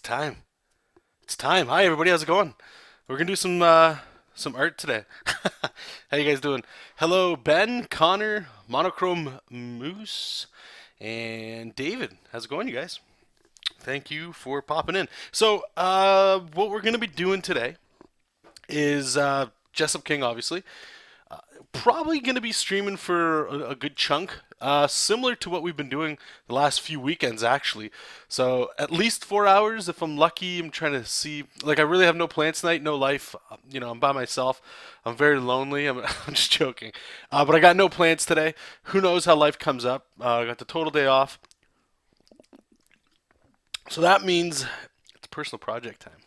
time. It's time. Hi everybody, how's it going? We're gonna do some art today. How you guys doing? Hello, Ben, Connor, Monochrome Moose, and David. How's it going, you guys? Thank you for popping in. What we're gonna be doing today is Jessup King, obviously. Probably going to be streaming for a good chunk, similar to what we've been doing the last few weekends, actually. So at least 4 hours if I'm lucky. I'm trying to see. Like, I really have no plans tonight, no life. I'm by myself. I'm very lonely. I'm just joking. But I got no plans today. Who knows how life comes up? I got the total day off. So that means it's personal project time.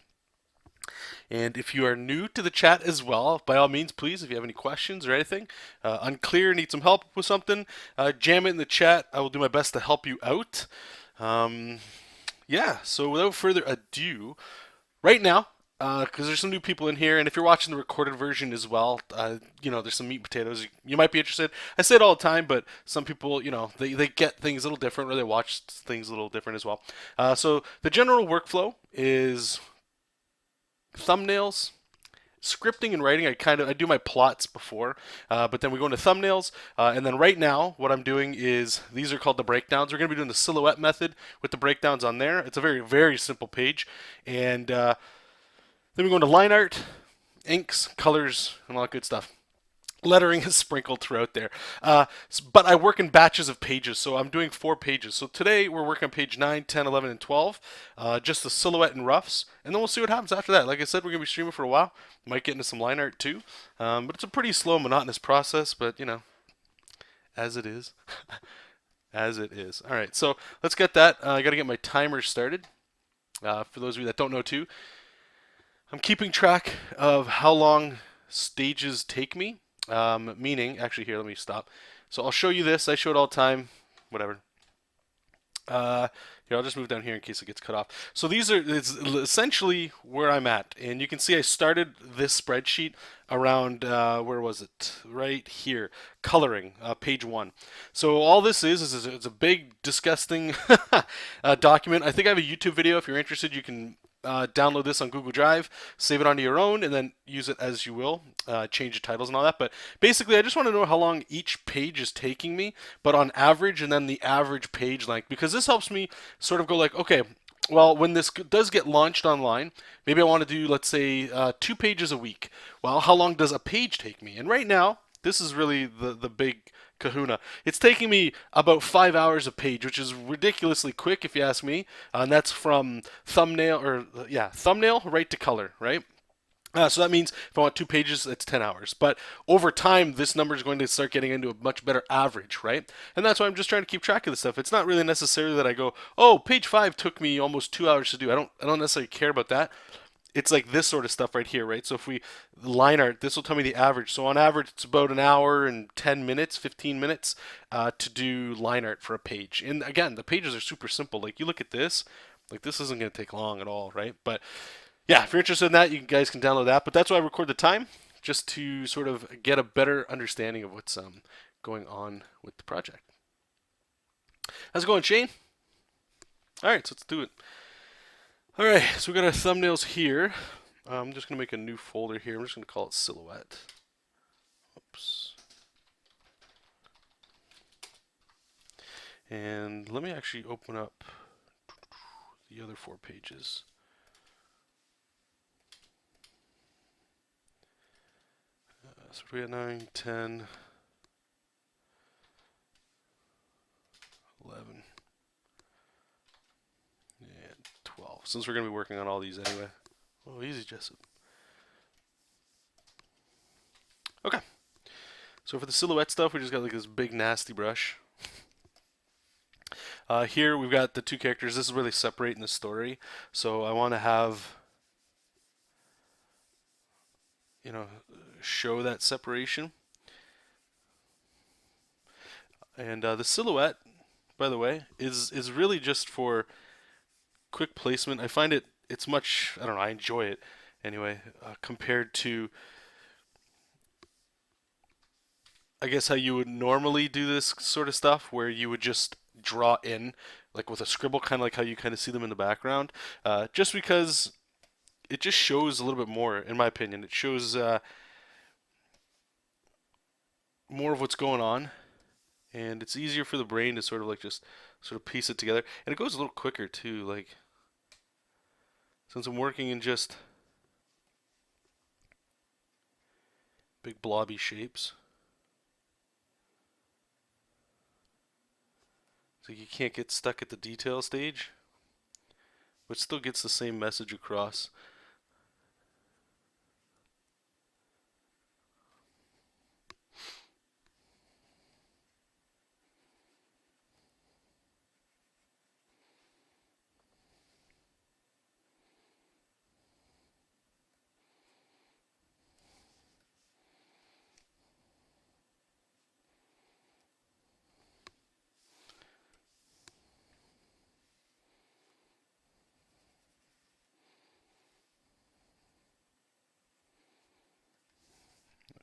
And if you are new to the chat as well, by all means, please, if you have any questions or anything, unclear, need some help with something, jam it in the chat. I will do my best to help you out. Um, yeah, so without further ado, right now, because there's some new people in here, and if you're watching the recorded version as well, there's some meat and potatoes. You might be interested. I say it all the time, but some people, they get things a little different, or they watch things a little different as well. So the general workflow is thumbnails, scripting and writing. I do my plots before, but then we go into thumbnails, and then right now what I'm doing is these are called the breakdowns. We're going to be doing the silhouette method with the breakdowns on there. It's a very, very simple page, and then we go into line art, inks, colors, and all that good stuff. Lettering is sprinkled throughout there. But I work in batches of pages, so I'm doing 4 pages. So today we're working on page 9, 10, 11, and 12, just the silhouette and roughs, and then we'll see what happens after that. Like I said, we're going to be streaming for a while. Might get into some line art too, but it's a pretty slow, monotonous process, but as it is. As it is. All right, so let's get that. I got to get my timer started. For those of you that don't know too, I'm keeping track of how long stages take me. Meaning, actually, here, let me stop. So I'll show you this. I show it all the time. Whatever. Here, I'll just move down here in case it gets cut off. So it's essentially where I'm at. And you can see I started this spreadsheet around, where was it? Right here. Coloring, page 1. So all this is it's a big, disgusting document. I think I have a YouTube video. If you're interested, you can download this on Google Drive, save it onto your own, and then use it as you will. Change the titles and all that. But basically, I just want to know how long each page is taking me, but on average, and then the average page length, because this helps me sort of go like, okay, well, when this does get launched online, maybe I want to do, let's say, 2 pages a week. Well, how long does a page take me? And right now, this is really the big kahuna. It's taking me about 5 hours a page, which is ridiculously quick if you ask me. And that's from thumbnail right to color, right? So that means if I want 2 pages, it's 10 hours. But over time, this number is going to start getting into a much better average, right? And that's why I'm just trying to keep track of this stuff. It's not really necessarily that I go, oh, page 5 took me almost 2 hours to do. I don't necessarily care about that. It's like this sort of stuff right here, right? So if we line art, this will tell me the average. So on average, it's about an hour and 10 minutes, 15 minutes to do line art for a page. And again, the pages are super simple. Like you look at this, like this isn't going to take long at all, right? But yeah, if you're interested in that, you guys can download that. But that's why I record the time, just to sort of get a better understanding of what's going on with the project. How's it going, Shane? All right, so let's do it. All right, so we got our thumbnails here. I'm just gonna make a new folder here. I'm just gonna call it silhouette. Oops. And let me actually open up the other 4 pages. So we got 9, 10, 11, and 12. Since we're going to be working on all these anyway. Oh, easy, Jessup. Okay. So for the silhouette stuff, we just got like this big nasty brush. Here we've got the 2 characters. This is where they separate in the story. So I want to have, show that separation. And the silhouette, by the way, is really just for quick placement. I find it's much, I don't know, I enjoy it anyway, compared to, I guess, how you would normally do this sort of stuff, where you would just draw in, like with a scribble, kind of like how you kind of see them in the background, just because it just shows a little bit more, in my opinion. It shows more of what's going on, and it's easier for the brain to sort of like just sort of piece it together, and it goes a little quicker too. Like since I'm working in just big blobby shapes, so you can't get stuck at the detail stage, but still gets the same message across.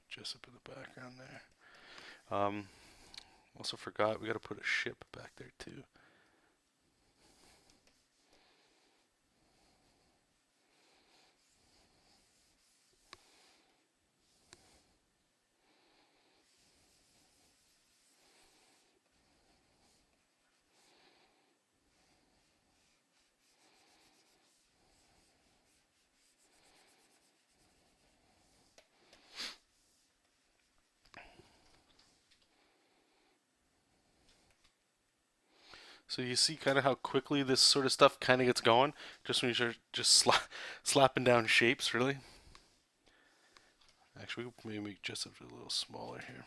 Just up in the background there. Also forgot we got to put a ship back there too. So you see kind of how quickly this sort of stuff kind of gets going, just when you're just slapping down shapes, really. Actually, we maybe make just a little smaller here.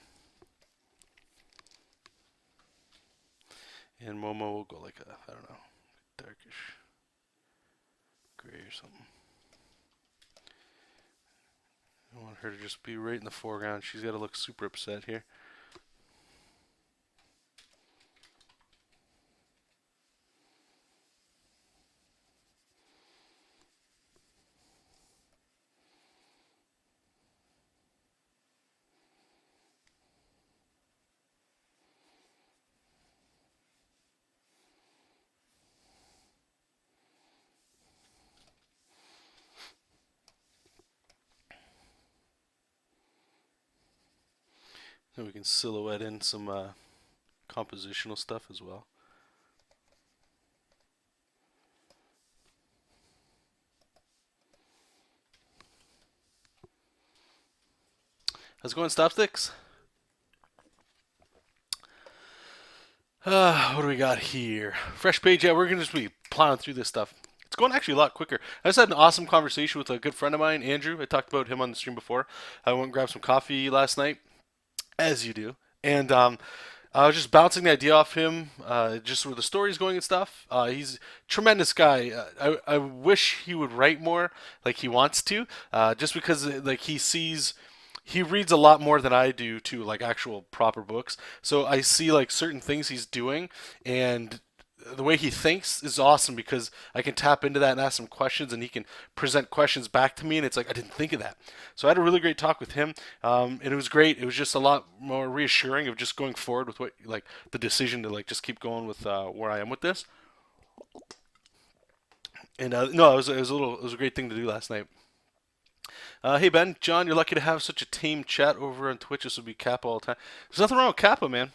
And Momo will go like a, I don't know, darkish gray or something. I want her to just be right in the foreground. She's got to look super upset here. And we can silhouette in some compositional stuff as well. How's it going, Stopsticks? What do we got here? Fresh page. Yeah, we're going to just be plowing through this stuff. It's going actually a lot quicker. I just had an awesome conversation with a good friend of mine, Andrew. I talked about him on the stream before. I went and grabbed some coffee last night, as you do. And I was just bouncing the idea off him, just where the story's going and stuff. He's a tremendous guy. I wish he would write more, like he wants to, just because like he reads a lot more than I do too, like actual proper books. So I see like certain things he's doing, and the way he thinks is awesome because I can tap into that and ask him questions, and he can present questions back to me, and it's like I didn't think of that. So I had a really great talk with him, and it was great. It was just a lot more reassuring of just going forward with what like the decision to like just keep going with where I am with this. And no, it was a great thing to do last night. Hey Ben, John, you're lucky to have such a tame chat over on Twitch. This would be Kappa all the time. There's nothing wrong with Kappa, man.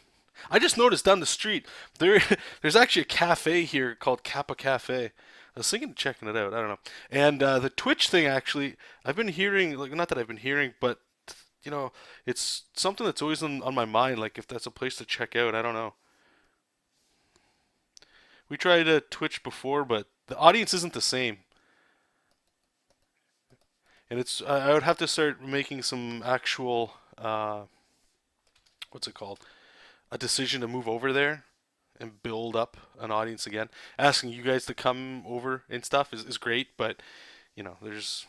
I just noticed down the street there there's actually a cafe here called Kappa Cafe. I was thinking of checking it out. I don't know. And the Twitch thing actually, I've been hearing like not that I've been hearing, but you know, it's something that's always on my mind. Like if that's a place to check out, I don't know. We tried Twitch before, but the audience isn't the same. And it's I would have to start making some actual what's it called? A decision to move over there and build up an audience again. Asking you guys to come over and stuff is great, but you know, there's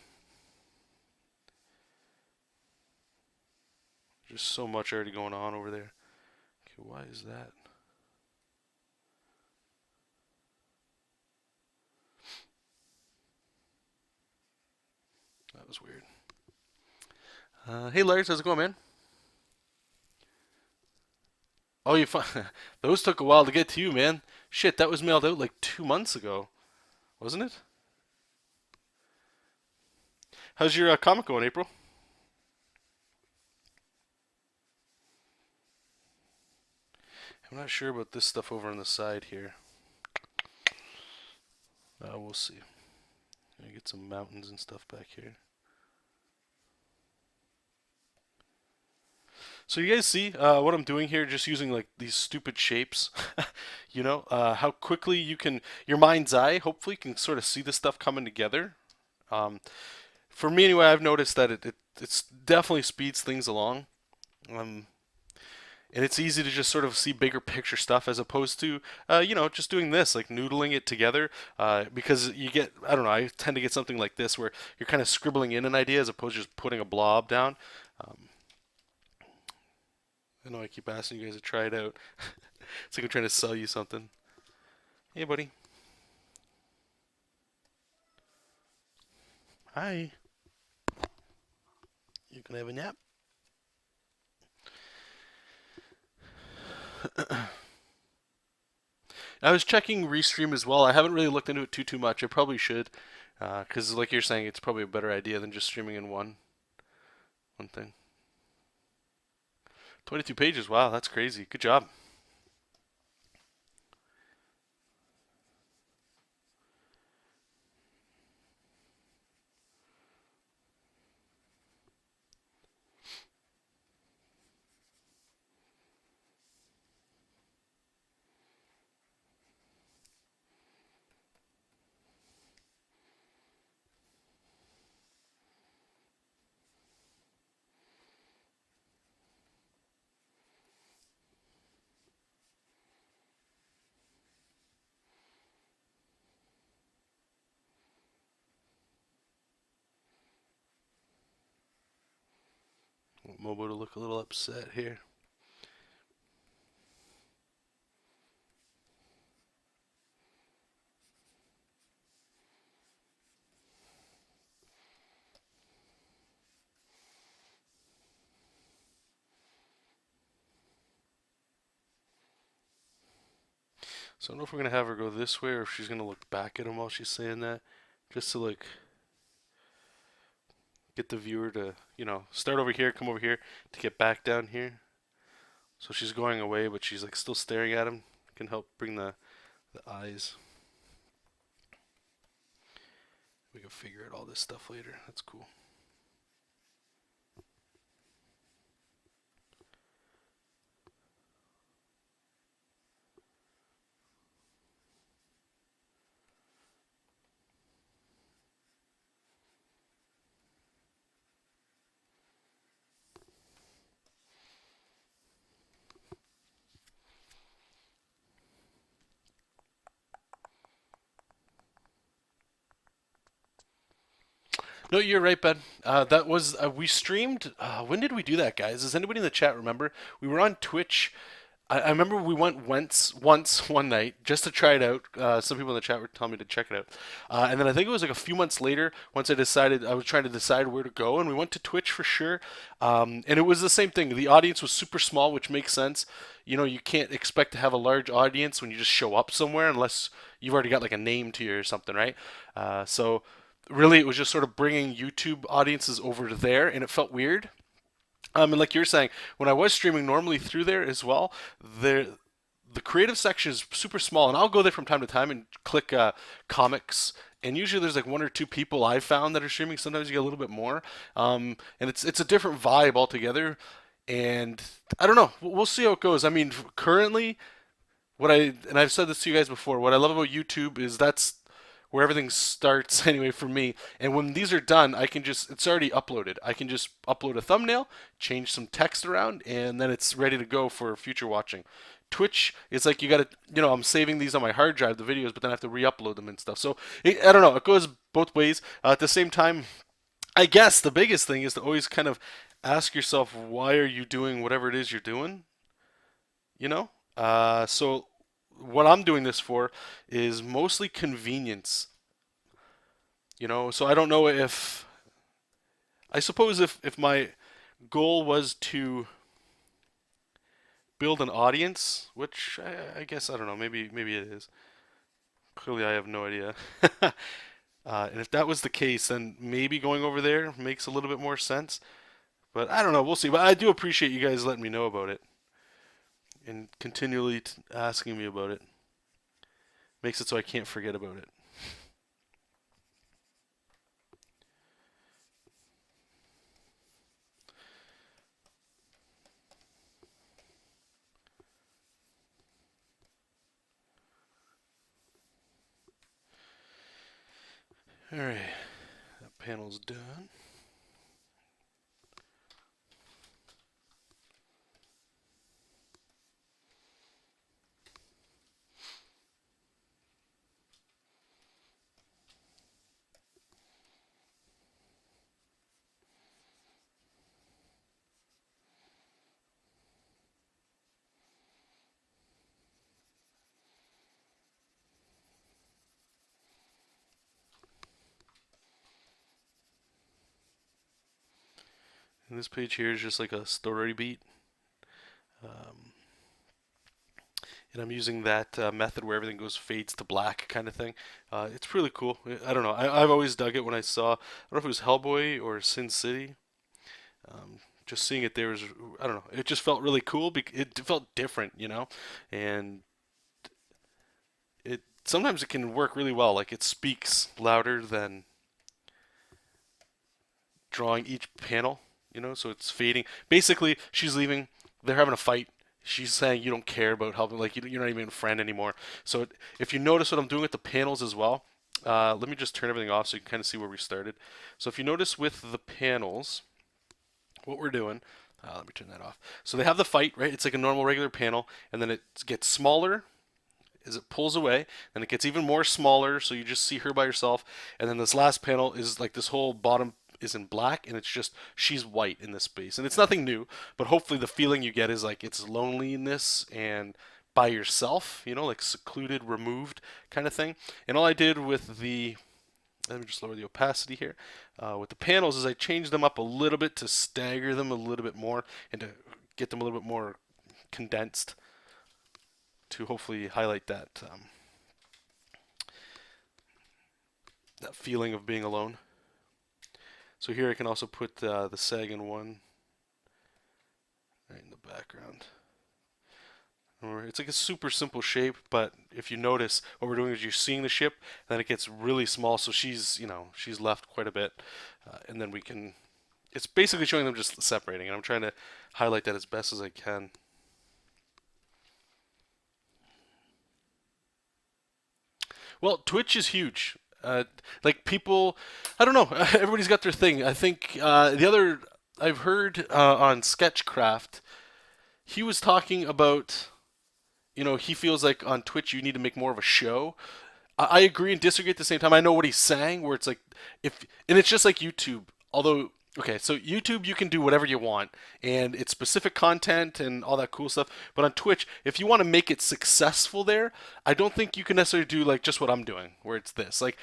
just so much already going on over there. Okay, why is that? That was weird. Hey Lars, how's it going, man? Oh, you those took a while to get to you, man. Shit, that was mailed out like 2 months ago, wasn't it? How's your comic going, April? I'm not sure about this stuff over on the side here. We'll see. I get some mountains and stuff back here. So you guys see what I'm doing here? Just using like these stupid shapes. How quickly your mind's eye hopefully can sort of see this stuff coming together. Um, for me anyway, I've noticed that it's definitely speeds things along. Um, and it's easy to just sort of see bigger picture stuff as opposed to just doing this, like noodling it together, because you get, I don't know, I tend to get something like this where you're kind of scribbling in an idea as opposed to just putting a blob down. um, I know I keep asking you guys to try it out. It's like I'm trying to sell you something. Hey buddy. Hi. You can have a nap. I was checking Restream as well. I haven't really looked into it too much. I probably should, because like you're saying, it's probably a better idea than just streaming in one thing. 22 pages. Wow, that's crazy. Good job. Want Mobo to look a little upset here. So I don't know if we're gonna have her go this way or if she's gonna look back at him while she's saying that, just to like get the viewer to start over here, come over here to get back down here. So she's going away, but she's like still staring at him. Can help bring the eyes. We can figure out all this stuff later. That's cool. No, you're right, Ben. That was we streamed. When did we do that, guys? Does anybody in the chat remember? We were on Twitch. I remember we went once one night just to try it out. Some people in the chat were telling me to check it out, and then I think it was like a few months later. Once I was trying to decide where to go, and we went to Twitch for sure. And it was the same thing. The audience was super small, which makes sense. You can't expect to have a large audience when you just show up somewhere unless you've already got like a name to you or something, right? So really, it was just sort of bringing YouTube audiences over to there, and it felt weird. And like you're saying, when I was streaming normally through there as well, there the creative section is super small, and I'll go there from time to time and click comics. And usually there's like one or two people I've found that are streaming. Sometimes you get a little bit more, and it's a different vibe altogether. And I don't know. We'll see how it goes. I mean, currently and I've said this to you guys before, what I love about YouTube is that's where everything starts anyway for me. And when these are done, it's already uploaded. I can just upload a thumbnail, change some text around, and then it's ready to go for future watching. Twitch, it's like you got to, I'm saving these on my hard drive, the videos, but then I have to re-upload them and stuff. So I don't know, it goes both ways. At the same time, I guess the biggest thing is to always kind of ask yourself, why are you doing whatever it is you're doing? You know? So what I'm doing this for is mostly convenience. So I don't know if I suppose if my goal was to build an audience, which I guess I don't know. Maybe it is. Clearly, I have no idea. And if that was the case, then maybe going over there makes a little bit more sense. But I don't know. We'll see. But I do appreciate you guys letting me know about it and continually asking me about it. Makes it so I can't forget about it. All right, that panel's done. And this page here is just like a story beat. Um, and I'm using that method where everything goes fades to black kind of thing. It's really cool. I don't know. I've always dug it when I saw, I don't know if it was Hellboy or Sin City. Just seeing it there was, I don't know, it just felt really cool. It felt different, you know? And it sometimes it can work really well. Like it speaks louder than drawing each panel, you know? So it's fading. Basically, she's leaving, they're having a fight. She's saying you don't care about helping, like you're not even a friend anymore. So if you notice what I'm doing with the panels as well, let me just turn everything off so you can kind of see where we started. So if you notice with the panels, what we're doing, let me turn that off. So they have the fight, right? It's like a normal regular panel, and then it gets smaller as it pulls away, and it gets even more smaller, so you just see her by herself. And then this last panel is like this whole bottom is in black, and it's just she's white in this space, and it's nothing new. But hopefully, the feeling you get is like it's loneliness and by yourself, you know, like secluded, removed kind of thing. And all I did with the let me just lower the opacity here. With the panels is I changed them up a little bit to stagger them a little bit more and to get them a little bit more condensed to hopefully highlight that feeling of being alone. So here I can also put the sag in one right in the background. It's like a super simple shape, but if you notice, what we're doing is you're seeing the ship, and then it gets really small, so she's left quite a bit, and then we can. It's basically showing them just separating, and I'm trying to highlight that as best as I can. Well, Twitch is huge. Like people, I don't know. Everybody's got their thing. I think the other I've heard on Sketchcraft, he was talking about he feels like on Twitch you need to make more of a show. I agree and disagree at the same time. I know what he's saying, where it's like and it's just like YouTube. Although, okay, so YouTube you can do whatever you want, and it's specific content and all that cool stuff. But on Twitch, if you want to make it successful there, I don't think you can necessarily do like just what I'm doing, where it's this. Like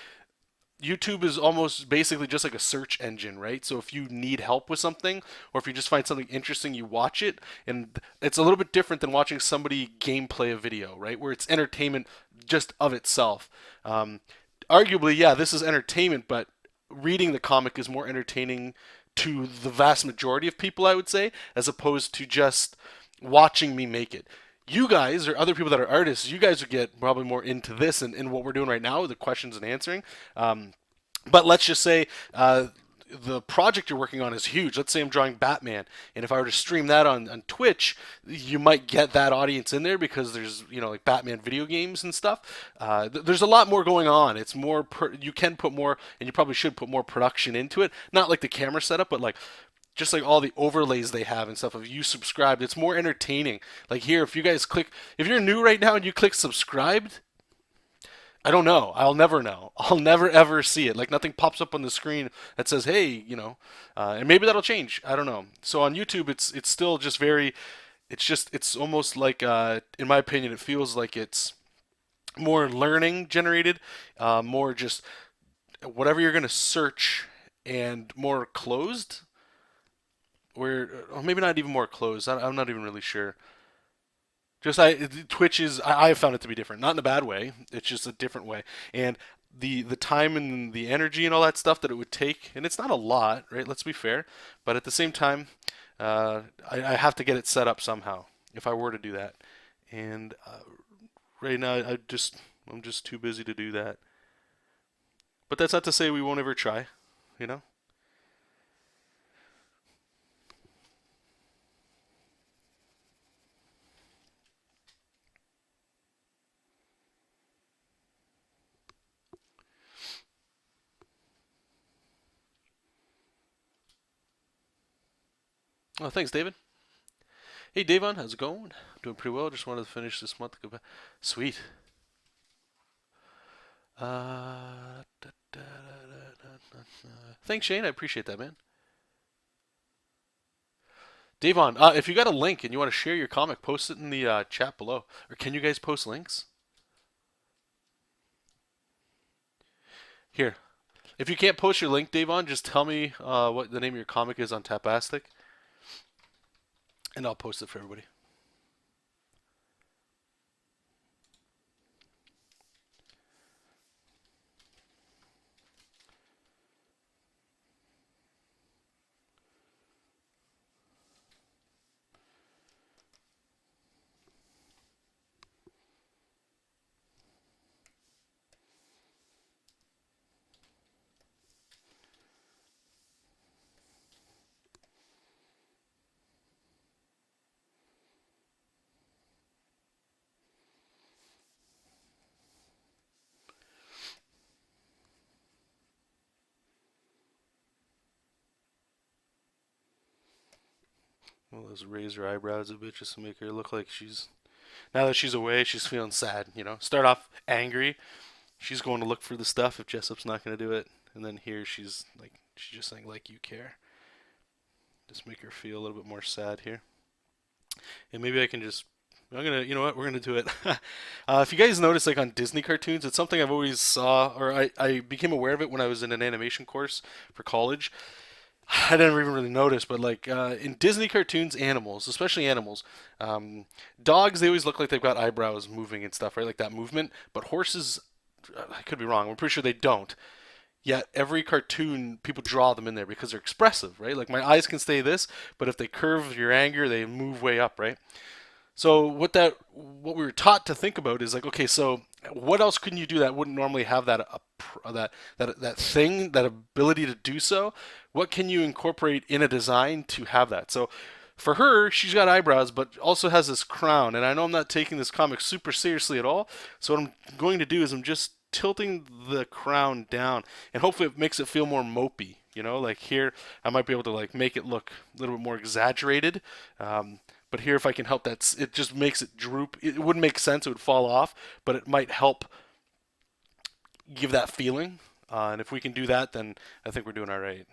YouTube is almost basically just like a search engine, right? So if you need help with something, or if you just find something interesting, you watch it, and it's a little bit different than watching somebody gameplay a video, right? Where it's entertainment just of itself. Um, Arguably, yeah, this is entertainment, but reading the comic is more entertaining to the vast majority of people, I would say, as opposed to just watching me make it. You guys, or other people that are artists, you guys would get probably more into this and what we're doing right now, the questions and answering. But let's just say the project you're working on is huge. Let's say I'm drawing Batman, and if I were to stream that on Twitch, you might get that audience in there because there's like Batman video games and stuff. There's a lot more going on. It's more you can put more, and you probably should put more production into it. Not like the camera setup, but like just like all the overlays they have and stuff. If you subscribed, it's more entertaining. Like here, if you guys click, if you're new right now and you click subscribed, I don't know. I'll never know. I'll never ever see it. Like nothing pops up on the screen that says, "Hey," and maybe that'll change. I don't know. So on YouTube, it's still just very. It's almost like, in my opinion, it feels like it's more learning generated, more just whatever you're gonna search, and more closed. Or maybe not even more closed. I'm not even really sure. Just Twitch is I have found it to be different, not in a bad way. It's just a different way, and the time and the energy and all that stuff that it would take, and it's not a lot, right? Let's be fair, but at the same time, I have to get it set up somehow if I were to do that, and right now I'm just too busy to do that. But that's not to say we won't ever try, you know. Oh, thanks, David. Hey, Davon, how's it going? Doing pretty well. Just wanted to finish this month. Sweet. Thanks, Shane. I appreciate that, man. Davon, if you got a link and you want to share your comic, post it in the chat below. Or can you guys post links? Here. If you can't post your link, Davon, just tell me what the name of your comic is on Tapastic, and I'll post it for everybody. Well, let's raise her eyebrows a bit just to make her look like she's. Now that she's away, she's feeling sad, you know? Start off angry. She's going to look for the stuff if Jessup's not going to do it. And then here she's just saying, like, you care. Just make her feel a little bit more sad here. And maybe I can just. You know what? We're gonna do it. If you guys notice, like on Disney cartoons, it's something I've always saw, or I became aware of it when I was in an animation course for college. I never even really noticed, but like in Disney cartoons, animals, especially animals, dogs, they always look like they've got eyebrows moving and stuff, right? Like that movement. But horses, I could be wrong. I'm pretty sure they don't. Yet every cartoon, people draw them in there because they're expressive, right? Like my eyes can stay this, but if they curve your anger, they move way up, right? So what we were taught to think about is like, okay, so what else couldn't you do that wouldn't normally have that thing, that ability to do so? What can you incorporate in a design to have that? So for her, she's got eyebrows, but also has this crown. And I know I'm not taking this comic super seriously at all. So what I'm going to do is I'm just tilting the crown down, and hopefully it makes it feel more mopey. You know, like here, I might be able to like make it look a little bit more exaggerated. But here, if I can help that, it just makes it droop. It wouldn't make sense; it would fall off, but it might help give that feeling. And if we can do that, then I think we're doing all right.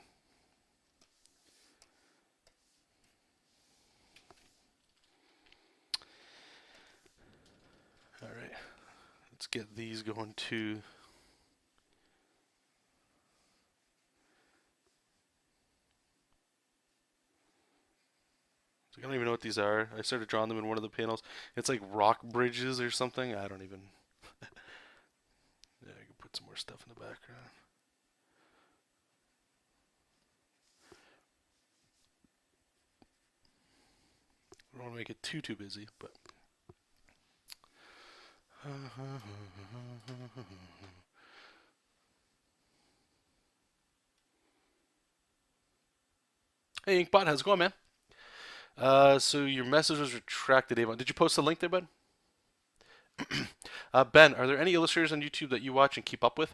All right, let's get these going too. I don't even know what these are. I started drawing them in one of the panels. It's like rock bridges or something. I don't even. Yeah, I can put some more stuff in the background. I don't want to make it too busy, but. Hey, Inkbot, how's it going, man? So your message was retracted, Avon. Did you post the link there, bud? Ben, are there any illustrators on YouTube that you watch and keep up with?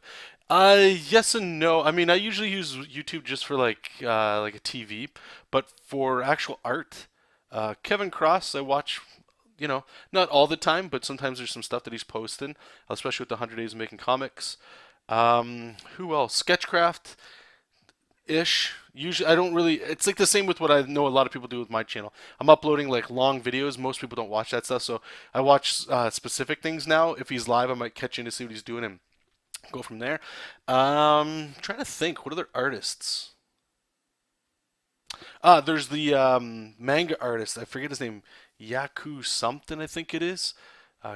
Yes and no. I mean, I usually use YouTube just for like a TV, but for actual art, Kevin Cross, I watch. You know, not all the time, but sometimes there's some stuff that he's posting, especially with the 100 Days of Making Comics. Who else? Sketchcraft ish. Usually, I don't really. It's like the same with what I know a lot of people do with my channel. I'm uploading like long videos. Most people don't watch that stuff, so I watch specific things now. If he's live, I might catch in to see what he's doing and go from there. Trying to think. What other artists? There's the manga artist. I forget his name. Yaku something, I think it is.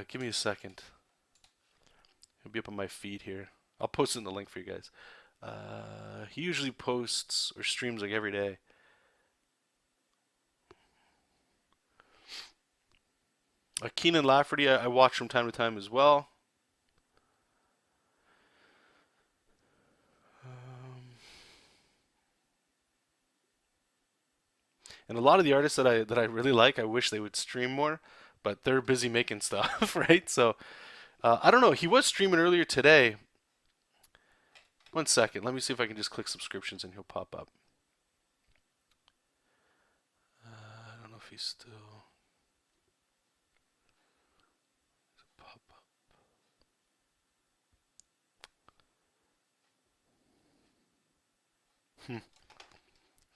Give me a second. It'll be up on my feed here. I'll post it in the link for you guys. He usually posts or streams like every day. Keenan Lafferty, I watch from time to time as well. And a lot of the artists that I really like, I wish they would stream more, but they're busy making stuff, right? So I don't know. He was streaming earlier today. One second. Let me see if I can just click subscriptions and he'll pop up. I don't know if he's still pop up.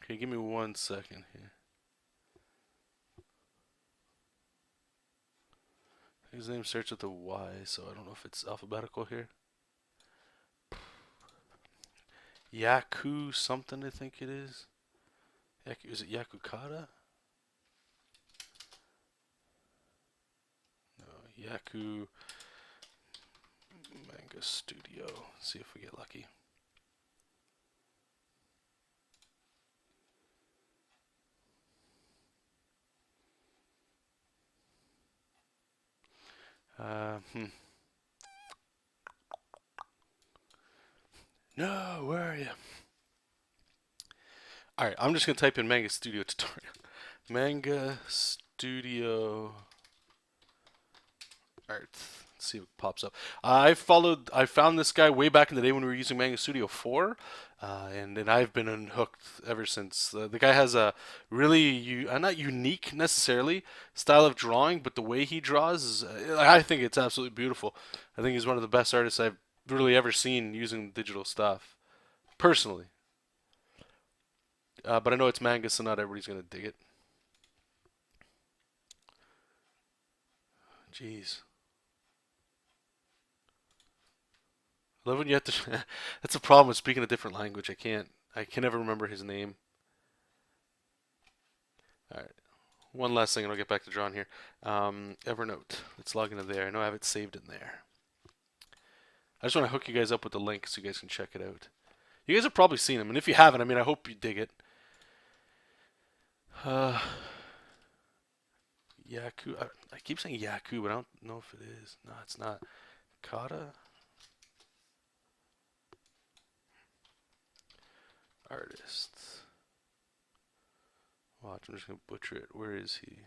Okay, give me 1 second here. His name starts with a Y, so I don't know if it's alphabetical here. Yaku something, I think it is. Is it Yakukata? No, Yaku Manga Studio. See if we get lucky. No, where are you? Alright, I'm just going to type in Manga Studio tutorial. Manga Studio Art. Let's see what pops up. I found this guy way back in the day when we were using Manga Studio 4. And I've been unhooked ever since. The guy has a really, not unique necessarily, style of drawing, but the way he draws is, I think it's absolutely beautiful. I think he's one of the best artists I've really ever seen using digital stuff, personally. But I know it's manga, so not everybody's gonna dig it. Jeez. I love when you have to. That's a problem with speaking a different language. I can't. I can never remember his name. All right. One last thing, and I'll get back to drawing here. Evernote. Let's log into there. I know I have it saved in there. I just want to hook you guys up with the link so you guys can check it out. You guys have probably seen him, and if you haven't, I mean, I hope you dig it. Yaku. I keep saying Yaku, but I don't know if it is. No, it's not. Kata artist. Watch, I'm just gonna butcher it. Where is he?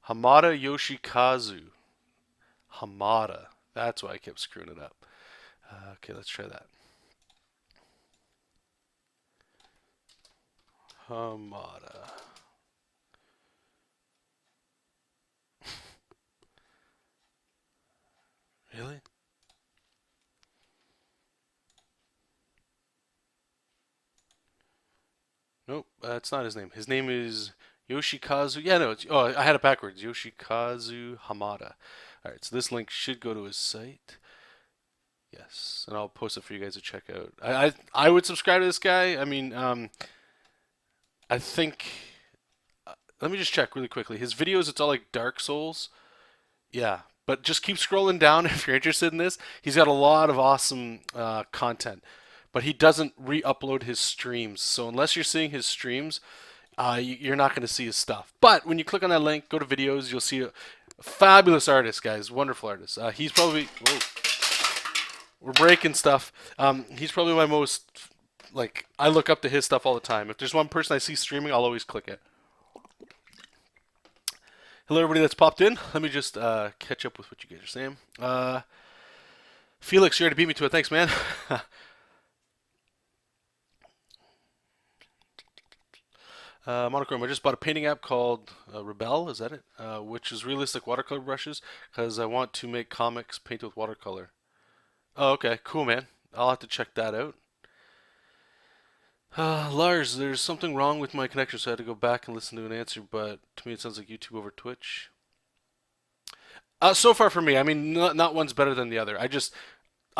Hamada Yoshikazu. Hamada. That's why I kept screwing it up. Okay, let's try that. Hamada. Really? Nope, that's not his name. His name is Yoshikazu. Yeah, no, oh, I had it backwards. Yoshikazu Hamada. All right, so this link should go to his site. Yes, and I'll post it for you guys to check out. I would subscribe to this guy. I mean, I think. Let me just check really quickly. His videos, it's all like Dark Souls. Yeah, but just keep scrolling down if you're interested in this. He's got a lot of awesome content, but he doesn't re-upload his streams. So unless you're seeing his streams, you're not going to see his stuff. But when you click on that link, go to videos, you'll see a fabulous artist, guys. Wonderful artist. He's probably. Whoa, we're breaking stuff. He's probably my most. Like, I look up to his stuff all the time. If there's one person I see streaming, I'll always click it. Hello, everybody that's popped in. Let me just catch up with what you guys are saying. Felix, you already beat me to it. Thanks, man. Monochrome, I just bought a painting app called Rebel, is that it? Which is realistic watercolor brushes because I want to make comics paint with watercolor. Oh, okay, cool, man. I'll have to check that out. Lars, there's something wrong with my connection, so I had to go back and listen to an answer, but to me it sounds like YouTube over Twitch. So far for me, I mean, not one's better than the other. I'm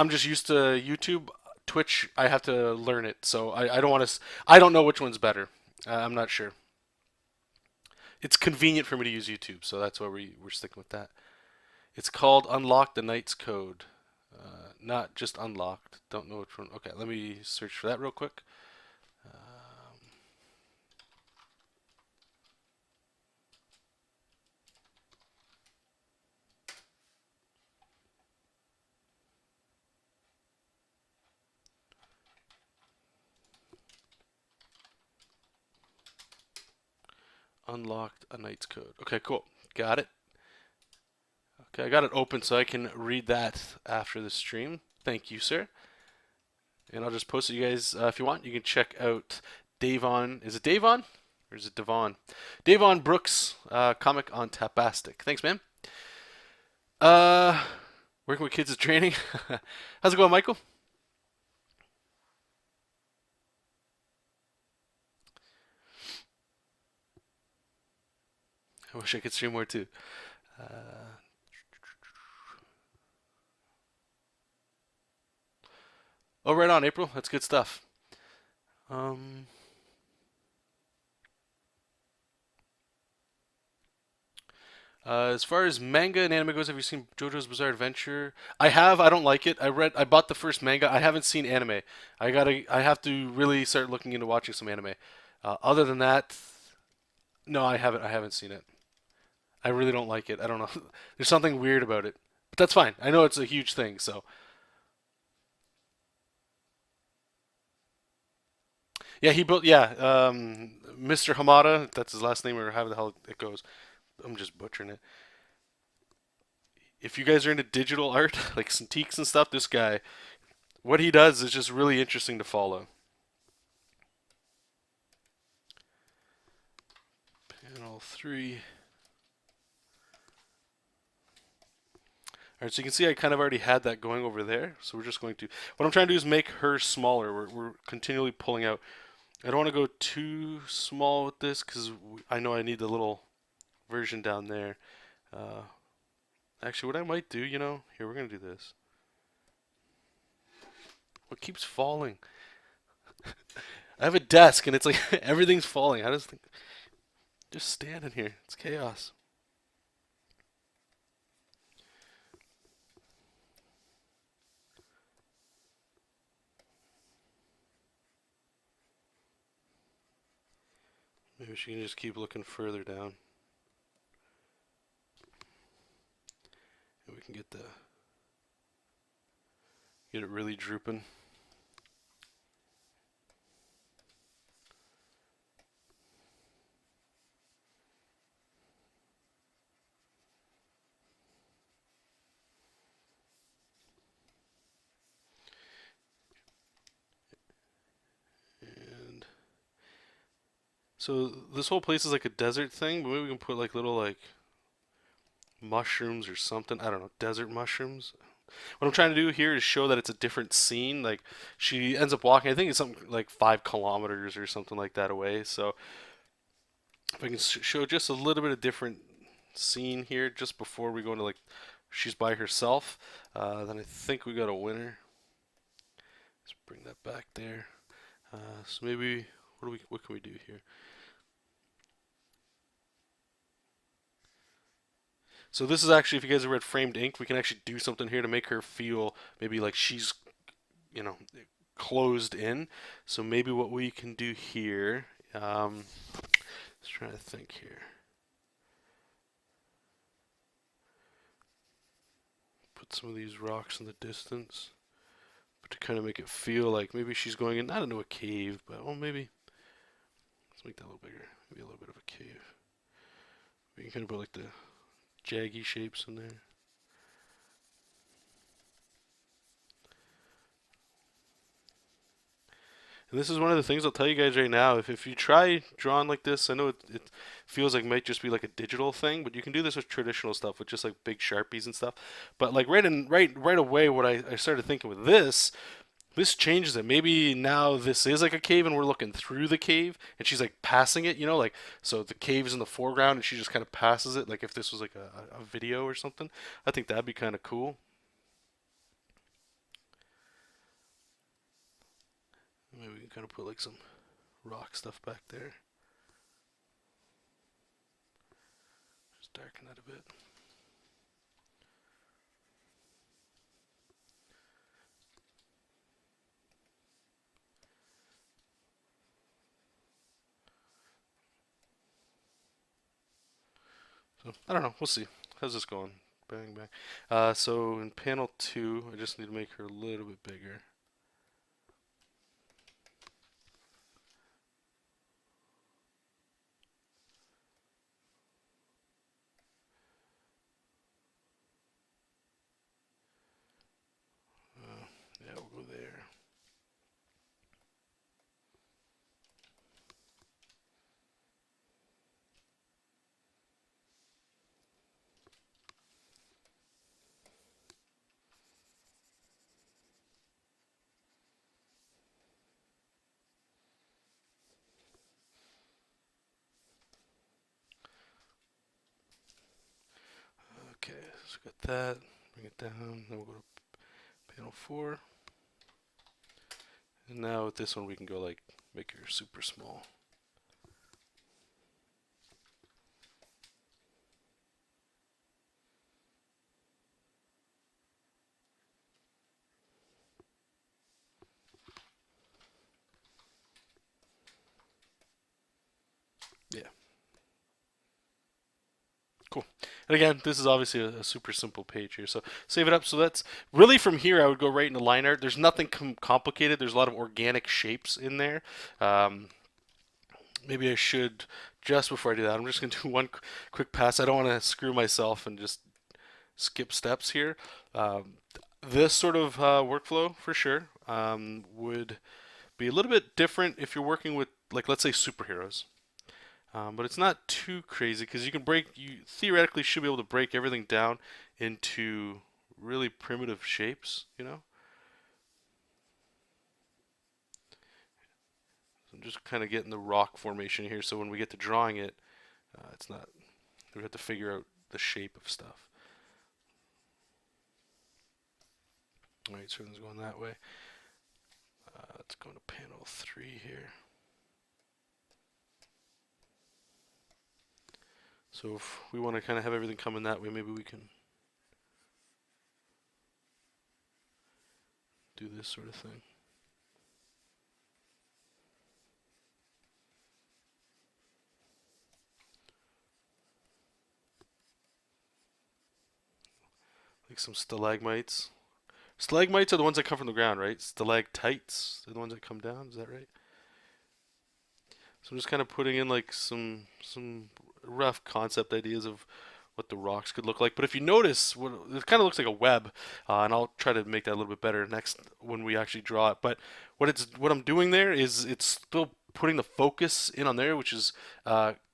just used to YouTube. Twitch, I have to learn it, so I don't want to. I don't know which one's better. I'm not sure. it's convenient for me to use YouTube, so that's why we're sticking with that. It's called Unlock the Knight's Code, not just Unlocked. Don't know which one. Okay, let me search for that real quick. Unlocked a Knight's Code. Okay, cool. Got it. Okay, I got it open so I can read that after the stream. Thank you, sir. And I'll just post it, you guys. If you want, you can check out Davon. Is it Davon? Or is it Devon? Davon Brooks comic on Tapastic. Thanks, man. Uh, Working with kids is training. How's it going, Michael? I wish I could stream more too. Uh, oh, right on, April. That's good stuff. Um, as far as manga and anime goes, have you seen JoJo's Bizarre Adventure? I have. I don't like it. I bought the first manga. I haven't seen anime. I have to really start looking into watching some anime. Other than that, no, I haven't. I haven't seen it. I really don't like it. I don't know. There's something weird about it, but that's fine. I know it's a huge thing. So yeah, he built. Yeah, Mr. Hamada. That's his last name, or however the hell it goes. I'm just butchering it. If you guys are into digital art, like Cintiqs and stuff, this guy, what he does is just really interesting to follow. Panel 3. All right, so you can see I kind of already had that going over there. So we're just going to, what I'm trying to do is make her smaller. We're continually pulling out. I don't want to go too small with this because I know I need the little version down there. Uh, Actually, what I might do, here, we're going to do this. What keeps falling? I have a desk and it's like everything's falling. I just think, just standing here. It's chaos. Maybe she can just keep looking further down. And we can get it really drooping. And so this whole place is like a desert thing, but maybe we can put like little like mushrooms or something. I don't know, desert mushrooms. What I'm trying to do here is show that it's a different scene. Like she ends up walking, I think it's something like 5 kilometers or something like that away. So if I can show just a little bit of different scene here just before we go into like she's by herself, then I think we got a winner. Let's bring that back there. So maybe what can we do here? So this is actually, if you guys have read Framed Ink, we can actually do something here to make her feel maybe like she's, you know, closed in. So maybe what we can do here, let's try to think here. Put some of these rocks in the distance, but to kind of make it feel like maybe she's going in, not into a cave, but well, maybe let's make that a little bigger. Maybe a little bit of a cave. We can kind of put like the jaggy shapes in there. And this is one of the things I'll tell you guys right now. If you try drawing like this, I know it feels like it might just be like a digital thing, but you can do this with traditional stuff, with just like big Sharpies and stuff. But like right away, what I started thinking with this changes it. Maybe now this is like a cave and we're looking through the cave and she's like passing it, like so the cave is in the foreground and she just kind of passes it like if this was like a video or something. I think that'd be kind of cool. Maybe we can kind of put like some rock stuff back there. darken that a bit. So I don't know. We'll see. How's this going? Bang bang. So in panel 2, I just need to make her a little bit bigger. Yeah, we'll go there. Okay, so we got that. Bring it down. Then we'll go to panel 4. And now with this one, we can go like make her super small. Yeah. Cool. And again, this is obviously a super simple page here. So save it up. So that's really from here, I would go right into line art. There's nothing complicated. There's a lot of organic shapes in there. Maybe I should, just before I do that, I'm just going to do one quick pass. I don't want to screw myself and just skip steps here. This sort of workflow, for sure, would be a little bit different if you're working with, like, let's say superheroes. But it's not too crazy because you theoretically should be able to break everything down into really primitive shapes, you know? So I'm just kind of getting the rock formation here so when we get to drawing it, it's not, we have to figure out the shape of stuff. All right, so everything's going that way. Let's go to panel 3 here. So if we want to kind of have everything come in that way, maybe we can do this sort of thing. Like some stalagmites. Stalagmites are the ones that come from the ground, right? Stalactites are the ones that come down. Is that right? So I'm just kind of putting in like some rough concept ideas of what the rocks could look like. But if you notice, it kind of looks like a web, and I'll try to make that a little bit better next when we actually draw it. But what I'm doing there is it's still putting the focus in on there, which is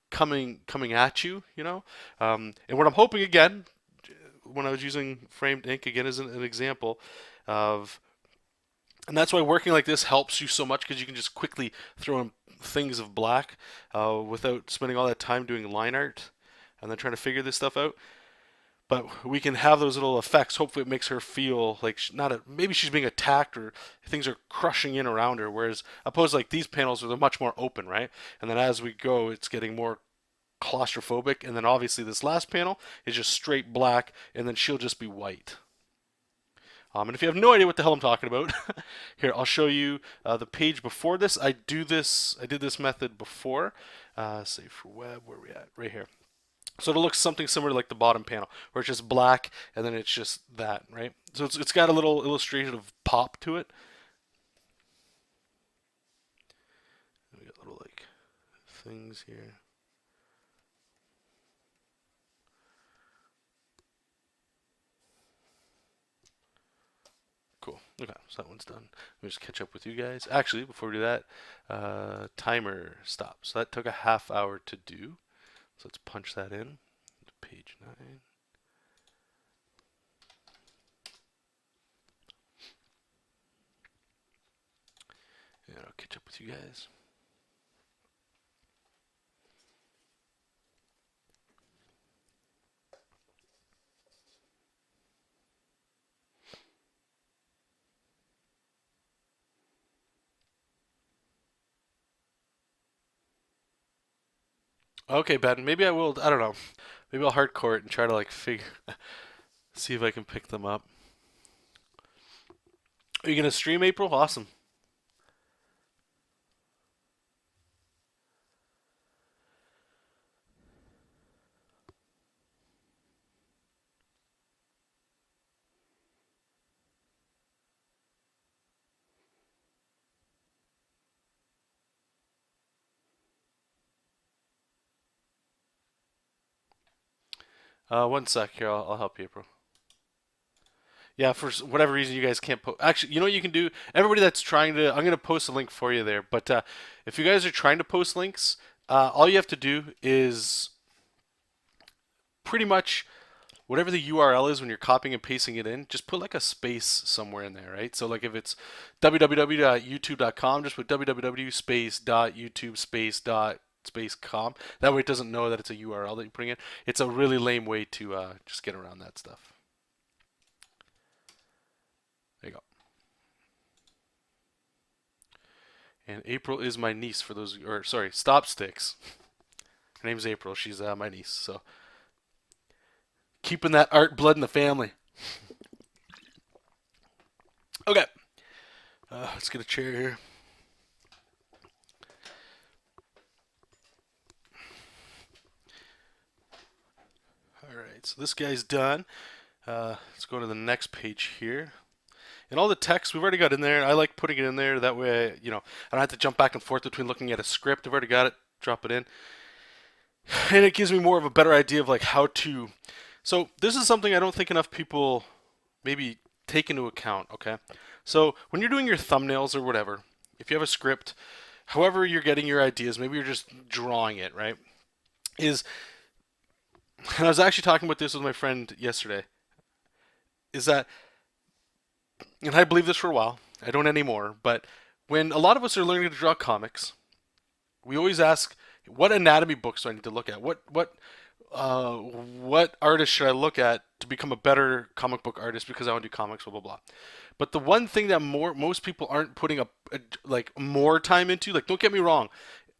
coming at you, you know. And what I'm hoping again, when I was using framed ink again as an example of, and that's why working like this helps you so much because you can just quickly throw in things of black without spending all that time doing line art and then trying to figure this stuff out. But we can have those little effects. Hopefully, it makes her feel like maybe she's being attacked or things are crushing in around her. Whereas opposed like these panels are they're much more open, right? And then as we go, it's getting more claustrophobic. And then obviously this last panel is just straight black, and then she'll just be white. And if you have no idea what the hell I'm talking about, here I'll show you the page before this. I did this method before. Save for web. Where are we at? Right here. So it looks something similar to like the bottom panel, where it's just black and then it's just that, right? So it's got a little illustrative pop to it. We got little like things here. Cool. Okay, so that one's done. Let me just catch up with you guys. Actually, before we do that, timer stop. So that took a half hour to do. So let's punch that in. Page 9. And I'll catch up with you guys. Okay, Ben. Maybe I will. I don't know. Maybe I'll hardcore it and try to like figure, see if I can pick them up. Are you gonna stream April? Awesome. One sec here. I'll help you, April. Yeah, for whatever reason you guys can't post. Actually, you know what you can do? Everybody that's trying to, I'm gonna post a link for you there. But if you guys are trying to post links, all you have to do is pretty much whatever the URL is when you're copying and pasting it in, just put like a space somewhere in there, right? So like if it's www.youtube.com, just put www space dot youtube space dot space com. That way it doesn't know that it's a URL that you're putting in. It's a really lame way to just get around that stuff. There you go. And April is my niece for those, or sorry, Stop Sticks. Her name's April. She's my niece. So keeping that art blood in the family. Okay. Let's get a chair here. Alright, so this guy's done. Let's go to the next page here. And all the text we've already got in there. I like putting it in there. That way, I don't have to jump back and forth between looking at a script. I've already got it. Drop it in. And it gives me more of a better idea of like how to. So this is something I don't think enough people maybe take into account, okay? So when you're doing your thumbnails or whatever, if you have a script, however you're getting your ideas, maybe you're just drawing it, right? And I was actually talking about this with my friend yesterday, is that, and I believe this for a while, I don't anymore, but when a lot of us are learning to draw comics, we always ask, what anatomy books do I need to look at? What artist should I look at to become a better comic book artist because I want to do comics, blah blah blah. But the one thing that most people aren't putting like more time into, like don't get me wrong,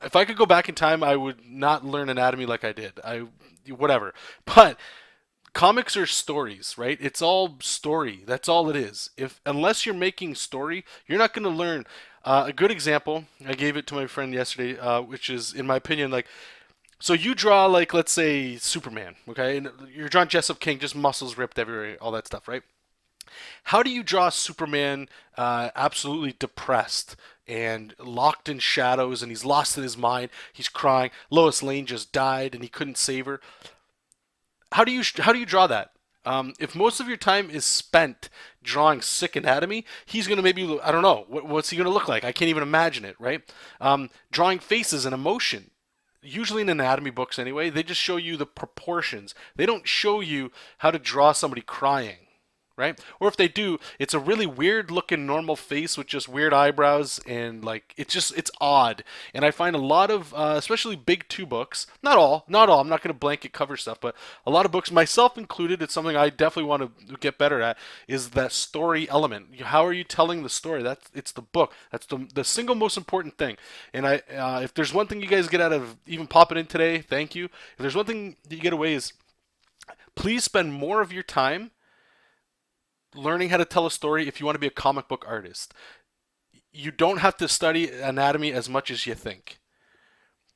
if I could go back in time, I would not learn anatomy like I did. Whatever. But comics are stories, right? It's all story. That's all it is. If unless you're making story, you're not going to learn. A good example, I gave it to my friend yesterday, which is, in my opinion, like, so you draw like, let's say Superman, okay, and you're drawing Jessup King, just muscles ripped everywhere, all that stuff, right? How do you draw Superman absolutely depressed and locked in shadows, and he's lost in his mind? He's crying. Lois Lane just died, and he couldn't save her. How do you draw that? If most of your time is spent drawing sick anatomy, he's gonna maybe, I don't know, what's he gonna look like? I can't even imagine it, right? Drawing faces and emotion. Usually in anatomy books anyway, they just show you the proportions. They don't show you how to draw somebody crying, right? Or if they do, it's a really weird looking normal face with just weird eyebrows, and like it's odd. And I find a lot of especially big two books, not all, I'm not going to blanket cover stuff, but a lot of books, myself included, it's something I definitely want to get better at, is that story element. How are you telling the story? It's the book. That's the single most important thing. And if there's one thing you guys get out of even popping in today, thank you. If there's one thing that you get away is, please spend more of your time learning how to tell a story if you want to be a comic book artist. You don't have to study anatomy as much as you think.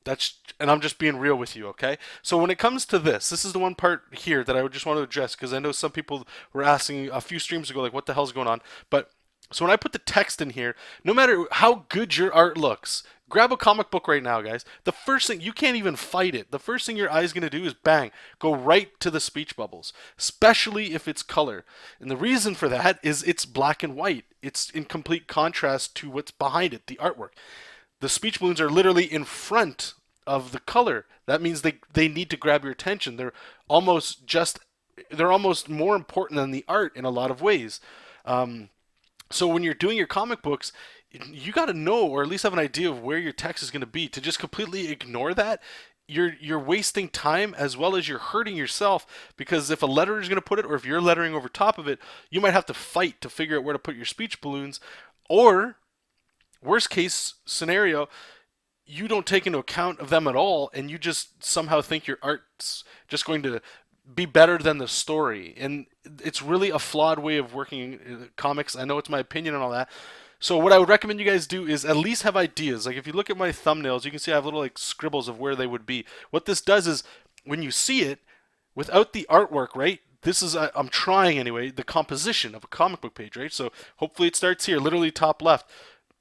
And I'm just being real with you, okay? So when it comes to this is the one part here that I would just want to address, because I know some people were asking a few streams ago, like, what the hell's going on? But so when I put the text in here, no matter how good your art looks, grab a comic book right now, guys. The first thing, you can't even fight it. The first thing your eye's going to do is bang, go right to the speech bubbles, especially if it's color. And the reason for that is it's black and white. It's in complete contrast to what's behind it, the artwork. The speech balloons are literally in front of the color. That means they need to grab your attention. They're almost more important than the art in a lot of ways. So when you're doing your comic books, you got to know, or at least have an idea of where your text is going to be. To just completely ignore that, you're wasting time, as well as you're hurting yourself, because if a letterer is going to put it, or if you're lettering over top of it, you might have to fight to figure out where to put your speech balloons. Or worst case scenario, you don't take into account of them at all, and you just somehow think your art's just going to be better than the story. And it's really a flawed way of working comics. I know it's my opinion and all that. So what I would recommend you guys do is at least have ideas. Like if you look at my thumbnails, you can see I have little like scribbles of where they would be. What this does is when you see it without the artwork, right? This is I'm trying anyway, the composition of a comic book page, right? So hopefully it starts here, literally top left.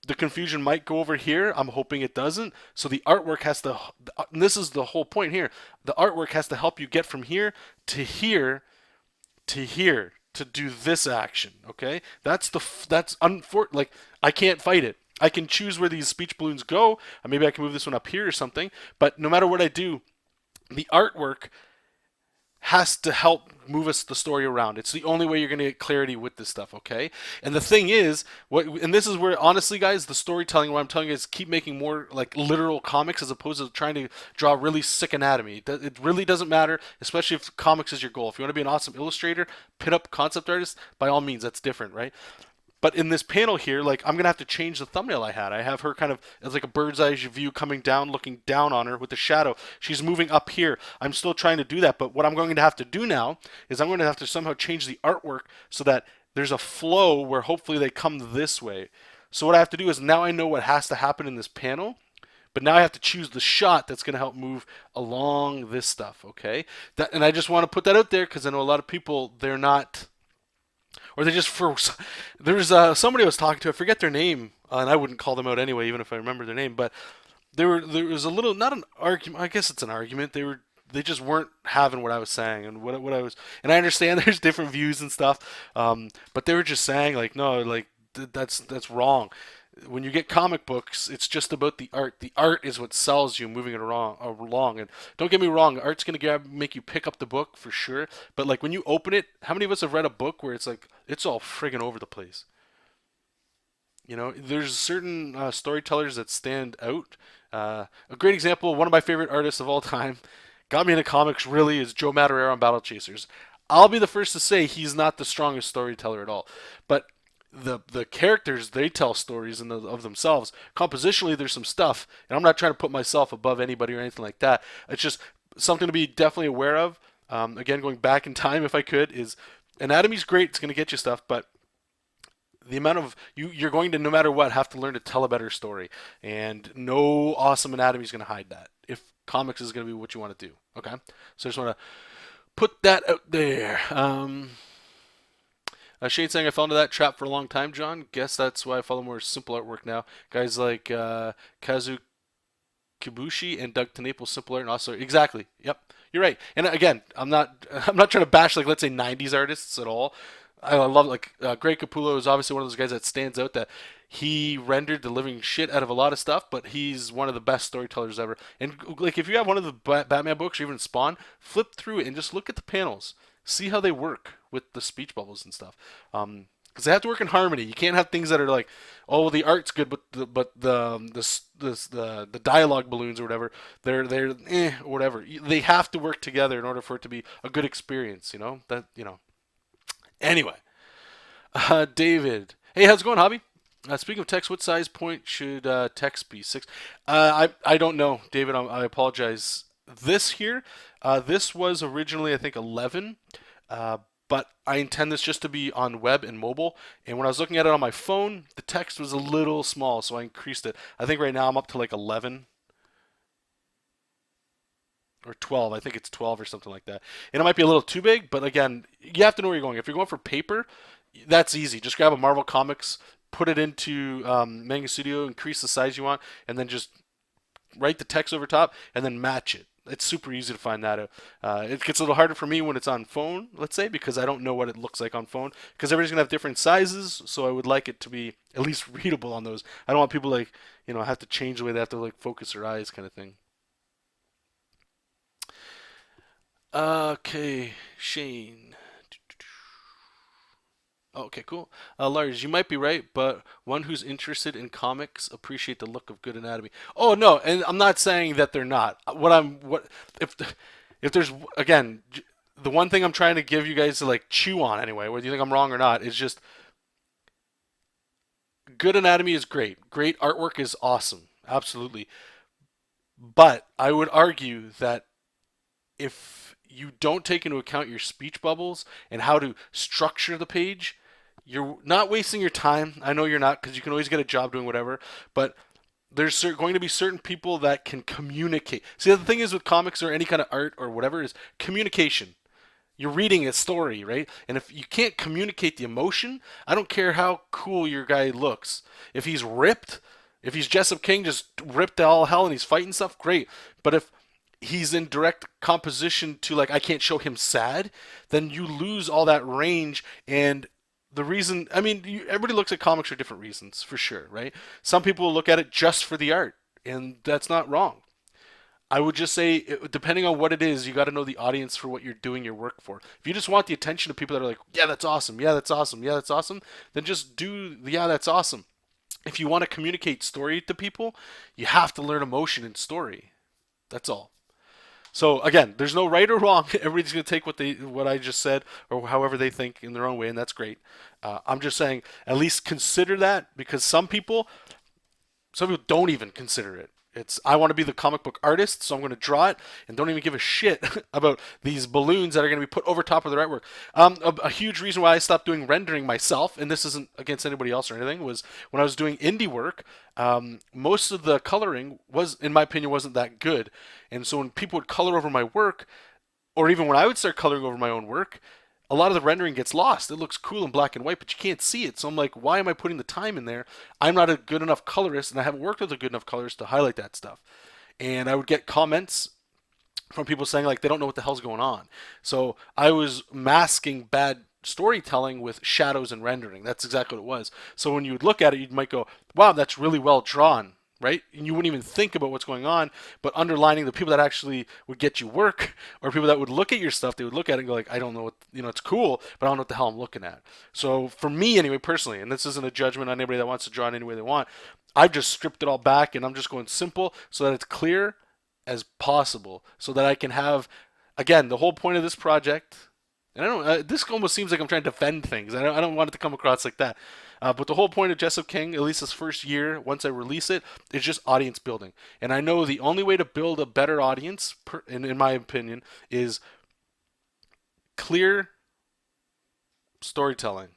The confusion might go over here. I'm hoping it doesn't. So the artwork has to, and this is the whole point here. The artwork has to help you get from here to here to here to do this action. Okay, that's like I can't fight it. I can choose where these speech balloons go. Maybe I can move this one up here or something. But no matter what I do, the artwork has to help move us the story around. It's the only way you're going to get clarity with this stuff, okay? And the thing is, and this is where honestly, guys, the storytelling, what I'm telling you is keep making more like literal comics as opposed to trying to draw really sick anatomy. It really doesn't matter, especially if comics is your goal. If you want to be an awesome illustrator, pin up concept artist, by all means, that's different, right? But in this panel here, like I'm gonna have to change the thumbnail I had. I have her kind of as like a bird's eye view coming down, looking down on her with the shadow. She's moving up here. I'm still trying to do that, but what I'm going to have to do now is I'm going to have to somehow change the artwork so that there's a flow where hopefully they come this way. So what I have to do is now I know what has to happen in this panel, but now I have to choose the shot that's going to help move along this stuff, okay? And I just want to put that out there because I know a lot of people, they're not, or they just for there's somebody I was talking to, I forget their name, and I wouldn't call them out anyway, even if I remember their name. But there was a little, not an argument, I guess it's an argument. They just weren't having what I was saying and what I was, and I understand there's different views and stuff, but they were just saying like no, like that's wrong. When you get comic books, it's just about the art. The art is what sells you moving it along. And don't get me wrong, art's gonna make you pick up the book for sure. But like when you open it, how many of us have read a book where it's like it's all friggin' over the place? You know, there's certain storytellers that stand out. A great example, one of my favorite artists of all time, got me into comics really is Joe Madureira on Battle Chasers. I'll be the first to say he's not the strongest storyteller at all, but the characters they tell stories of themselves. Compositionally, there's some stuff, and I'm not trying to put myself above anybody or anything like that. It's just something to be definitely aware of. Again, going back in time, if I could, is anatomy's great. It's going to get you stuff, but the amount of you're going to no matter what have to learn to tell a better story, and no awesome anatomy is going to hide that. If comics is going to be what you want to do, okay. So I just want to put that out there. Shane saying I fell into that trap for a long time, John. Guess that's why I follow more simple artwork now. Guys like Kazu Kibushi and Doug TenNaples, simple art and also exactly. Yep, you're right. And again, I'm not trying to bash like let's say '90s artists at all. I love like Greg Capullo is obviously one of those guys that stands out that he rendered the living shit out of a lot of stuff, but he's one of the best storytellers ever. And like if you have one of the Batman books or even Spawn, flip through it and just look at the panels, see how they work with the speech bubbles and stuff. Because they have to work in harmony. You can't have things that are like, oh, well, the art's good, but the dialogue balloons or whatever, they're or whatever. They have to work together in order for it to be a good experience. You know that you know. Anyway, David. Hey, how's it going, Hobby? Speaking of text, what size point should text be? 6? I don't know, David. I apologize. This here, this was originally I think 11, but I intend this just to be on web and mobile. And when I was looking at it on my phone, the text was a little small, so I increased it. I think right now I'm up to like 11 or 12. I think it's 12 or something like that. And it might be a little too big, but again, you have to know where you're going. If you're going for paper, that's easy. Just grab a Marvel Comics, put it into Manga Studio, increase the size you want, and then just write the text over top and then match it. It's super easy to find that out. It gets a little harder for me when it's on phone, let's say, because I don't know what it looks like on phone. Because everybody's gonna have different sizes, so I would like it to be at least readable on those. I don't want people like have to change the way they have to like focus their eyes, kind of thing. Okay, Shane. Okay, cool. Lars, you might be right, but one who's interested in comics appreciate the look of good anatomy. Oh no, and I'm not saying that they're not. What if there's again the one thing I'm trying to give you guys to like chew on anyway, whether you think I'm wrong or not, is just good anatomy is great. Great artwork is awesome, absolutely. But I would argue that if you don't take into account your speech bubbles and how to structure the page, you're not wasting your time. I know you're not, because you can always get a job doing whatever, but there's going to be certain people that can communicate. See, the thing is with comics or any kind of art or whatever is communication. You're reading a story, right? And if you can't communicate the emotion, I don't care how cool your guy looks. If he's ripped, if he's Jessup King just ripped to all hell and he's fighting stuff, great. But if he's in direct composition to like I can't show him sad, then you lose all that range. And the reason, I mean, everybody looks at comics for different reasons, for sure, right? Some people look at it just for the art, and that's not wrong. I would just say, depending on what it is, you got to know the audience for what you're doing your work for. If you just want the attention of people that are like, yeah, that's awesome, yeah, that's awesome, yeah, that's awesome, then just do, yeah, that's awesome. If you want to communicate story to people, you have to learn emotion and story. That's all. So again, there's no right or wrong. Everybody's gonna take what I just said or however they think in their own way, and that's great. I'm just saying, at least consider that because some people don't even consider it. It's I want to be the comic book artist, so I'm going to draw it and don't even give a shit about these balloons that are going to be put over top of their artwork. A huge reason why I stopped doing rendering myself, and this isn't against anybody else or anything, was when I was doing indie work. Most of the coloring was, in my opinion, wasn't that good, and so when people would color over my work, or even when I would start coloring over my own work, a lot of the rendering gets lost. It looks cool in black and white, but you can't see it. So I'm like, why am I putting the time in there? I'm not a good enough colorist, and I haven't worked with a good enough colorist to highlight that stuff. And I would get comments from people saying like they don't know what the hell's going on. So I was masking bad storytelling with shadows and rendering. That's exactly what it was. So when you would look at it, you might go, "Wow, that's really well drawn." Right? And you wouldn't even think about what's going on, but underlining the people that actually would get you work or people that would look at your stuff, they would look at it and go like, I don't know what, it's cool, but I don't know what the hell I'm looking at. So for me anyway, personally, and this isn't a judgment on anybody that wants to draw in any way they want, I've just stripped it all back and I'm just going simple so that it's clear as possible so that I can have, again, the whole point of this project. And I don't. This almost seems like I'm trying to defend things. I don't want it to come across like that. But the whole point of Jessup King, at least this first year, once I release it, is just audience building. And I know the only way to build a better audience, in my opinion, is clear storytelling.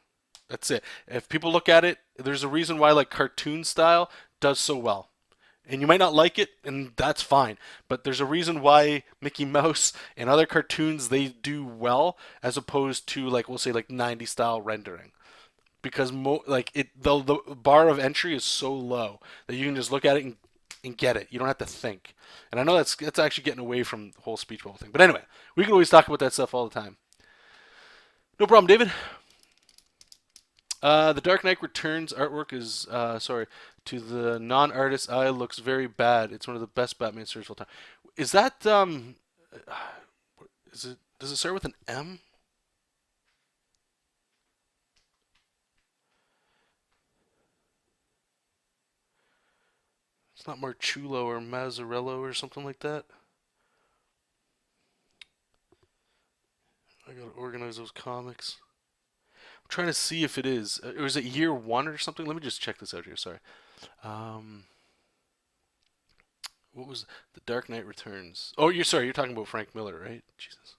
That's it. If people look at it, there's a reason why like cartoon style does so well. And you might not like it, and that's fine. But there's a reason why Mickey Mouse and other cartoons they do well, as opposed to like we'll say like 90s style rendering. Because like the bar of entry is so low that you can just look at it and get it. You don't have to think. And I know that's actually getting away from the whole speech bubble thing. But anyway, we can always talk about that stuff all the time. No problem, David. The Dark Knight Returns artwork is sorry to the non-artist eye looks very bad. It's one of the best Batman stories of all time. Is that is it? Does it start with an M? It's not Marchulo or Mazzarello or something like that. I gotta organize those comics. I'm trying to see if it is. Or is it year one or something? Let me just check this out here. Sorry. Um, what was the Dark Knight Returns? Oh, you're sorry. You're talking about Frank Miller, right? Jesus.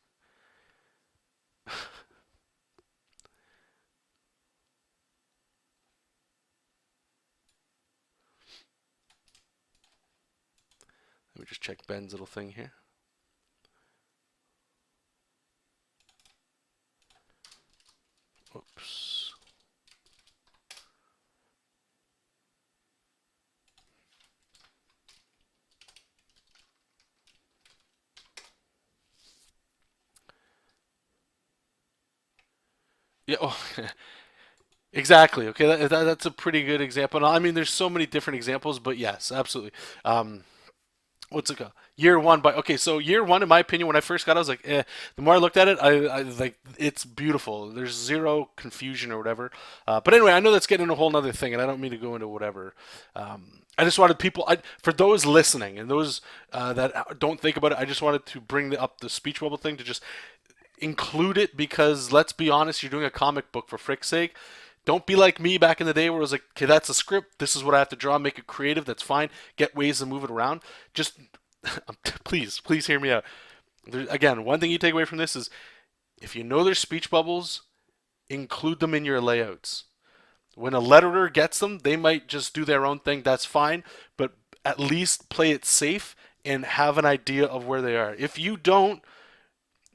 Let me just check Ben's little thing here. Oops. Yeah. Oh, exactly. Okay. That's a pretty good example. I mean, there's so many different examples, but yes, absolutely. What's it called? Year one, but okay, so year one, in my opinion, when I first got it, I was like, eh. The more I looked at it, I like it's beautiful. There's zero confusion or whatever. But anyway, I know that's getting a whole other thing, and I don't mean to go into whatever. I just wanted people, for those listening and those that don't think about it, I just wanted to bring up the speech bubble thing to just include it because let's be honest, you're doing a comic book for frick's sake. Don't be like me back in the day where it was like, okay, that's a script. This is what I have to draw. Make it creative. That's fine. Get ways to move it around. Just please hear me out. Again, one thing you take away from this is if you know there's speech bubbles, include them in your layouts. When a letterer gets them, they might just do their own thing. That's fine, but at least play it safe and have an idea of where they are. If you don't,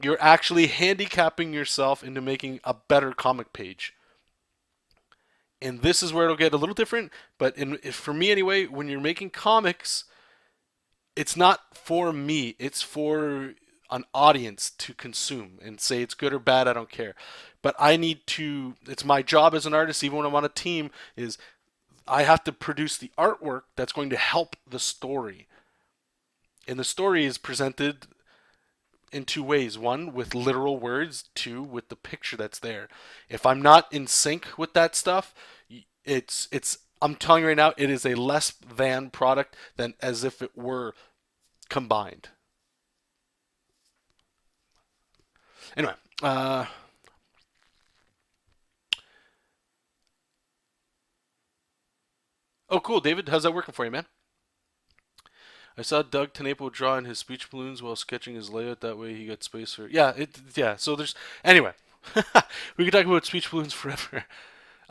you're actually handicapping yourself into making a better comic page. And this is where it'll get a little different, but for me anyway, when you're making comics, it's not for me, it's for an audience to consume and say it's good or bad, I don't care. But I need to, it's my job as an artist, even when I'm on a team, is I have to produce the artwork that's going to help the story. And the story is presented in two ways. One, with literal words. Two, with the picture that's there. If I'm not in sync with that stuff, it's I'm telling you right now, it is a less than product than as if it were combined. Anyway, oh cool, David, how's that working for you, man? I saw Doug Tenapo draw in his speech balloons while sketching his layout. That way he got space for. Yeah. So there's anyway. We could talk about speech balloons forever.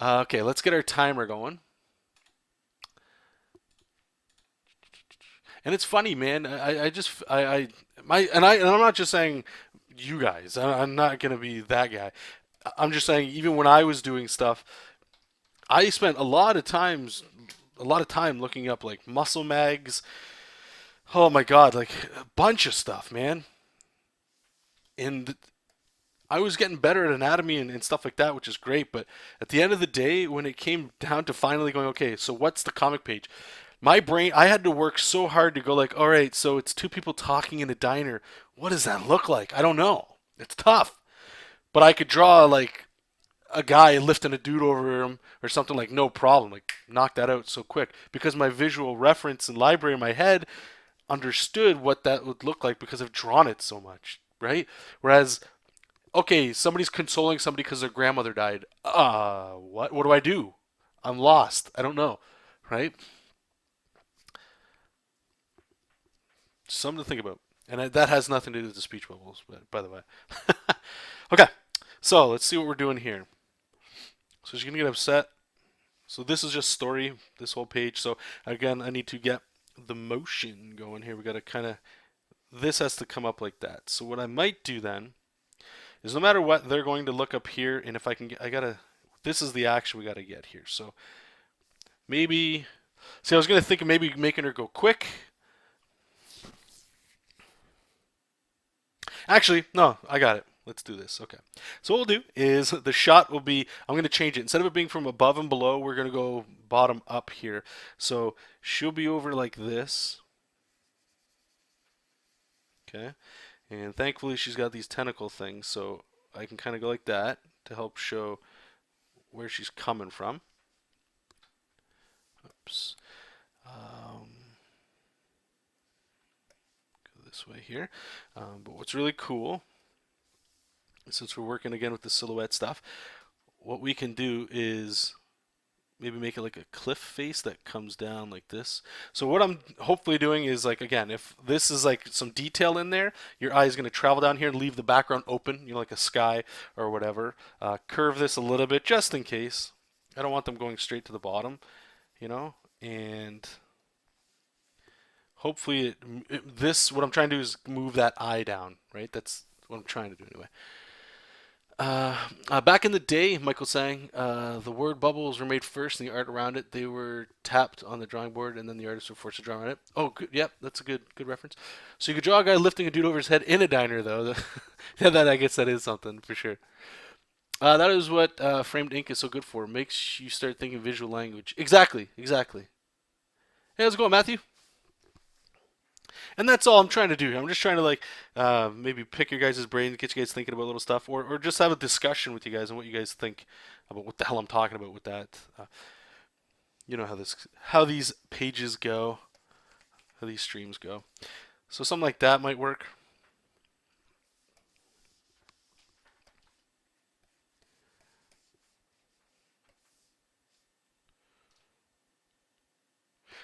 Okay, let's get our timer going. And it's funny, man. I just I my and I'm not just saying you guys. I'm not gonna be that guy. I'm just saying even when I was doing stuff, I spent a lot of time looking up like muscle mags. Oh my god, like a bunch of stuff, man. And I was getting better at anatomy and stuff like that, which is great. But at the end of the day, when it came down to finally going, okay, so what's the comic page? My brain, I had to work so hard to go like, all right, so it's two people talking in a diner. What does that look like? I don't know. It's tough. But I could draw like a guy lifting a dude over him or something like no problem. Like knock that out so quick because my visual reference and library in my head understood what that would look like because I've drawn it so much, right? Whereas okay, somebody's consoling somebody because their grandmother died. What? What do I do? I'm lost. I don't know, right? Something to think about. And that has nothing to do with the speech bubbles, but by the way. Okay, so let's see what we're doing here. So she's gonna get upset. So this is just story, this whole page. So again, I need to get the motion going here. We gotta kind of, this has to come up like that. So what I might do then is no matter what, they're going to look up here, and if I can get, I gotta, this is the action we gotta get here. So maybe, see, I was gonna think of maybe making her go quick. Actually, no, I got it. Let's do this. Okay. So what we'll do is the shot will be, I'm going to change it. Instead of it being from above and below, we're going to go bottom up here. So she'll be over like this. Okay. And thankfully she's got these tentacle things, so I can kind of go like that to help show where she's coming from. Oops. Um, go this way here. But what's really cool, since we're working again with the silhouette stuff, what we can do is maybe make it like a cliff face that comes down like this. So what I'm hopefully doing is like, again, if this is like some detail in there, your eye is going to travel down here and leave the background open, you know, like a sky or whatever. Curve this a little bit just in case. I don't want them going straight to the bottom, you know, and hopefully this, what I'm trying to do is move that eye down, right? That's what I'm trying to do anyway. Back in the day, Michael saying, the word bubbles were made first and the art around it. They were tapped on the drawing board and then the artists were forced to draw on it. Oh, good. Yep, that's a good reference. So you could draw a guy lifting a dude over his head in a diner, though. Yeah, that I guess that is something for sure. That is what framed ink is so good for. Makes you start thinking visual language. Exactly, exactly. Hey, how's it going, Matthew? And that's all I'm trying to do. I'm just trying to like maybe pick your guys' brain, get you guys thinking about little stuff, or just have a discussion with you guys on what you guys think about what the hell I'm talking about with that. You know how these pages go, how these streams go. So something like that might work.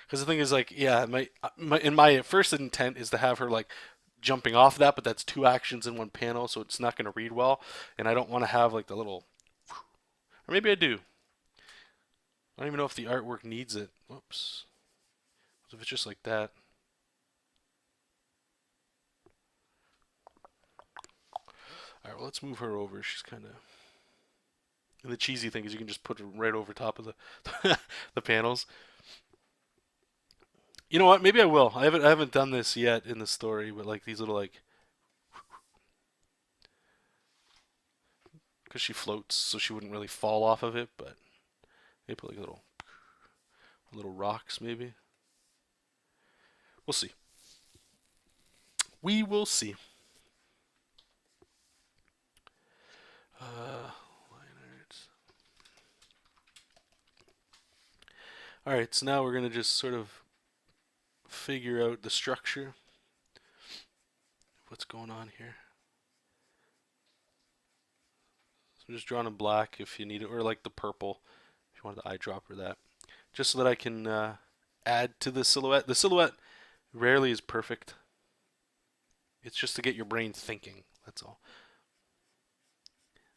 Because the thing is, like, yeah, my first intent is to have her like jumping off that, but that's two actions in one panel, so it's not going to read well. And I don't want to have like the little, or maybe I do. I don't even know if the artwork needs it. Whoops. If it's just like that. All right, well, let's move her over. She's kind of. And the cheesy thing is you can just put her right over top of the the panels. You know what? Maybe I will. I haven't done this yet in the story, but like these little like because she floats, so she wouldn't really fall off of it. But maybe put like little rocks, maybe. We'll see. We will see. Line arts. All right, so now we're gonna just sort of figure out the structure. What's going on here? So I'm just drawing in black if you need it, or like the purple if you want the eyedropper that, just so that I can add to the silhouette. The silhouette rarely is perfect. It's just to get your brain thinking. That's all.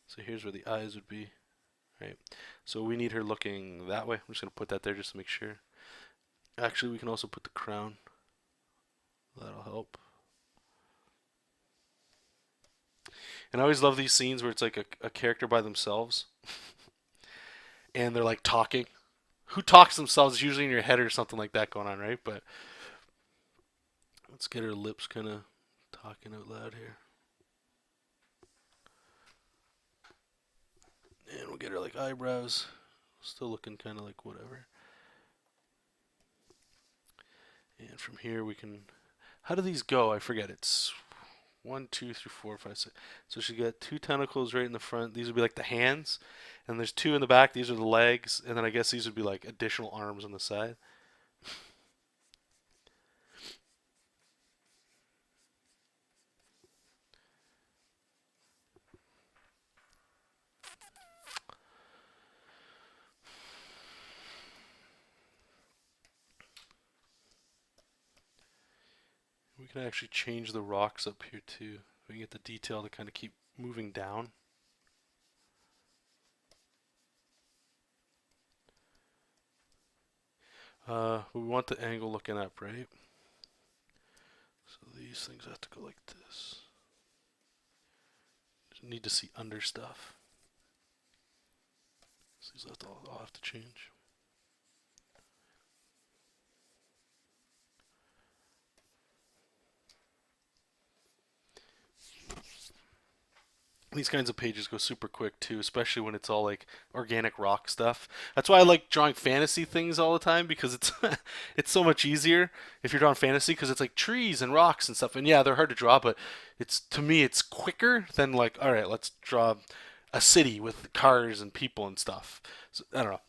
So here's where the eyes would be, right? So we need her looking that way. I'm just gonna put that there just to make sure. Actually, we can also put the crown. That'll help. And I always love these scenes where it's like a character by themselves and they're like talking. Who talks themselves? It's usually in your head or something like that going on, right? But let's get her lips kind of talking out loud here. And we'll get her like eyebrows. Still looking kind of like whatever. And from here we can. How do these go? I forget. It's 1, 2, 3, 4, 5, 6. So she got two tentacles right in the front. These would be like the hands. And there's two in the back. These are the legs. And then I guess these would be like additional arms on the side. We can actually change the rocks up here too. We can get the detail to kind of keep moving down. We want the angle looking up, right? So these things have to go like this. Just need to see under stuff. So these all have to change. These kinds of pages go super quick too, especially when it's all like organic rock stuff. That's why I like drawing fantasy things all the time because it's it's so much easier if you're drawing fantasy because it's like trees and rocks and stuff. And yeah, they're hard to draw, but it's to me it's quicker than like all right, let's draw a city with cars and people and stuff. So, I don't know.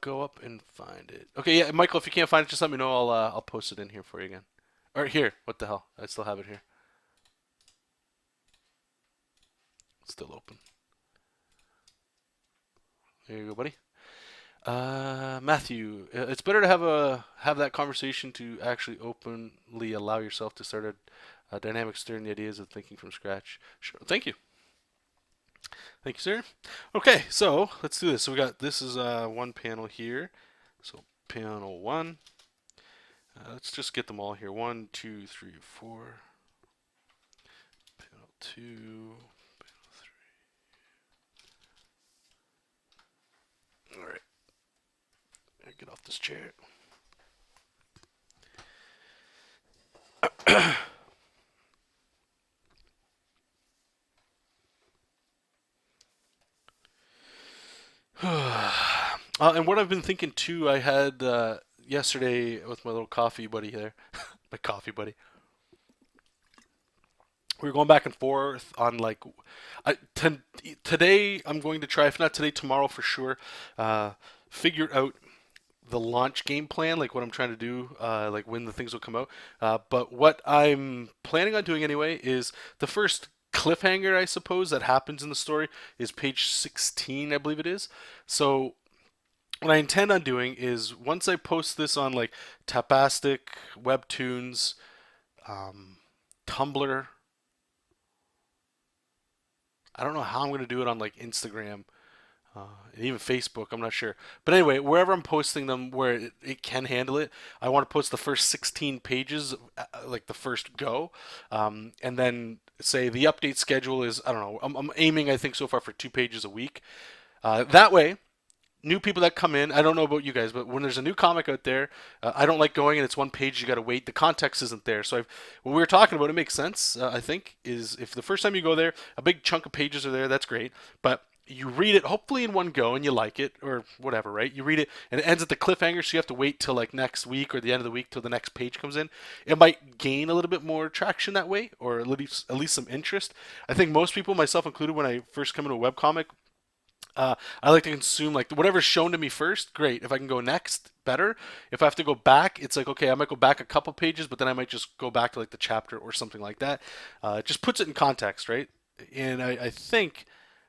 Go up and find it. Okay, yeah, Michael, if you can't find it, just let me know. I'll post it in here for you again. Or here, what the hell? I still have it here. It's still open. There you go, buddy. Matthew, it's better to have that conversation to actually openly allow yourself to start a dynamic stirring the ideas of thinking from scratch. Sure. Thank you. Thank you, sir. Okay, so let's do this. So we got this is one panel here. So panel one. Let's just get them all here. 1, 2, 3, 4. Panel 2. Panel 3. All right. Get off this chair. And what I've been thinking too, I had yesterday with my little coffee buddy there, my coffee buddy. We were going back and forth on like, today I'm going to try, if not today, tomorrow for sure, figure out the launch game plan, like what I'm trying to do, like when the things will come out. But what I'm planning on doing anyway is the first cliffhanger, I suppose, that happens in the story is page 16, I believe it is. So what I intend on doing is once I post this on like Tapastic, Webtoons, um, Tumblr. I don't know how I'm going to do it on like Instagram and even Facebook. I'm not sure, but anyway, wherever I'm posting them, where it can handle it, I want to post the first 16 pages, like the first go, and then say the update schedule is I don't know. I'm aiming I think so far for 2 pages a week. That way, new people that come in, I don't know about you guys, but when there's a new comic out there, I don't like going and it's one page, you got to wait. The context isn't there. So when we were talking about it, makes sense, I think, is if the first time you go there, a big chunk of pages are there, that's great. But you read it hopefully in one go and you like it or whatever, right? You read it and it ends at the cliffhanger, so you have to wait till like next week or the end of the week till the next page comes in. It might gain a little bit more traction that way, or at least some interest. I think most people, myself included, when I first come into a webcomic, I like to consume like whatever's shown to me first. Great. If I can go next, better. If I have to go back, it's like okay, I might go back a couple pages, but then I might just go back to like the chapter or something like that. It just puts it in context, right? And I think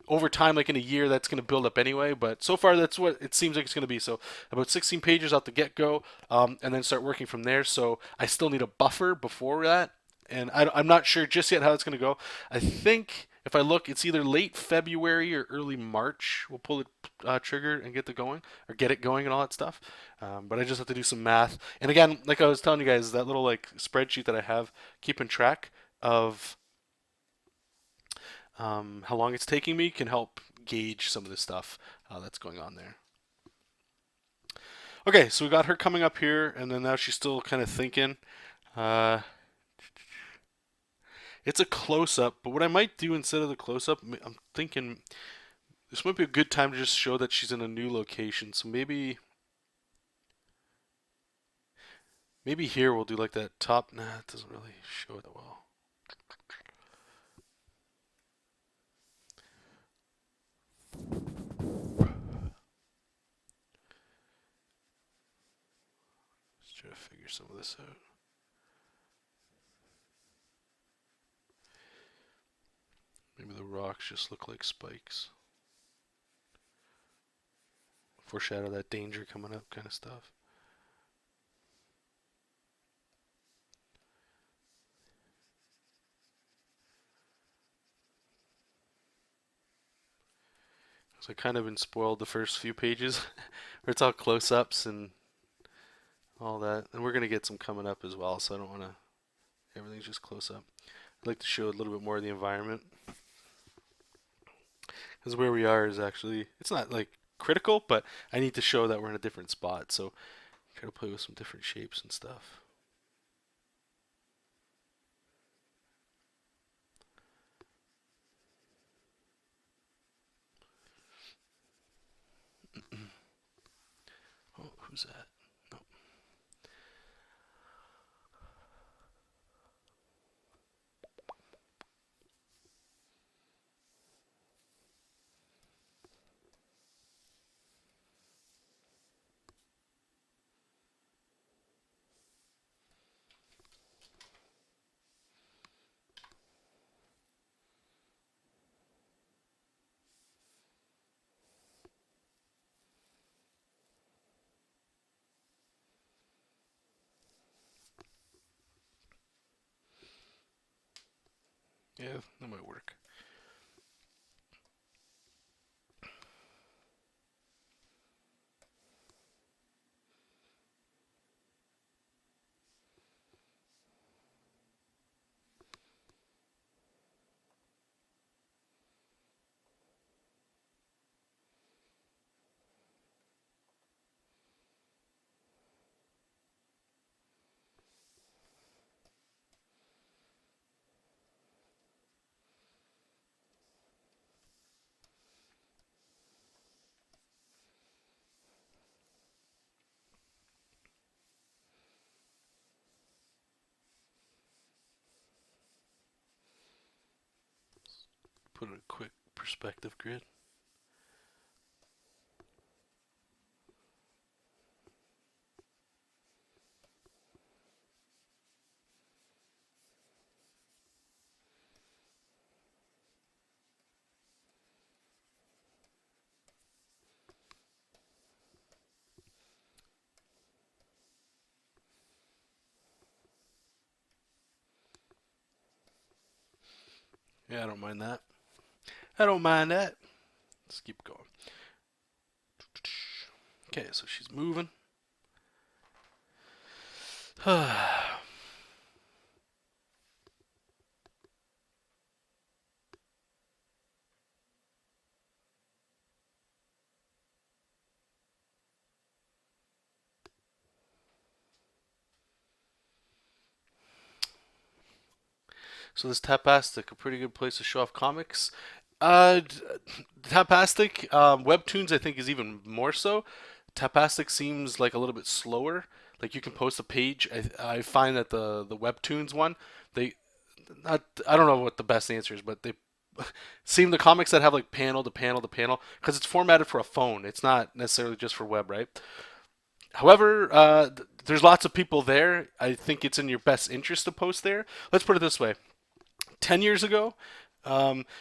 over time, like in a year, that's going to build up anyway. But so far, that's what it seems like it's going to be. So about 16 pages out the get go, and then start working from there. So I still need a buffer before that, and I'm not sure just yet how it's going to go. I think if I look, it's either late February or early March. We'll pull the trigger and get it going, and all that stuff. But I just have to do some math. And again, like I was telling you guys, that little like spreadsheet that I have keeping track of how long it's taking me can help gauge some of the stuff that's going on there. Okay, so we got her coming up here, and then now she's still kind of thinking. Uh, it's a close up, but what I might do instead of the close up, I'm thinking this might be a good time to just show that she's in a new location. So maybe here we'll do like that top. Nah, it doesn't really show it that well. Let's try to figure some of this out. Maybe the rocks just look like spikes. Foreshadow that danger coming up kind of stuff. So I kind of been spoiled the first few pages where it's all close ups and all that. And we're going to get some coming up as well, so I don't want to. Everything's just close up. I'd like to show a little bit more of the environment. Because where we are is actually, it's not like critical, but I need to show that we're in a different spot. So try to play with some different shapes and stuff. Oh, who's that? No. Yeah, that might work. Put a quick perspective grid. Yeah, I don't mind that. I don't mind that. Let's keep going. Okay, so she's moving. So this Tapastic, a pretty good place to show off comics. Uh, Tapastic, Webtoons, I think is even more so. Tapastic seems like a little bit slower. Like you can post a page. I find that the Webtoons one, they not I don't know what the best answer is, but they seem the comics that have like panel to panel to panel because it's formatted for a phone. It's not necessarily just for web, right? However, there's lots of people there. I think it's in your best interest to post there. Let's put it this way: 10 years ago,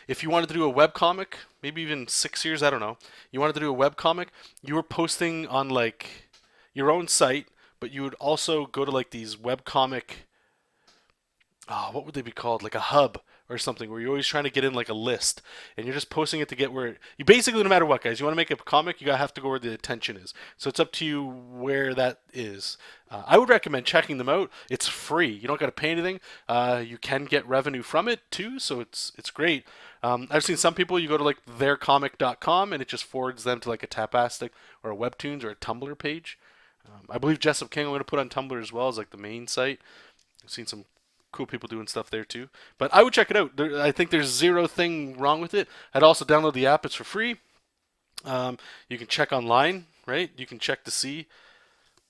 if you wanted to do a web comic, maybe even 6 years, I don't know, you wanted to do a web comic, you were posting on like your own site, but you would also go to like these web comic, what would they be called? Like a hub or something, where you're always trying to get in like a list, and you're just posting it to get where you basically, no matter what, guys, you want to make a comic, you gotta have to go where the attention is. So it's up to you where that is. I would recommend checking them out. It's free. You don't got to pay anything. You can get revenue from it too, so it's great. I've seen some people, you go to like theircomic.com and it just forwards them to like a Tapastic or a Webtoons or a Tumblr page. I believe Jessup King I'm going to put on Tumblr as well as like the main site. I've seen some cool people doing stuff there too. But I would check it out. I think there's zero thing wrong with it. I'd also download the app. It's for free. You can check online, right? You can check to see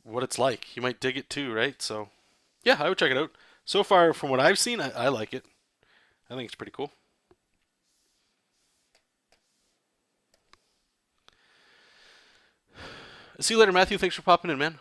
what it's like. You might dig it too, right? So yeah, I would check it out. So far, from what I've seen, I like it. I think it's pretty cool. See you later, Matthew. Thanks for popping in, man.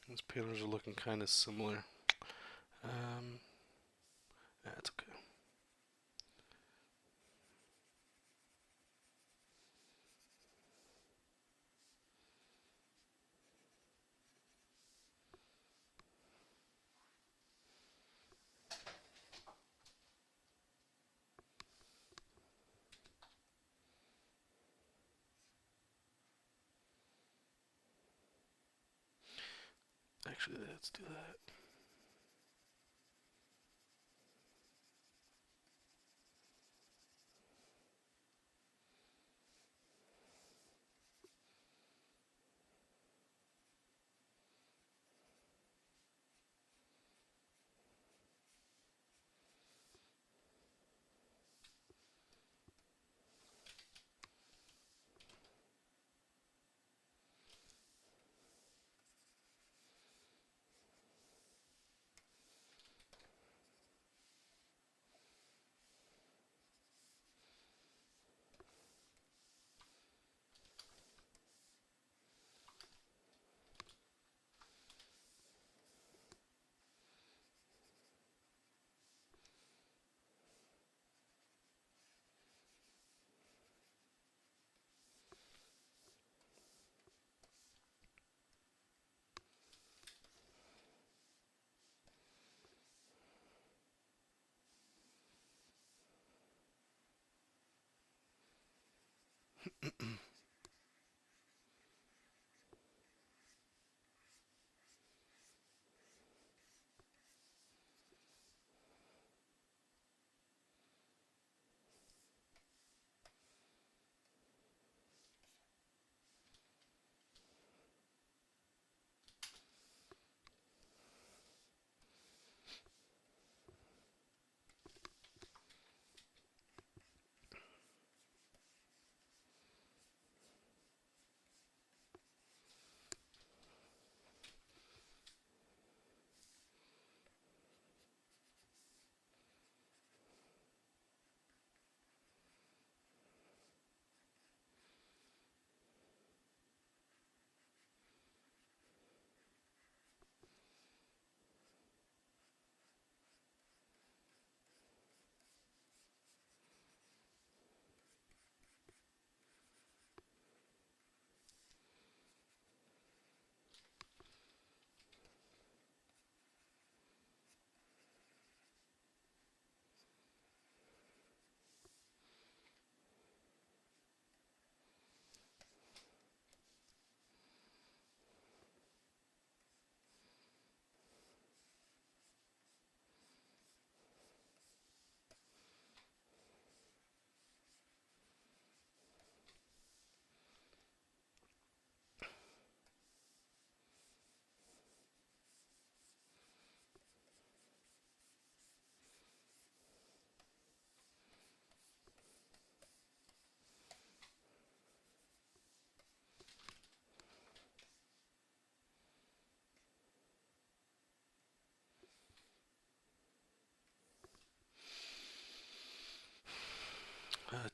These panels are looking kind of similar. Um, that's okay. Actually, let's do that.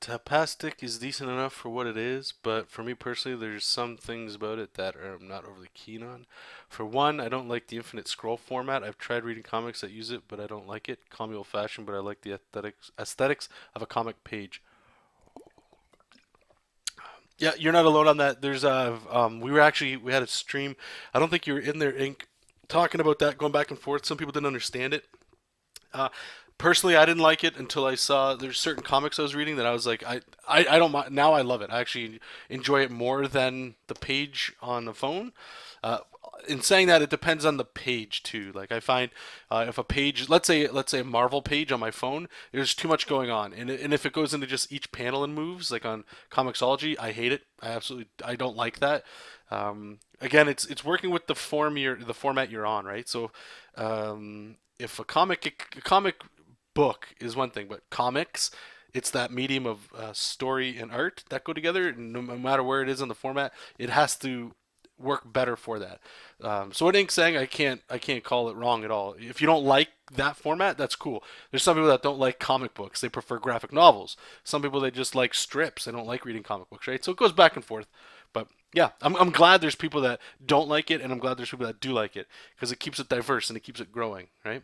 Tapastic is decent enough for what it is, but for me personally, there's some things about it that I'm not overly keen on. For one, I don't like the infinite scroll format. I've tried reading comics that use it, but I don't like it. Call me old-fashioned, but I like the aesthetics of a comic page. Yeah, you're not alone on that. There's we had a stream. I don't think you were in there, Ink, talking about that, going back and forth. Some people didn't understand it. Uh, Personally, I didn't like it until I saw there's certain comics I was reading that I was like, I don't mind. Now I love it. I actually enjoy it more than the page on the phone. Uh, in saying that, it depends on the page too. Like I find if a page, let's say a Marvel page on my phone, there's too much going on, and if it goes into just each panel and moves, like on Comixology, I hate it. I don't like that. Again, it's working with the format you're on, right? So if a comic book is one thing, but comics, it's that medium of story and art that go together. No matter where it is in the format, it has to work better for that. So what Ink's saying, I can't call it wrong at all. If you don't like that format, that's cool. There's some people that don't like comic books; they prefer graphic novels. Some people they just like strips. They don't like reading comic books, right? So it goes back and forth. But yeah, I'm glad there's people that don't like it, and I'm glad there's people that do like it because it keeps it diverse and it keeps it growing, right?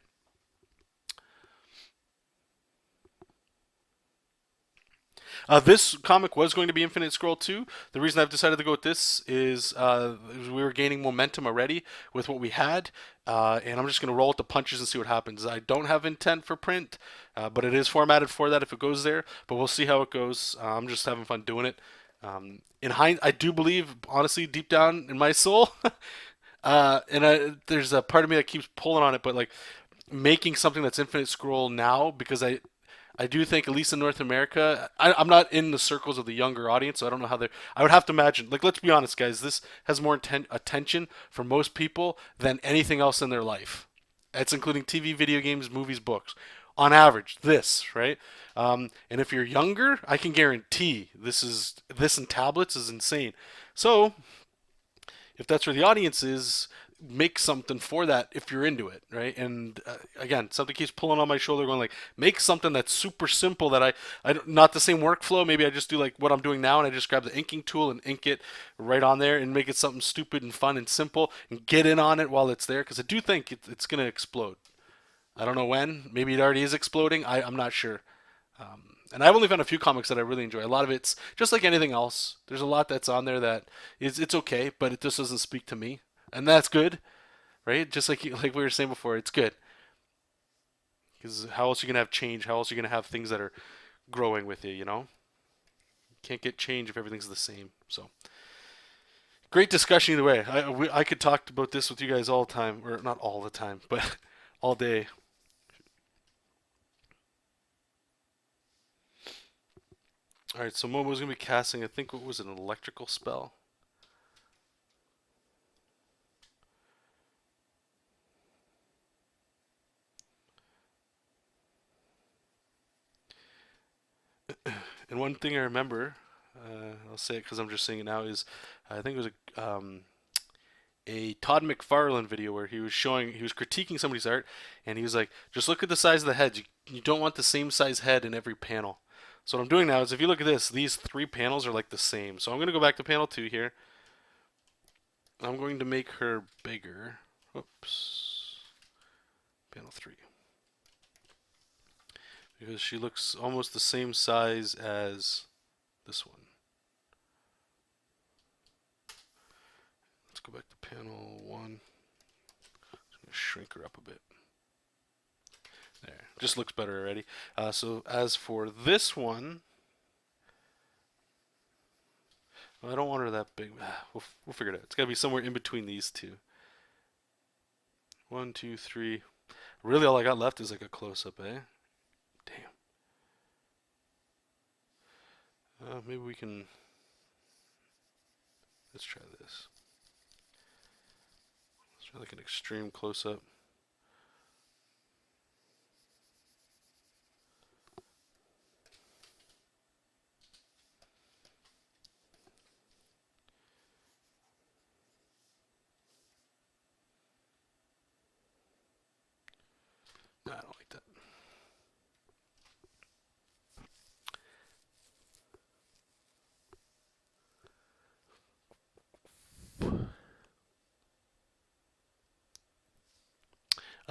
This comic was going to be Infinite Scroll 2. The reason I've decided to go with this is we were gaining momentum already with what we had, and I'm just going to roll with the punches and see what happens. I don't have intent for print, but it is formatted for that if it goes there. But we'll see how it goes. I'm just having fun doing it. I do believe, honestly, deep down in my soul, there's a part of me that keeps pulling on it, but like making something that's Infinite Scroll now because I do think, at least in North America, I'm not in the circles of the younger audience, so I don't know how they're. I would have to imagine, like, let's be honest, guys, this has more attention for most people than anything else in their life. That's including TV, video games, movies, books. On average, this, right? And if you're younger, I can guarantee this in tablets is insane. So if that's where the audience is, make something for that if you're into it, right? And again, something keeps pulling on my shoulder, going like, make something that's super simple that not the same workflow. Maybe I just do like what I'm doing now, and I just grab the inking tool and ink it right on there, and make it something stupid and fun and simple, and get in on it while it's there, because I do think it's gonna explode. I don't know when. Maybe it already is exploding. I'm not sure. And I've only found a few comics that I really enjoy. A lot of it's just like anything else. There's a lot that's on there that it's okay, but it just doesn't speak to me, and that's good, right? Just like we were saying before, it's good because how else are you gonna have change? How else are you gonna have things that are growing with you? Can't get change if everything's the same. So great discussion either way. I could talk about this with you guys all the time, or not all the time, but all day. All right, so Momo's gonna be casting. I think what was it, an electrical spell? And one thing I remember, I'll say it because I'm just saying it now, is I think it was a Todd McFarlane video where he was critiquing somebody's art, and he was like, just look at the size of the heads. You don't want the same size head in every panel. So what I'm doing now is if you look at this, these three panels are like the same. So I'm going to go back to panel 2 here. I'm going to make her bigger. Oops. Panel 3. Because she looks almost the same size as this one. Let's go back to panel 1. Just going to shrink her up a bit. There. Just looks better already. So as for this one, well, I don't want her that big. We'll figure it out. It's got to be somewhere in between these two. 1, 2, 3. Really, all I got left is like a close up, eh? Damn. Maybe we can. Let's try this. Let's try like an extreme close up. No, I don't like that.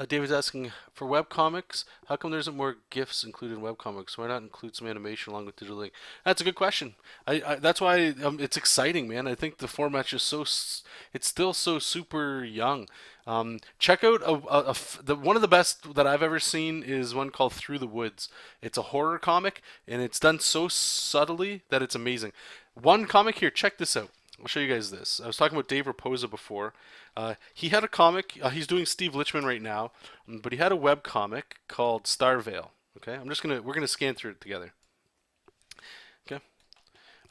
David's asking for webcomics. How come there isn't more GIFs included in webcomics? Why not include some animation along with digital link? That's a good question. That's why it's exciting, man. I think the format's just it's still so super young. Check out one of the best that I've ever seen is one called Through the Woods. It's a horror comic, and it's done so subtly that it's amazing. One comic here. Check this out. I'll show you guys this. I was talking about Dave Raposa before. He had a comic. He's doing Steve Lichman right now, but he had a web comic called Starvale. Okay, we're gonna scan through it together. Okay,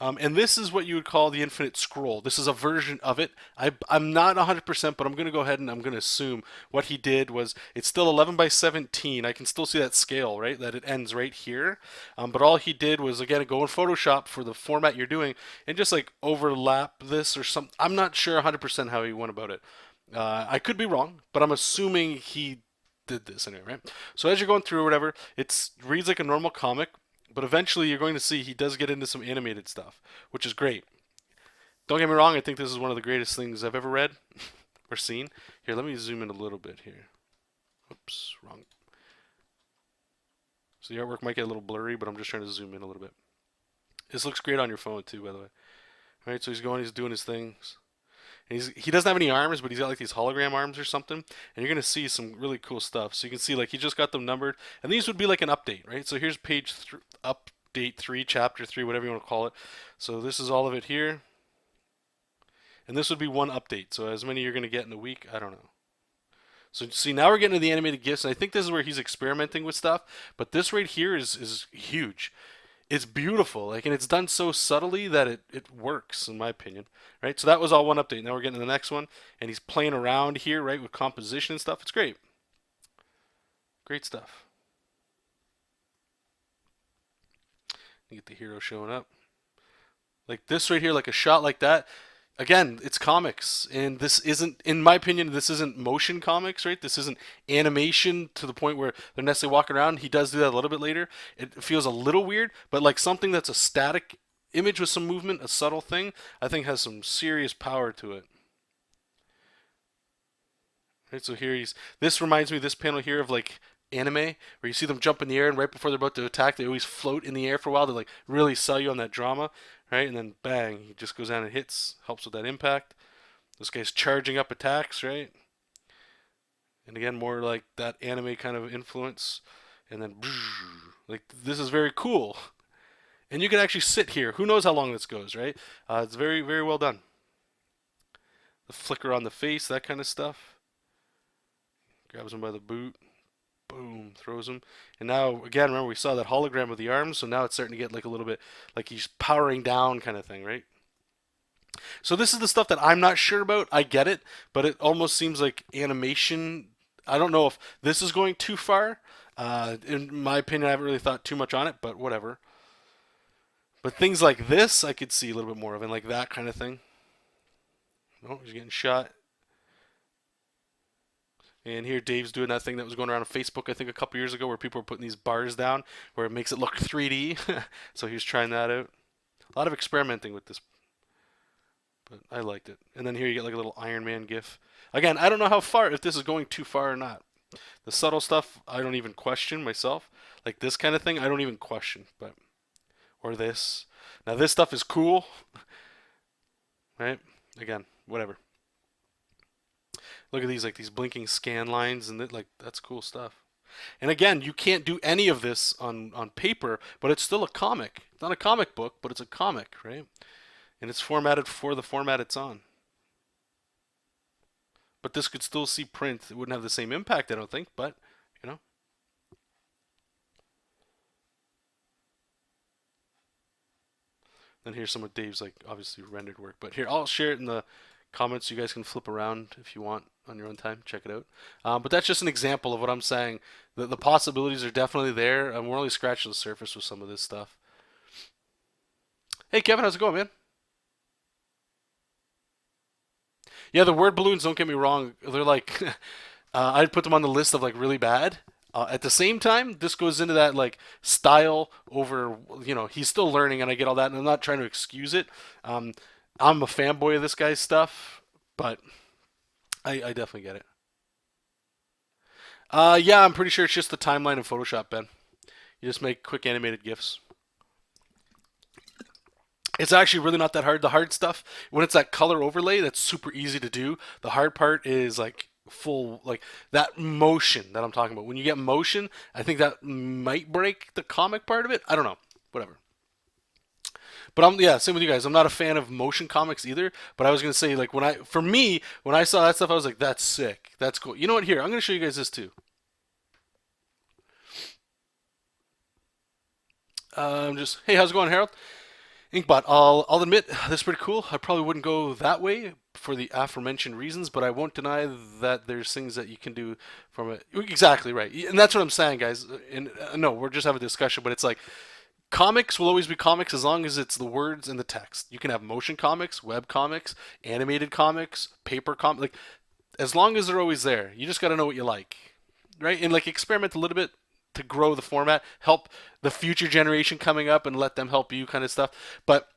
and this is what you would call the Infinite Scroll. This is a version of it. I'm not 100%, but I'm gonna go ahead and I'm gonna assume what he did was it's still 11 by 17. I can still see that scale, right? That it ends right here. But all he did was again go in Photoshop for the format you're doing and just like overlap this or something. I'm not sure 100% how he went about it. I could be wrong, but I'm assuming he did this anyway, right? So as you're going through or whatever, it reads like a normal comic, but eventually you're going to see he does get into some animated stuff, which is great. Don't get me wrong, I think this is one of the greatest things I've ever read or seen. Here, let me zoom in a little bit here. Oops, wrong. So the artwork might get a little blurry, but I'm just trying to zoom in a little bit. This looks great on your phone too, by the way. All right, so he's doing his things. And he doesn't have any arms, but he's got like these hologram arms or something. And you're gonna see some really cool stuff. So you can see like he just got them numbered, and these would be like an update, right? So here's update 3, chapter 3, whatever you want to call it. So this is all of it here, and this would be one update. So as many you're gonna get in a week, I don't know. So see, now we're getting to the animated GIFs, and I think this is where he's experimenting with stuff. But this right here is huge. It's beautiful, like, and it's done so subtly that it works, in my opinion, right? So that was all one update. Now we're getting to the next one, and he's playing around here, right, with composition and stuff. It's great, great stuff. You get the hero showing up, like this right here, like a shot like that. Again, it's comics, and this isn't, in my opinion, this isn't motion comics, right? This isn't animation to the point where they're necessarily walking around. He does do that a little bit later. It feels a little weird, but like something that's a static image with some movement, a subtle thing, I think has some serious power to it. Right, so here this reminds me, this panel here, of like anime, where you see them jump in the air, and right before they're about to attack, they always float in the air for a while to like really sell you on that drama, right? And then bang, he just goes down and hits, helps with that impact. This guy's charging up attacks, right? And again, more like that anime kind of influence. And then, like, this is very cool. And you can actually sit here. Who knows how long this goes, right? It's very, very well done. The flicker on the face, that kind of stuff. Grabs him by the boot. Boom, throws him. And now, again, remember we saw that hologram of the arms, so now it's starting to get like a little bit like he's powering down kind of thing, right? So this is the stuff that I'm not sure about. I get it, but it almost seems like animation. I don't know if this is going too far. In my opinion, I haven't really thought too much on it, but whatever. But things like this, I could see a little bit more of, and like that kind of thing. Oh, he's getting shot. And here Dave's doing that thing that was going around on Facebook, I think, a couple years ago, where people were putting these bars down, where it makes it look 3D. So he was trying that out. A lot of experimenting with this, but I liked it. And then here you get like a little Iron Man gif. Again, I don't know how far, if this is going too far or not. The subtle stuff, I don't even question myself. Like this kind of thing, I don't even question. But or this. Now this stuff is cool, right? Again, whatever. Look at these, like these blinking scan lines, and like that's cool stuff. And again, you can't do any of this on paper, but it's still a comic. It's not a comic book, but it's a comic, right? And it's formatted for the format it's on. But this could still see print. It wouldn't have the same impact, I don't think, but you know. Then here's some of Dave's like obviously rendered work. But here, I'll share it in the comments. You guys can flip around if you want on your own time. Check it out. But that's just an example of what I'm saying. The possibilities are definitely there, and we're only scratching the surface with some of this stuff. Hey, Kevin, how's it going, man? Yeah, the word balloons, don't get me wrong, they're like, I'd put them on the list of like really bad. At the same time, this goes into that like style over, he's still learning, and I get all that, and I'm not trying to excuse it. Um, I'm a fanboy of this guy's stuff, but I definitely get it. Yeah, I'm pretty sure it's just the timeline in Photoshop, Ben. You just make quick animated GIFs. It's actually really not that hard. The hard stuff, when it's that color overlay, that's super easy to do. The hard part is like full, like that motion that I'm talking about. When you get motion, I think that might break the comic part of it. I don't know. Whatever. But I'm yeah, same with you guys. I'm not a fan of motion comics either. But I was gonna say like for me when I saw that stuff, I was like, that's sick. That's cool. You know what? Here, I'm gonna show you guys this too. Just hey, how's it going, Harold? Inkbot, I'll admit this is pretty cool. I probably wouldn't go that way for the aforementioned reasons, but I won't deny that there's things that you can do from it. Exactly right, and that's what I'm saying, guys. And no, we're just having a discussion, but it's like comics will always be comics as long as it's the words and the text. You can have motion comics, web comics, animated comics, paper comics. Like as long as they're always there, you just got to know what you like, right? And like experiment a little bit to grow the format, help the future generation coming up, and let them help you, kind of stuff. But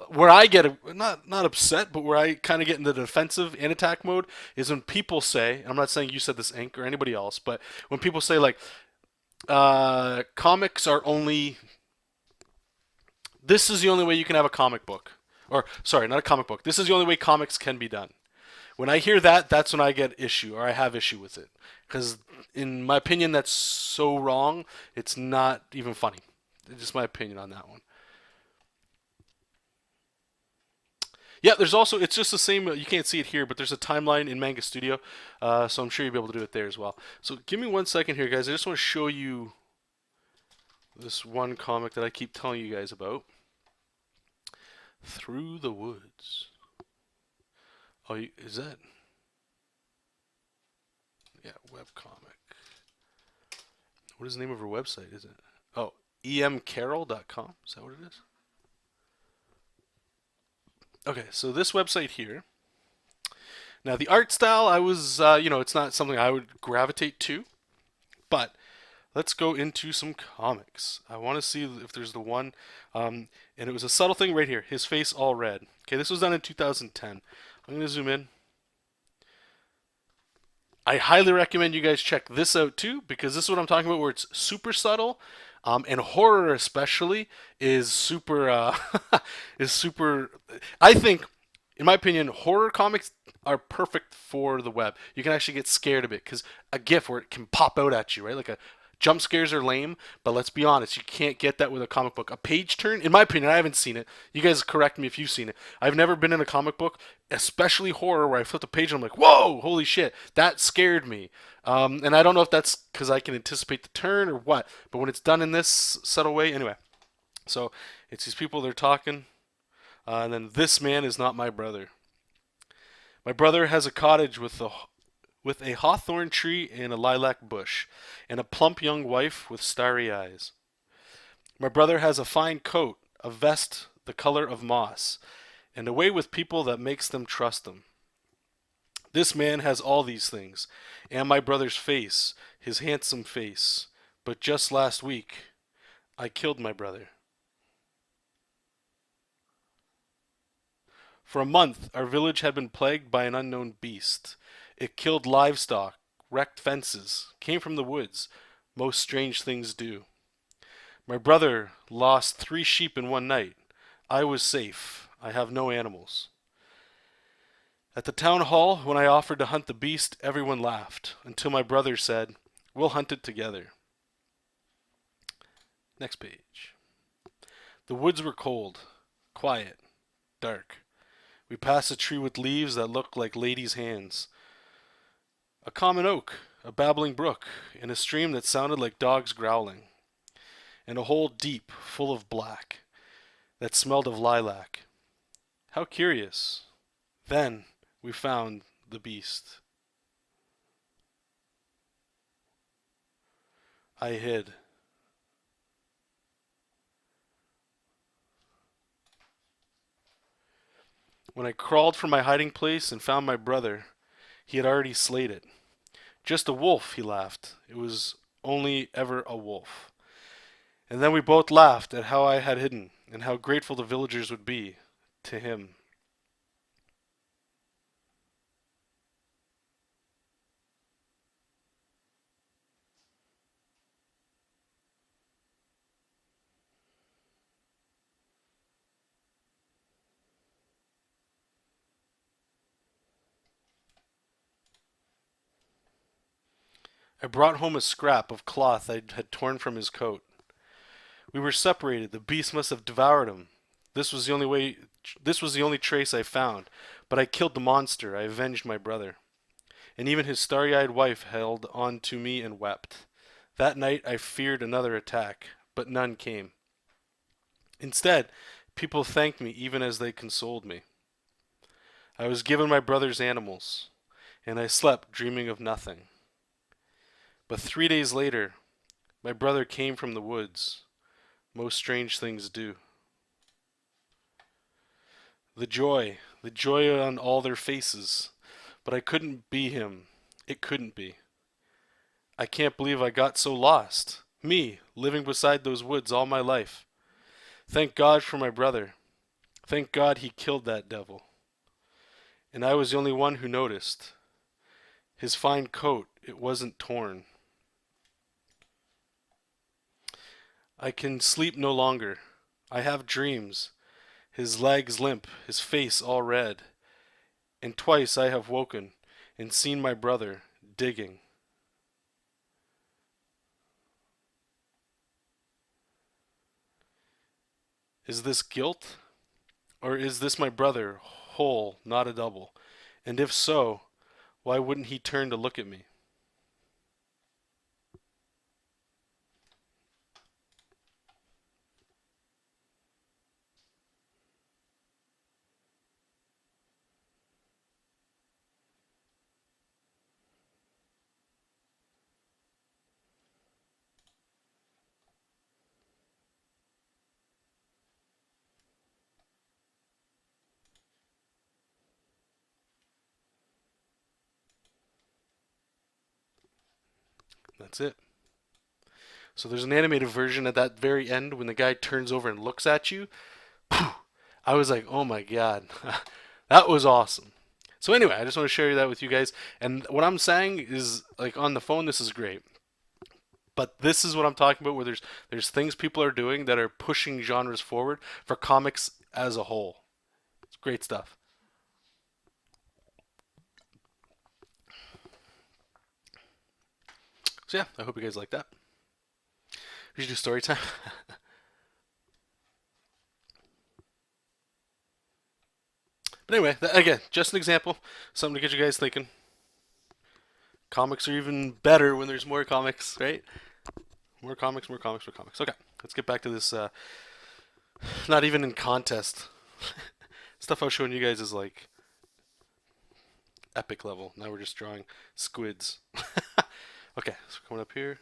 where I get not upset, but where I kind of get into the defensive and attack mode is when people say, and I'm not saying you said this, Ink, or anybody else, but when people say like comics are only this is the only way you can have a comic book, or sorry, not a comic book. This is the only way comics can be done. When I hear that, that's when I get issue or I have issue with it. Because in my opinion, that's so wrong. It's not even funny. It's just my opinion on that one. Yeah, there's also it's just the same. You can't see it here, but there's a timeline in Manga Studio, so I'm sure you'll be able to do it there as well. So give me 1 second here, guys. I just want to show you this one comic that I keep telling you guys about. Through the Woods. Oh, is that? Yeah, webcomic. What is the name of her website? Is it? Oh, emcarroll.com. Is that what it is? Okay, so this website here. Now, the art style, I was, it's not something I would gravitate to, but let's go into some comics. I want to see if there's the one, and it was a subtle thing right here. His face all red. Okay, this was done in 2010. I'm going to zoom in. I highly recommend you guys check this out too, because this is what I'm talking about, where it's super subtle, and horror especially is super is super. I think, in my opinion, horror comics are perfect for the web. You can actually get scared of it because a GIF where it can pop out at you, right? Like a jump scares are lame, but let's be honest, you can't get that with a comic book. A page turn, in my opinion, I haven't seen it. You guys correct me if you've seen it. I've never been in a comic book, especially horror, where I flipped a page and I'm like, whoa, holy shit, that scared me. And I don't know if that's because I can anticipate the turn or what, but when it's done in this subtle way, anyway. So it's these people, they're talking, and then this man is not my brother. My brother has a cottage with a hawthorn tree and a lilac bush, and a plump young wife with starry eyes. My brother has a fine coat, a vest the color of moss, and a way with people that makes them trust him. This man has all these things, and my brother's face, his handsome face. But just last week, I killed my brother. For a month, our village had been plagued by an unknown beast. It killed livestock, wrecked fences, came from the woods. Most strange things do. My brother lost 3 sheep in one night. I was safe. I have no animals. At the town hall, when I offered to hunt the beast, everyone laughed, until my brother said, "We'll hunt it together." Next page. The woods were cold, quiet, dark. We passed a tree with leaves that looked like ladies' hands. A common oak, a babbling brook, and a stream that sounded like dogs growling. And a hole deep, full of black, that smelled of lilac. How curious. Then we found the beast. I hid. When I crawled from my hiding place and found my brother, he had already slayed it. Just a wolf, he laughed. It was only ever a wolf. And then we both laughed at how I had hidden, and how grateful the villagers would be to him. I brought home a scrap of cloth I had torn from his coat. We were separated. The beast must have devoured him. This was the only way. This was the only trace I found. But I killed the monster. I avenged my brother. And even his starry-eyed wife held on to me and wept. That night I feared another attack, but none came. Instead, people thanked me even as they consoled me. I was given my brother's animals, and I slept dreaming of nothing. But 3 days later, my brother came from the woods. Most strange things do. The joy on all their faces. But I couldn't be him. It couldn't be. I can't believe I got so lost. Me, living beside those woods all my life. Thank God for my brother. Thank God he killed that devil. And I was the only one who noticed. His fine coat, it wasn't torn. I can sleep no longer. I have dreams. His legs limp, his face all red. And twice I have woken and seen my brother digging. Is this guilt? Or is this my brother, whole, not a double? And if so, why wouldn't he turn to look at me? That's it. So there's an animated version at that very end when the guy turns over and looks at you. I was like, oh my god, that was awesome. So anyway, I just want to share that with you guys. And what I'm saying is, like on the phone, this is great. But this is what I'm talking about, where there's things people are doing that are pushing genres forward for comics as a whole. It's great stuff. So yeah, I hope you guys like that. We should do story time. But anyway, again, just an example, something to get you guys thinking. Comics are even better when there's more comics, right? More comics, more comics, more comics. Okay, let's get back to this. Not even in contest. Stuff I was showing you guys is like epic level. Now we're just drawing squids. Okay, so coming up here.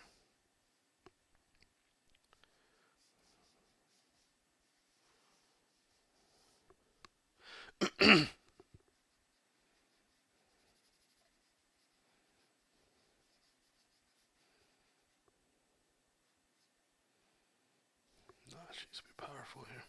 Oh, she needs to be powerful here.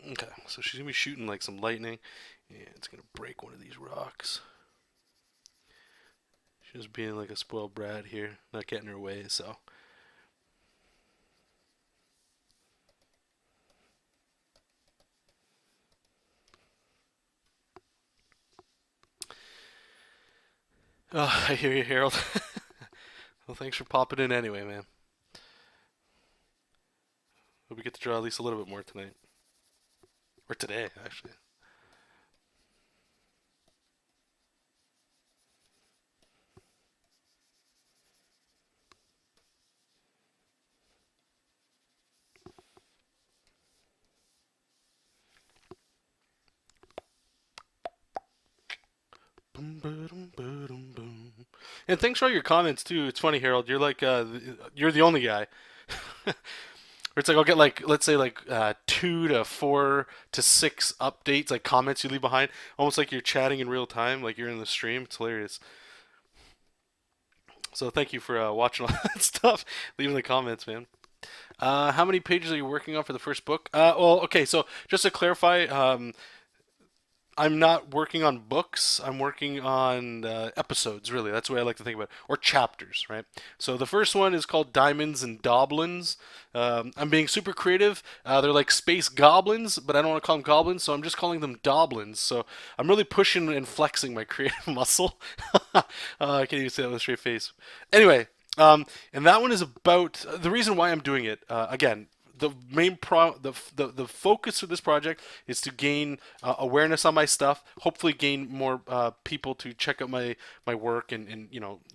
Okay, so she's gonna be shooting like some lightning, and it's gonna break one of these rocks. She's just being like a spoiled brat here, not getting her way, so. Oh, I hear you, Harold. Well, thanks for popping in anyway, man. Hope we get to draw at least a little bit more tonight. Or today, actually. Boom, boom, boom, boom. And thanks for all your comments too. It's funny, Harold. You're like you're the only guy. it's like I'll get like, let's say like 2 to 4 to 6 updates, like comments you leave behind, almost like you're chatting in real time, like you're in the stream. It's hilarious. So thank you for watching all that stuff, leaving the comments, man. How many pages are you working on for the first book? Well, okay, so just to clarify, I'm not working on books. I'm working on episodes, really. That's the way I like to think about it. Or chapters, right? So the first one is called Diamonds and Doblins. I'm being super creative. They're like space goblins, but I don't want to call them goblins, so I'm just calling them Doblins. So I'm really pushing and flexing my creative muscle. I can't even say that with a straight face. Anyway, and that one is about the reason why I'm doing it. Again, the main the focus for this project is to gain awareness on my stuff, hopefully gain more people to check out my work and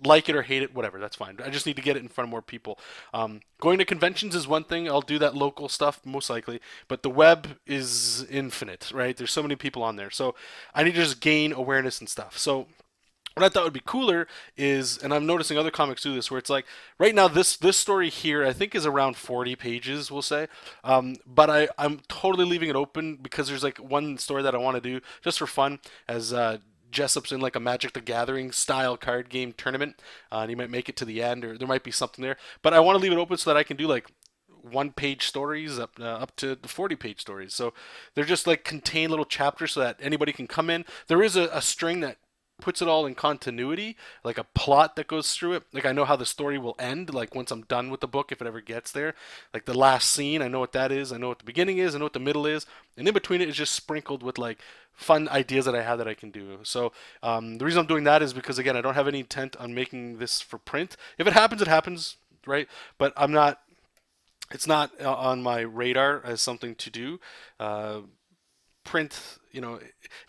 like it or hate it, whatever, that's fine. I just need to get it in front of more people. Going to conventions is one thing. I'll do that local stuff most likely, but the web is infinite, right? There's so many people on there, so I need to just gain awareness and stuff. So what I thought would be cooler is, and I'm noticing other comics do this, where it's like right now this story here I think is around 40 pages, we'll say, but I'm totally leaving it open because there's like one story that I want to do just for fun, as Jessup's in like a Magic the Gathering style card game tournament, and he might make it to the end, or there might be something there. But I want to leave it open so that I can do like 1 page stories up to 40 page stories. So they're just like contain little chapters so that anybody can come in. There is a string that puts it all in continuity, like a plot that goes through it. Like I know how the story will end, like once I'm done with the book, if it ever gets there. Like the last scene, I know what that is. I know what the beginning is. I know what the middle is, and in between it is just sprinkled with like fun ideas that I have that I can do. So the reason I'm doing that is because again, I don't have any intent on making this for print. If it happens, it happens, right? But I'm not. It's not on my radar as something to do. Uh, Print,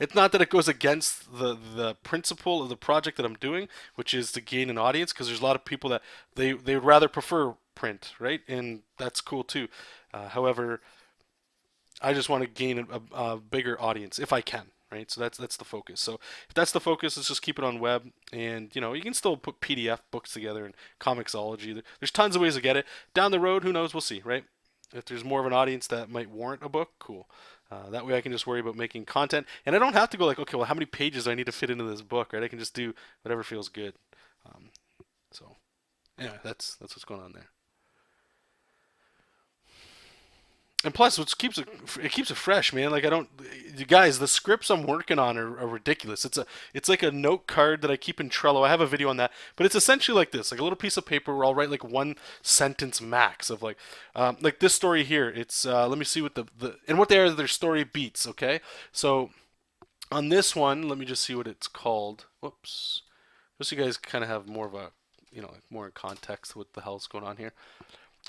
it's not that it goes against the principle of the project that I'm doing, which is to gain an audience, because there's a lot of people that they would rather prefer print, right? And that's cool too. However, I just want to gain a bigger audience if I can, right? So that's the focus. So if that's the focus, let's just keep it on web, and you can still put PDF books together and comicsology. There's tons of ways to get it. Down the road, who knows? We'll see, right? If there's more of an audience that might warrant a book, cool. That way I can just worry about making content, and I don't have to go like, okay, well, how many pages do I need to fit into this book, right? I can just do whatever feels good. Um, so, yeah, that's what's going on there. And plus, it keeps it fresh, man. Like I don't, you guys, the scripts I'm working on are ridiculous. It's like a note card that I keep in Trello. I have a video on that, but it's essentially like this, like a little piece of paper where I'll write like one sentence max of like this story here. It's let me see what the and what they are their story beats. Okay, so on this one, let me just see what it's called. Whoops, just so you guys kind of have more of a like more in context what the hell's going on here.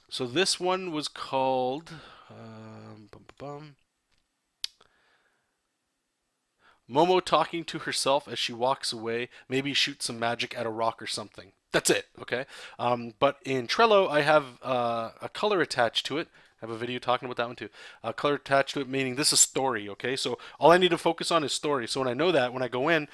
So this one was called bum, bum, bum. Momo talking to herself as she walks away. Maybe shoot some magic at a rock or something. That's it, okay? But in Trello, I have a color attached to it. I have a video talking about that one too. A color attached to it, meaning this is story, okay? So all I need to focus on is story. So when I know that, when I go in,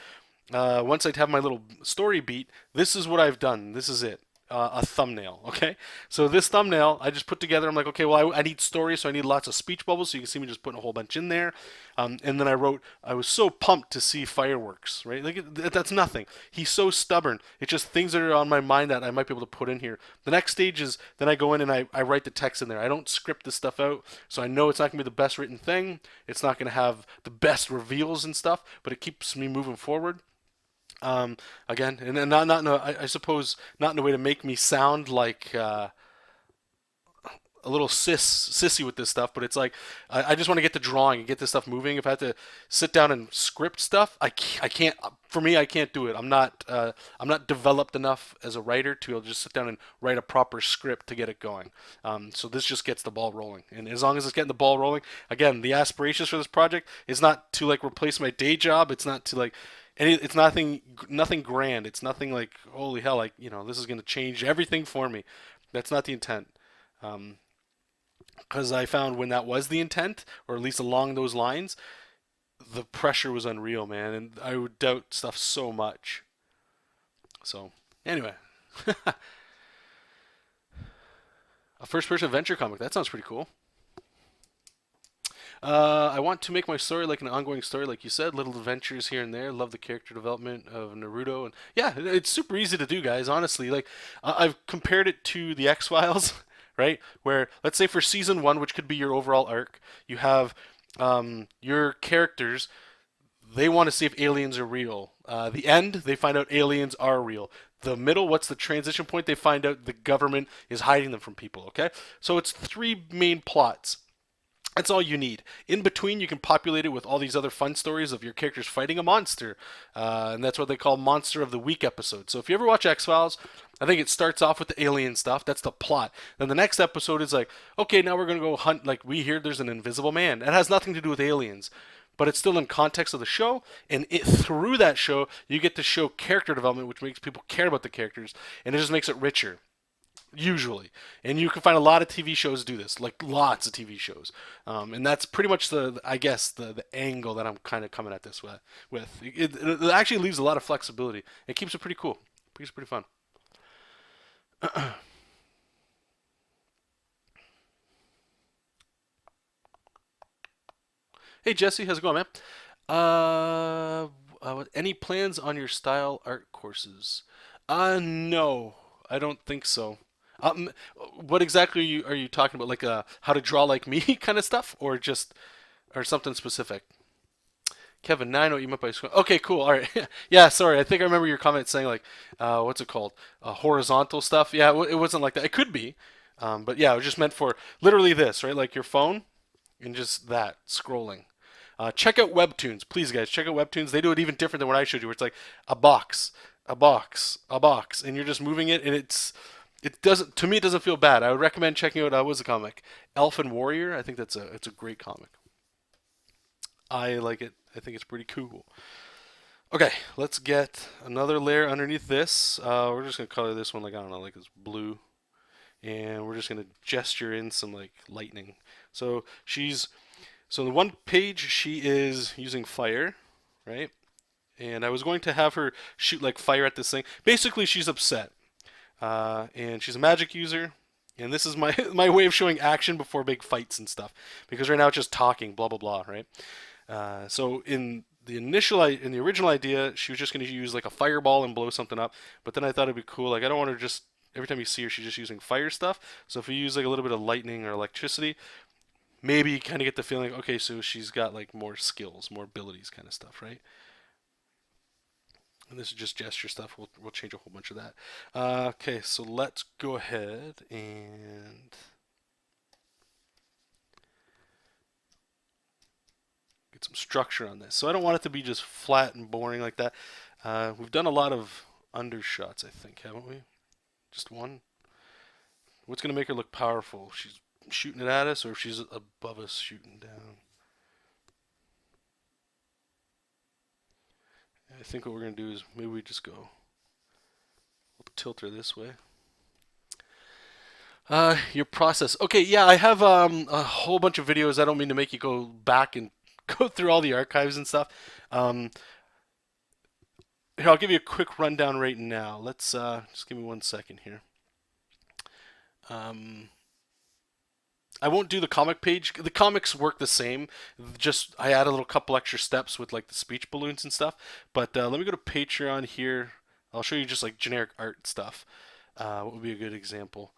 once I have my little story beat, this is what I've done. This is it. A thumbnail, okay? So this thumbnail, I just put together. I'm like, okay, well, I need story, so I need lots of speech bubbles. So you can see me just putting a whole bunch in there. And then I wrote, I was so pumped to see fireworks, right? Like that's nothing. He's so stubborn. It's just things that are on my mind that I might be able to put in here. The next stage is then I go in and I write the text in there. I don't script this stuff out, so I know it's not gonna be the best written thing. It's not gonna have the best reveals and stuff, but it keeps me moving forward. Again, and not in a, I suppose not in a way to make me sound like a little sissy with this stuff, but it's like I just want to get the drawing and get this stuff moving. If I have to sit down and script stuff, I can't. For me, I can't do it. I'm not developed enough as a writer to just sit down and write a proper script to get it going. So this just gets the ball rolling, and as long as it's getting the ball rolling, again, the aspirations for this project is not to like replace my day job. It's not to like it's nothing grand. It's nothing like holy hell, like this is going to change everything for me. That's not the intent. Um, because I found when that was the intent, or at least along those lines, the pressure was unreal, man, and I would doubt stuff so much. So anyway, A first-person adventure comic. That sounds pretty cool. I want to make my story like an ongoing story, like you said, little adventures here and there. Love the character development of Naruto, and yeah, it's super easy to do, guys. Honestly, like I've compared it to the X Files, right? Where let's say for season one, which could be your overall arc, you have your characters. They want to see if aliens are real. The end, they find out aliens are real. The middle, what's the transition point? They find out the government is hiding them from people. Okay, so it's three main plots. That's all you need. In between, you can populate it with all these other fun stories of your characters fighting a monster, and that's what they call Monster of the Week episode. So if you ever watch X Files, I think it starts off with the alien stuff. That's the plot. Then the next episode is like, okay, now we're gonna go hunt. Like we hear there's an invisible man. It has nothing to do with aliens, but it's still in context of the show. And through that show, you get to show character development, which makes people care about the characters, and it just makes it richer usually. And you can find a lot of TV shows do this, like lots of TV shows. And that's pretty much I guess, the angle that I'm kind of coming at this with. It actually leaves a lot of flexibility. It keeps it pretty cool. Keeps it pretty fun. Hey Jesse, how's it going, man? Any plans on your style art courses? No, I don't think so. Um, what exactly are you talking about? Like how to draw like me kind of stuff, or just or something specific? Kevin, now I know what you meant by okay, cool. All right, yeah. Sorry, I think I remember your comment saying like, what's it called? Horizontal stuff. Yeah, it wasn't like that. It could be, but yeah, it was just meant for literally this, right? Like your phone and just that scrolling. Check out Webtoons, please, guys. Check out Webtoons. They do it even different than what I showed you, where it's like a box, a box, a box, and you're just moving it, and it doesn't to me it doesn't feel bad. I would recommend checking out what was the comic, Elf and Warrior. I think it's a great comic. I like it. I think it's pretty cool. Okay, let's get another layer underneath this. We're just gonna color this one like I don't know, like it's blue, and we're just gonna gesture in some like lightning. So she's so in the one page she is using fire, right? And I was going to have her shoot like fire at this thing. Basically, she's upset, and she's a magic user. And this is my my way of showing action before big fights and stuff. Because right now it's just talking, blah blah blah, right? So in the original idea, she was just going to use like a fireball and blow something up. But then I thought it'd be cool. Like I don't want her just every time you see her, she's just using fire stuff. So if we use like a little bit of lightning or electricity, maybe you kind of get the feeling, okay, so she's got like more skills, more abilities, kind of stuff, right? And this is just gesture stuff. We'll change a whole bunch of that. Okay, so let's go ahead and get some structure on this. So I don't want it to be just flat and boring like that. We've done a lot of undershots, I think, haven't we? Just one. What's going to make her look powerful? She's shooting it at us, or if she's above us shooting down. I think what we're going to do is maybe we just go, we'll tilt her this way. Your process. Okay, yeah, I have a whole bunch of videos. I don't mean to make you go back and go through all the archives and stuff. Um, Here, I'll give you a quick rundown right now. Let's just give me 1 second here. Um, I won't do the comic page. The comics work the same. Just I add a little couple extra steps with like the speech balloons and stuff. But let me go to Patreon here. I'll show you just like generic art stuff. What would be a good example?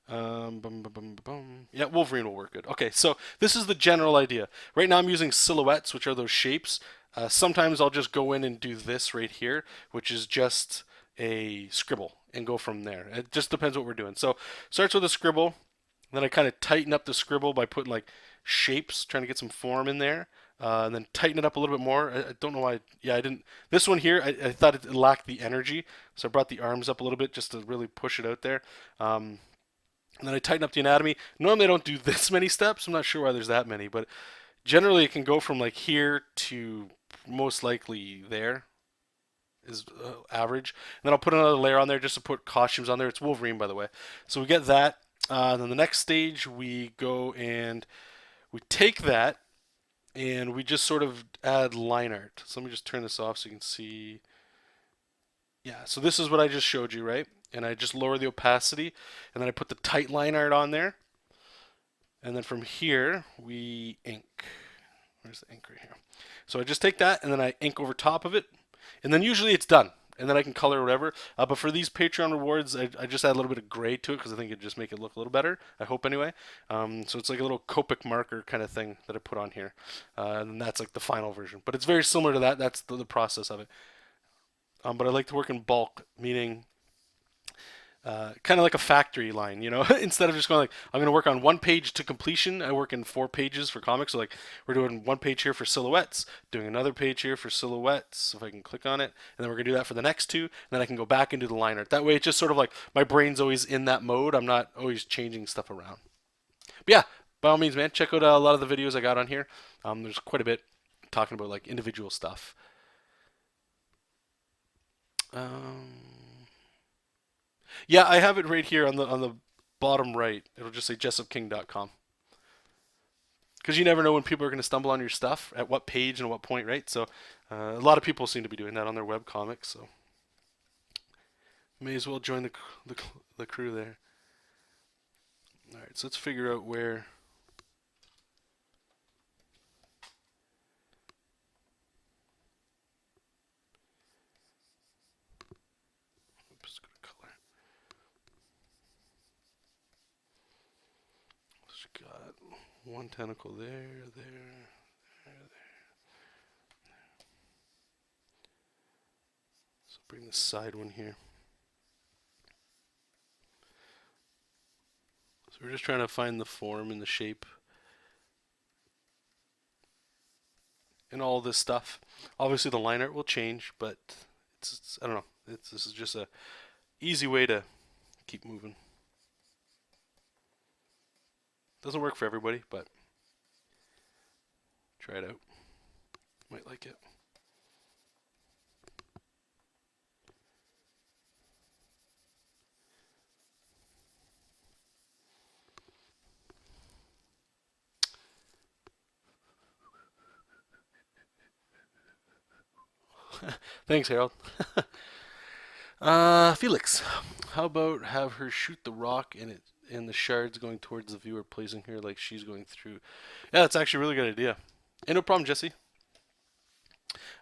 Bum, bum, bum, bum. Yeah, Wolverine will work good. Okay, so this is the general idea. Right now I'm using silhouettes, which are those shapes. Sometimes I'll just go in and do this right here, which is just a scribble, and go from there. It just depends what we're doing. So starts with a scribble, then I kind of tighten up the scribble by putting like shapes, trying to get some form in there. And then tighten it up a little bit more. I don't know why. Yeah, I didn't. This one here, I thought it lacked the energy, so I brought the arms up a little bit just to really push it out there. And then I tighten up the anatomy. Normally I don't do this many steps. I'm not sure why there's that many, but generally it can go from like here to most likely there is average. And then I'll put another layer on there just to put costumes on there. It's Wolverine, by the way. So we get that. Then the next stage we go and we take that and we just sort of add line art. So let me just turn this off so you can see. Yeah, so this is what I just showed you, right? and I just lower the opacity, and then I put the tight line art on there, and then from here we ink. Where's the ink right here? So I just take that and then I ink over top of it, and then usually it's done. And then I can color whatever. But for these Patreon rewards, I just add a little bit of gray to it because I think it'd just make it look a little better. I hope anyway. So it's like a little Copic marker kind of thing that I put on here. And that's like the final version. But it's very similar to that. That's the process of it. But I like to work in bulk, meaning kind of like a factory line, you know. Instead of just going like I'm going to work on one page to completion, I work in 4 pages for comics. So like we're doing one page here for silhouettes, doing another page here for silhouettes. If I can click on it, and then we're going to do that for the next two, and then I can go back into the line art. That way, it's just sort of like my brain's always in that mode. I'm not always changing stuff around. But yeah, by all means, man, check out a lot of the videos I got on here. There's quite a bit talking about like individual stuff. Um, Yeah, I have it right here on the bottom right. It'll just say jessupking.com. Because you never know when people are going to stumble on your stuff at what page and what point, right? So a lot of people seem to be doing that on their web comics. So may as well join the crew there. All right, so let's figure out where. Oops, go to color. So got one tentacle there, there. So bring the side one here. So we're just trying to find the form and the shape and all this stuff. Obviously, the line art will change, but it's I don't know. This is just a easy way to keep moving. Doesn't work for everybody, but try it out. Might like it. Thanks, Harold. Felix, how about have her shoot the rock and the shards going towards the viewer, placing her like she's going through? Yeah, that's actually a really good idea. Hey, no problem, Jesse.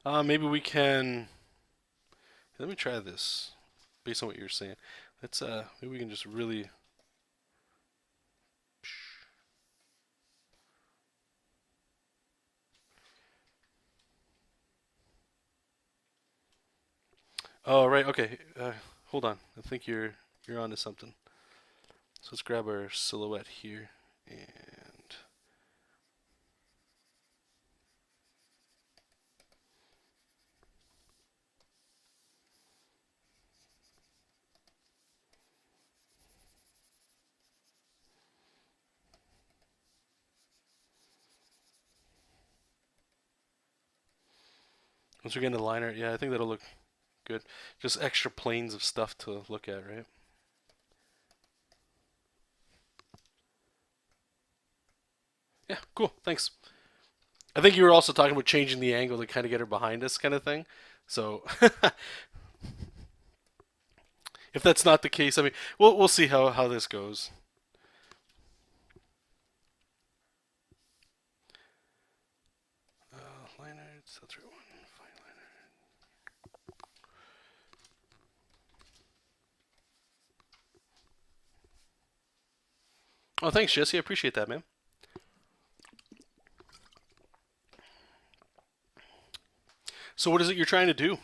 Maybe we can. Let me try this, based on what you're saying. Let's maybe we can just really. Oh right, okay. Hold on. I think you're onto something. So let's grab our silhouette here and once we get into the liner, yeah, I think that'll look good. Just extra planes of stuff to look at, right? Yeah, cool. Thanks. I think you were also talking about changing the angle to kind of get her behind us, kind of thing. So if that's not the case, I mean, we'll see how this goes. Liners, that's right one. Fine liner. Oh, thanks, Jesse. I appreciate that, man. So, what is it you're trying to do?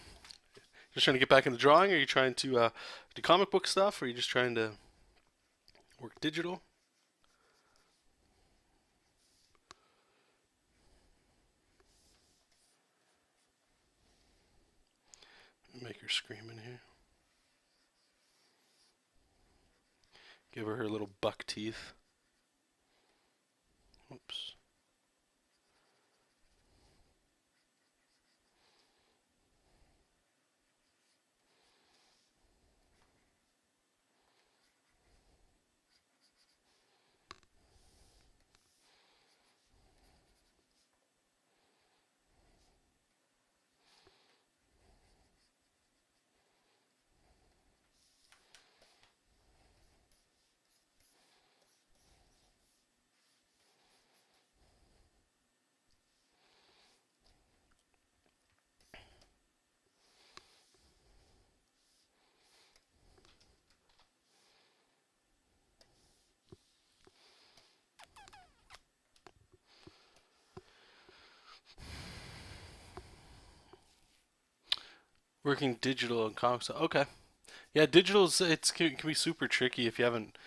Just trying to get back into drawing? Are you trying to do comic book stuff? Or are you just trying to work digital? Make her scream in here. Give her little buck teeth. Oops. Working digital and comics. Okay. Yeah, digital's can be super tricky if you haven't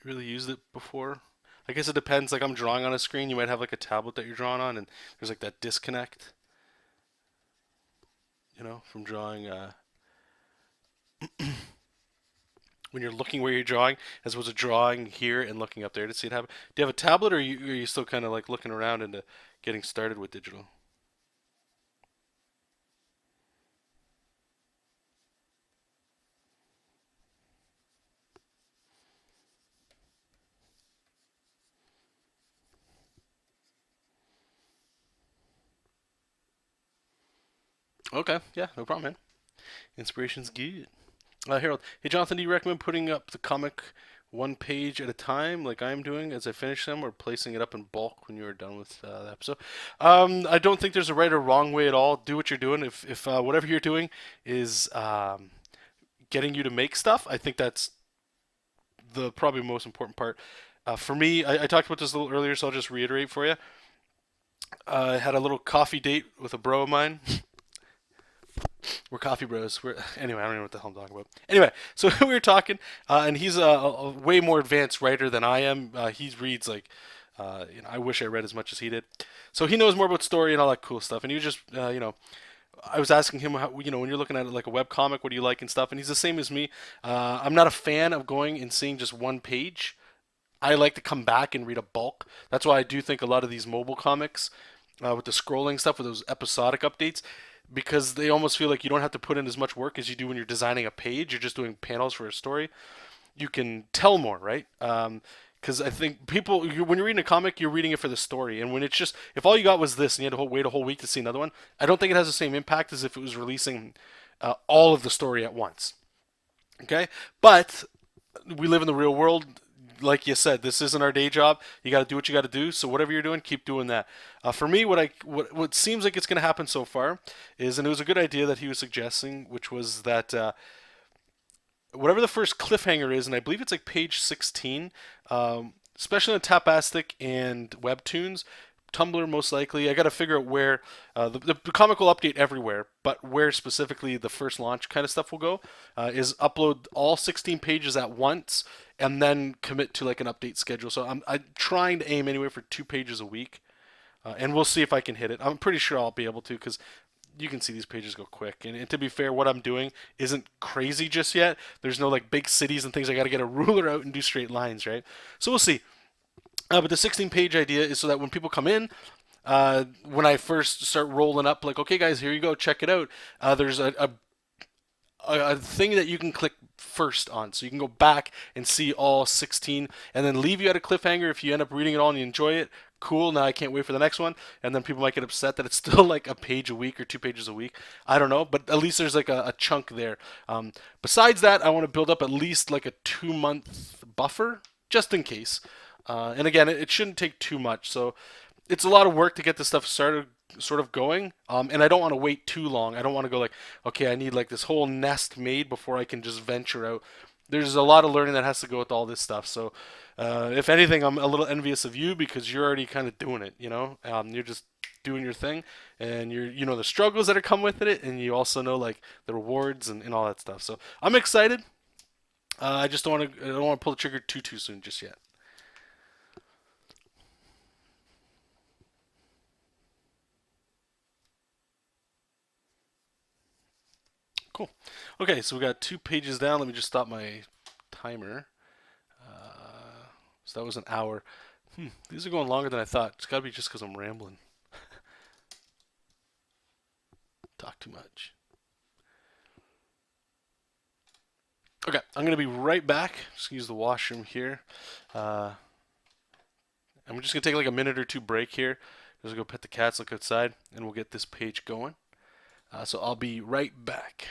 really used it before. I guess it depends. Like I'm drawing on a screen, you might have like a tablet that you're drawing on, and there's like that disconnect, from drawing. When you're looking where you're drawing, as opposed to drawing here and looking up there to see it happen. Do you have a tablet, or are you still kind of like looking around into getting started with digital? Okay, yeah, no problem, man. Inspiration's good. Harold, hey Jonathan, do you recommend putting up the comic one page at a time, like I'm doing, as I finish them, or placing it up in bulk when you're done with the episode? I don't think there's a right or wrong way at all. Do what you're doing. If whatever you're doing is getting you to make stuff, I think that's the probably most important part. For me, I talked about this a little earlier, so I'll just reiterate for you. I had a little coffee date with a bro of mine. We're coffee bros. Anyway. I don't know what the hell I'm talking about. Anyway, so we were talking, and he's a way more advanced writer than I am. He reads like, I wish I read as much as he did. So he knows more about story and all that cool stuff. And he was just, I was asking him how, when you're looking at it like a web comic, what do you like and stuff. And he's the same as me. I'm not a fan of going and seeing just one page. I like to come back and read a bulk. That's why I do think a lot of these mobile comics, with the scrolling stuff, with those episodic updates, because they almost feel like you don't have to put in as much work as you do when you're designing a page. You're just doing panels for a story. You can tell more, right? Because I think when you're reading a comic, you're reading it for the story. And when it's just, if all you got was this and you had to wait a whole week to see another one, I don't think it has the same impact as if it was releasing all of the story at once. Okay? But we live in the real world. Like you said, this isn't our day job. You got to do what you got to do. So whatever you're doing, keep doing that. For me, what seems like it's going to happen so far is, and it was a good idea that he was suggesting, which was that whatever the first cliffhanger is, and I believe it's like page 16, especially on Tapastic and Webtoons, Tumblr most likely. I got to figure out where the comic will update everywhere, but where specifically the first launch kind of stuff will go is upload all 16 pages at once and then commit to like an update schedule. So I'm trying to aim anyway for 2 pages a week, and we'll see if I can hit it. I'm pretty sure I'll be able to because you can see these pages go quick. And to be fair, what I'm doing isn't crazy just yet. There's no like big cities and things I got to get a ruler out and do straight lines, right? So we'll see. But the 16-page idea is so that when people come in, when I first start rolling up, like, okay, guys, here you go, check it out. There's a thing that you can click first on. So you can go back and see all 16 and then leave you at a cliffhanger if you end up reading it all and you enjoy it. Cool, now I can't wait for the next one. And then people might get upset that it's still like a page a week or 2 pages a week. I don't know, but at least there's like a chunk there. Besides that, I want to build up at least like a 2 month buffer just in case. And again, it shouldn't take too much. So it's a lot of work to get this stuff started, sort of going. And I don't want to wait too long. I don't want to go like, okay, I need like this whole nest made before I can just venture out. There's a lot of learning that has to go with all this stuff. So, if anything, I'm a little envious of you because you're already kind of doing it. You're just doing your thing, and you know the struggles that are come with it, and you also know like the rewards and all that stuff. So I'm excited. I just don't want to pull the trigger too soon just yet. Cool. Okay, so we got 2 pages down. Let me just stop my timer. So that was an hour. These are going longer than I thought. It's got to be just because I'm rambling. Talk too much. Okay, I'm going to be right back. Just use the washroom here. Uh, I'm just going to take like a minute or two break here. Just go pet the cats, look outside, and we'll get this page going. So I'll be right back.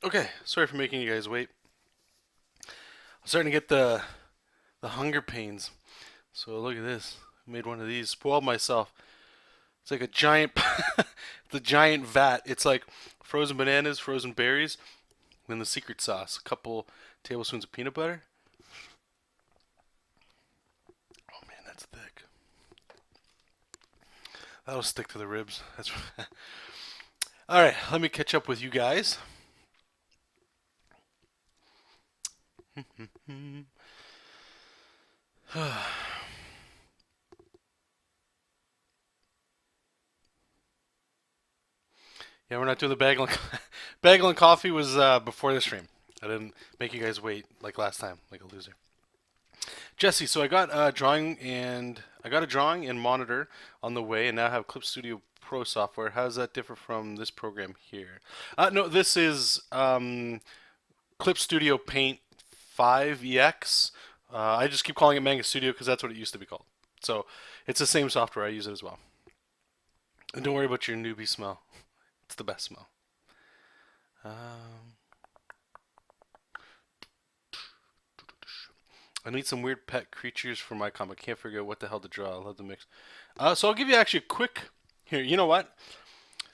Okay, sorry for making you guys wait. I'm starting to get the hunger pains. So look at this. I made one of these. Spoiled myself. It's like a giant, the giant vat. It's like frozen bananas, frozen berries, and then the secret sauce. A couple tablespoons of peanut butter. Oh man, that's thick. That'll stick to the ribs. That's all right. Let me catch up with you guys. Yeah, we're not doing the bagel. Bagel and coffee was before the stream. I didn't make you guys wait like last time, like a loser. Jesse, so I got a drawing and monitor on the way, and now I have Clip Studio Pro software. How does that differ from this program here? No, this is Clip Studio Paint 5 EX. I just keep calling it Manga Studio because that's what it used to be called. So it's the same software. I use it as well. And don't worry about your newbie smell. It's the best smell. Um, I need some weird pet creatures for my comic. Can't figure out what the hell to draw. I love the mix. So I'll give you actually a quick. Here, you know what?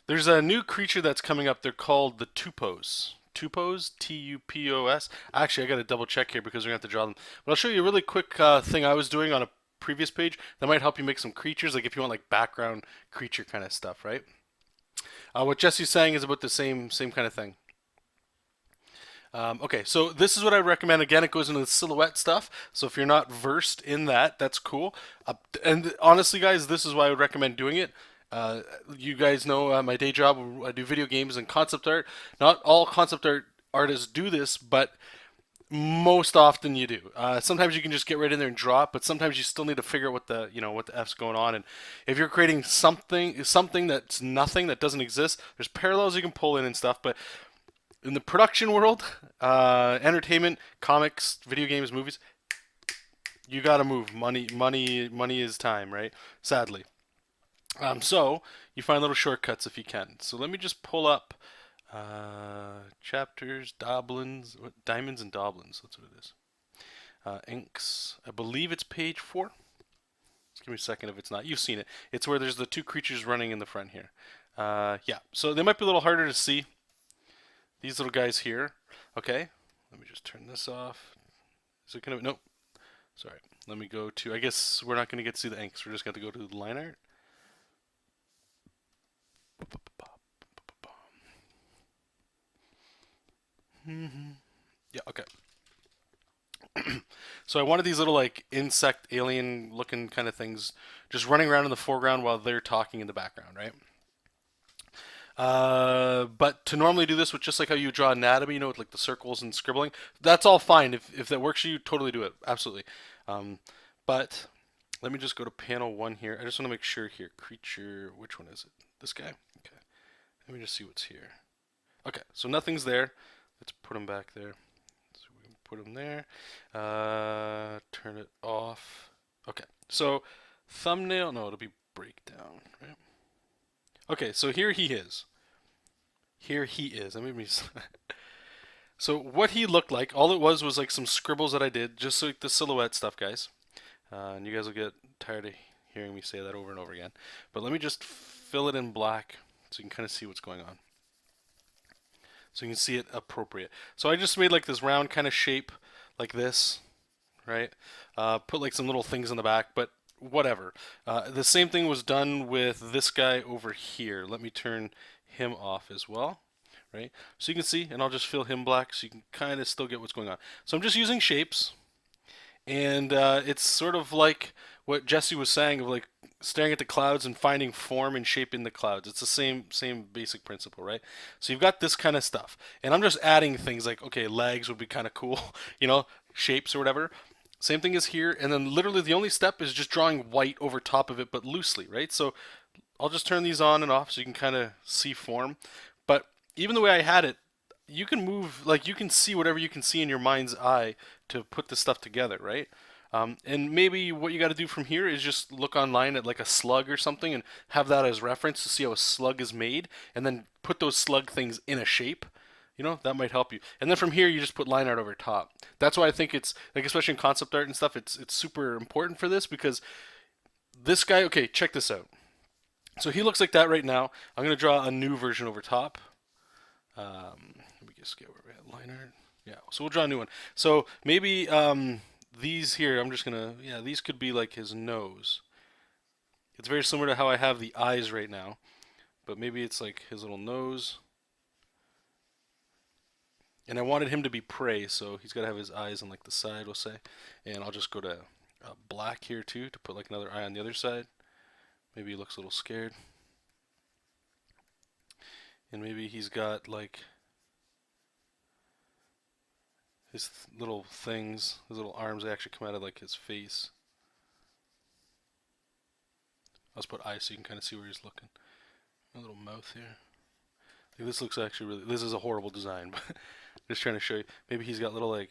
There's a new creature that's coming up. They're called the Tupos. Tupos, Tupos. Actually, I got to double check here because we're going to have to draw them. But I'll show you a really quick thing I was doing on a previous page that might help you make some creatures, like if you want like background creature kind of stuff, right? What Jesse's saying is about the same kind of thing. Okay, so this is what I recommend. Again, it goes into the silhouette stuff. So if you're not versed in that, that's cool. And honestly, guys, this is why I would recommend doing it. You guys know my day job. I do video games and concept art. Not all concept art artists do this, but most often you do. Sometimes you can just get right in there and draw it, but sometimes you still need to figure out what the f's going on. And if you're creating something that's nothing that doesn't exist, there's parallels you can pull in and stuff. But in the production world, entertainment, comics, video games, movies, you gotta move. Money is time, right? Sadly. So you find little shortcuts if you can. So let me just pull up chapters, diamonds and doblins. That's what it is. Inks. I believe it's page 4. Just give me a second if it's not. You've seen it. It's where there's the two creatures running in the front here. Yeah. So they might be a little harder to see. These little guys here. Okay. Let me just turn this off. Is it gonna? Nope. Sorry. Let me go to. I guess we're not gonna get to see the inks. We're just gonna go to the line art. Yeah. Okay. So I wanted these little like insect alien looking kind of things just running around in the foreground while they're talking in the background, right? But to normally do this with just like how you draw anatomy, with like the circles and scribbling, that's all fine. If that works for you, totally do it. Absolutely. Um, but let me just go to panel 1 here. I just want to make sure here. Creature, which one is it? This guy? Okay. Let me just see what's here. Okay, so nothing's there. Let's put him back there. So we can put him there. Turn it off. Okay, so thumbnail, no, it'll be breakdown, right? Okay, so here he is. Here he is. I mean, so what he looked like, all it was like some scribbles that I did, just like the silhouette stuff, guys. And you guys will get tired of hearing me say that over and over again. But let me just fill it in black so you can kind of see what's going on. So you can see it appropriate. So I just made like this round kind of shape like this, right? Put like some little things in the back, but whatever. The same thing was done with this guy over here. Let me turn him off as well, right? So you can see, and I'll just fill him black so you can kind of still get what's going on. So I'm just using shapes, and it's sort of like what Jesse was saying of like staring at the clouds and finding form and shape in the clouds. It's the same basic principle, right? So you've got this kind of stuff, and I'm just adding things like, okay, legs would be kind of cool, shapes or whatever. Same thing as here, and then literally the only step is just drawing white over top of it, but loosely, right? So I'll just turn these on and off so you can kind of see form. But even the way I had it, you can move, like you can see whatever you can see in your mind's eye to put this stuff together, right? And maybe what you got to do from here is just look online at like a slug or something and have that as reference to see how a slug is made, and then put those slug things in a shape, You know, that might help you. And then from here, you just put line art over top. That's why I think it's like, especially in concept art and stuff, it's super important for this because this guy. Okay, check this out. So he looks like that right now. I'm gonna draw a new version over top. Let me just get where we at. Line art. Yeah. So we'll draw a new one. So maybe these here. I'm just gonna. Yeah, these could be like his nose. It's very similar to how I have the eyes right now, but maybe it's like his little nose. And I wanted him to be prey, so he's got to have his eyes on like the side, we'll say. And I'll just go to black here too to put like another eye on the other side. Maybe he looks a little scared. And maybe he's got like his little things, his little arms they actually come out of like his face. Let's put eyes so you can kind of see where he's looking. A little mouth here. This looks actually really. This is a horrible design, but just trying to show you. Maybe he's got little like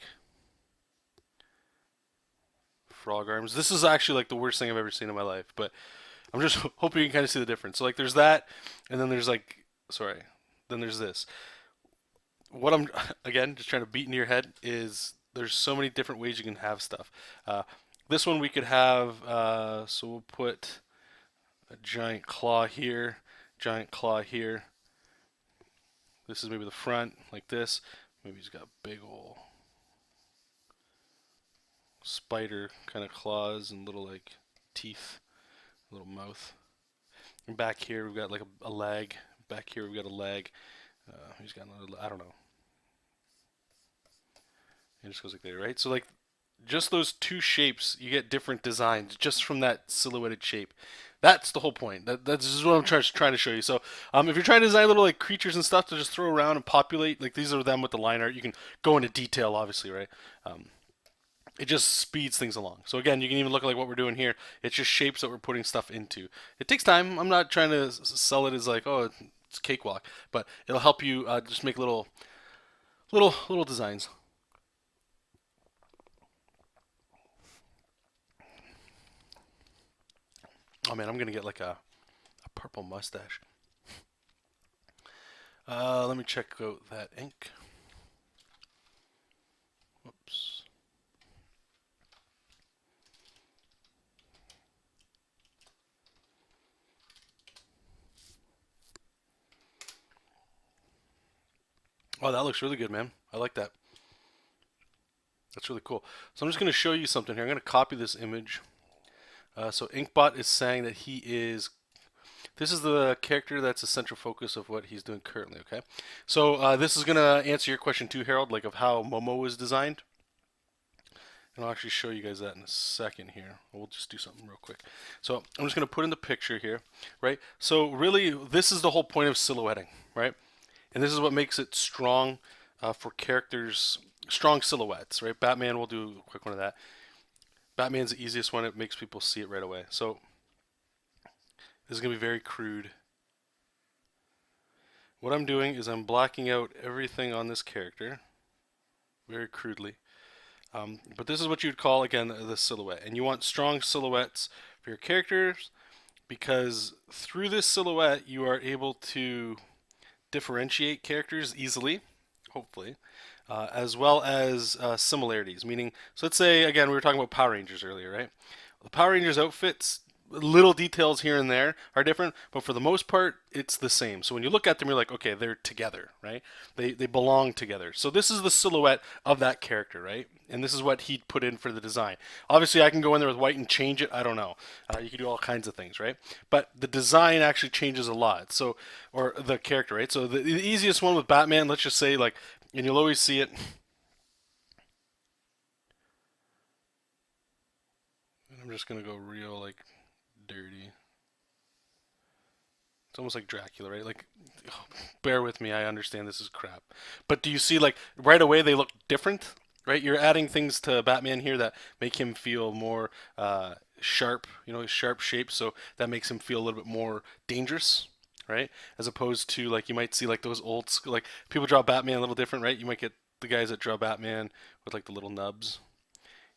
frog arms. This is actually like the worst thing I've ever seen in my life, but I'm just hoping you can kind of see the difference. So like there's that, and then there's like, sorry, then there's this. What I'm again just trying to beat into your head is there's so many different ways you can have stuff. This one we could have. So we'll put a giant claw here, giant claw here. This is maybe the front, like this. Maybe he's got big ol' spider kind of claws and little like teeth, little mouth. And back here we've got like a leg. Back here we've got a leg. He's got another, I don't know. It just goes like that, right? So like just those two shapes, you get different designs just from that silhouetted shape. That's the whole point. That's just what I'm trying to show you. So, if you're trying to design little like creatures and stuff to just throw around and populate, like these are them with the line art. You can go into detail, obviously, right? It just speeds things along. So again, you can even look at like what we're doing here. It's just shapes that we're putting stuff into. It takes time. I'm not trying to sell it as like, oh, it's cakewalk, but it'll help you just make little designs. Oh man, I'm gonna get like a purple mustache. Let me check out that ink. Whoops. Oh, that looks really good, man. I like that. That's really cool. So I'm just going to show you something here. I'm going to copy this image. So Inkbot is saying that he is. This is the character that's the central focus of what he's doing currently. Okay. So this is going to answer your question too, Harold, like of how Momo was designed. And I'll actually show you guys that in a second here. We'll just do something real quick. So I'm just going to put in the picture here, right? So really, this is the whole point of silhouetting, right? And this is what makes it strong for characters, strong silhouettes, right? Batman, we'll do a quick one of that. Batman's the easiest one. It makes people see it right away. So this is going to be very crude. What I'm doing is I'm blacking out everything on this character very crudely. But this is what you'd call, again, the silhouette. And you want strong silhouettes for your characters because through this silhouette you are able to differentiate characters easily, hopefully, as well as similarities. Meaning, so let's say, again, we were talking about Power Rangers earlier, right? The Power Rangers outfits, little details here and there are different, but for the most part, it's the same. So when you look at them, you're like, okay, they're together, right? They belong together. So this is the silhouette of that character, right? And this is what he'd put in for the design. Obviously, I can go in there with white and change it. I don't know. You can do all kinds of things, right? But the design actually changes a lot. So, or the character, right? So the easiest one with Batman, let's just say, like, and you'll always see it. And I'm just gonna go real like dirty. It's almost like Dracula, right? Like, oh, bear with me. I understand this is crap, but do you see like right away they look different, right? You're adding things to Batman here that make him feel more sharp, sharp shape. So that makes him feel a little bit more dangerous, right? As opposed to like you might see like those old like people draw Batman a little different, right? You might get the guys that draw Batman with like the little nubs,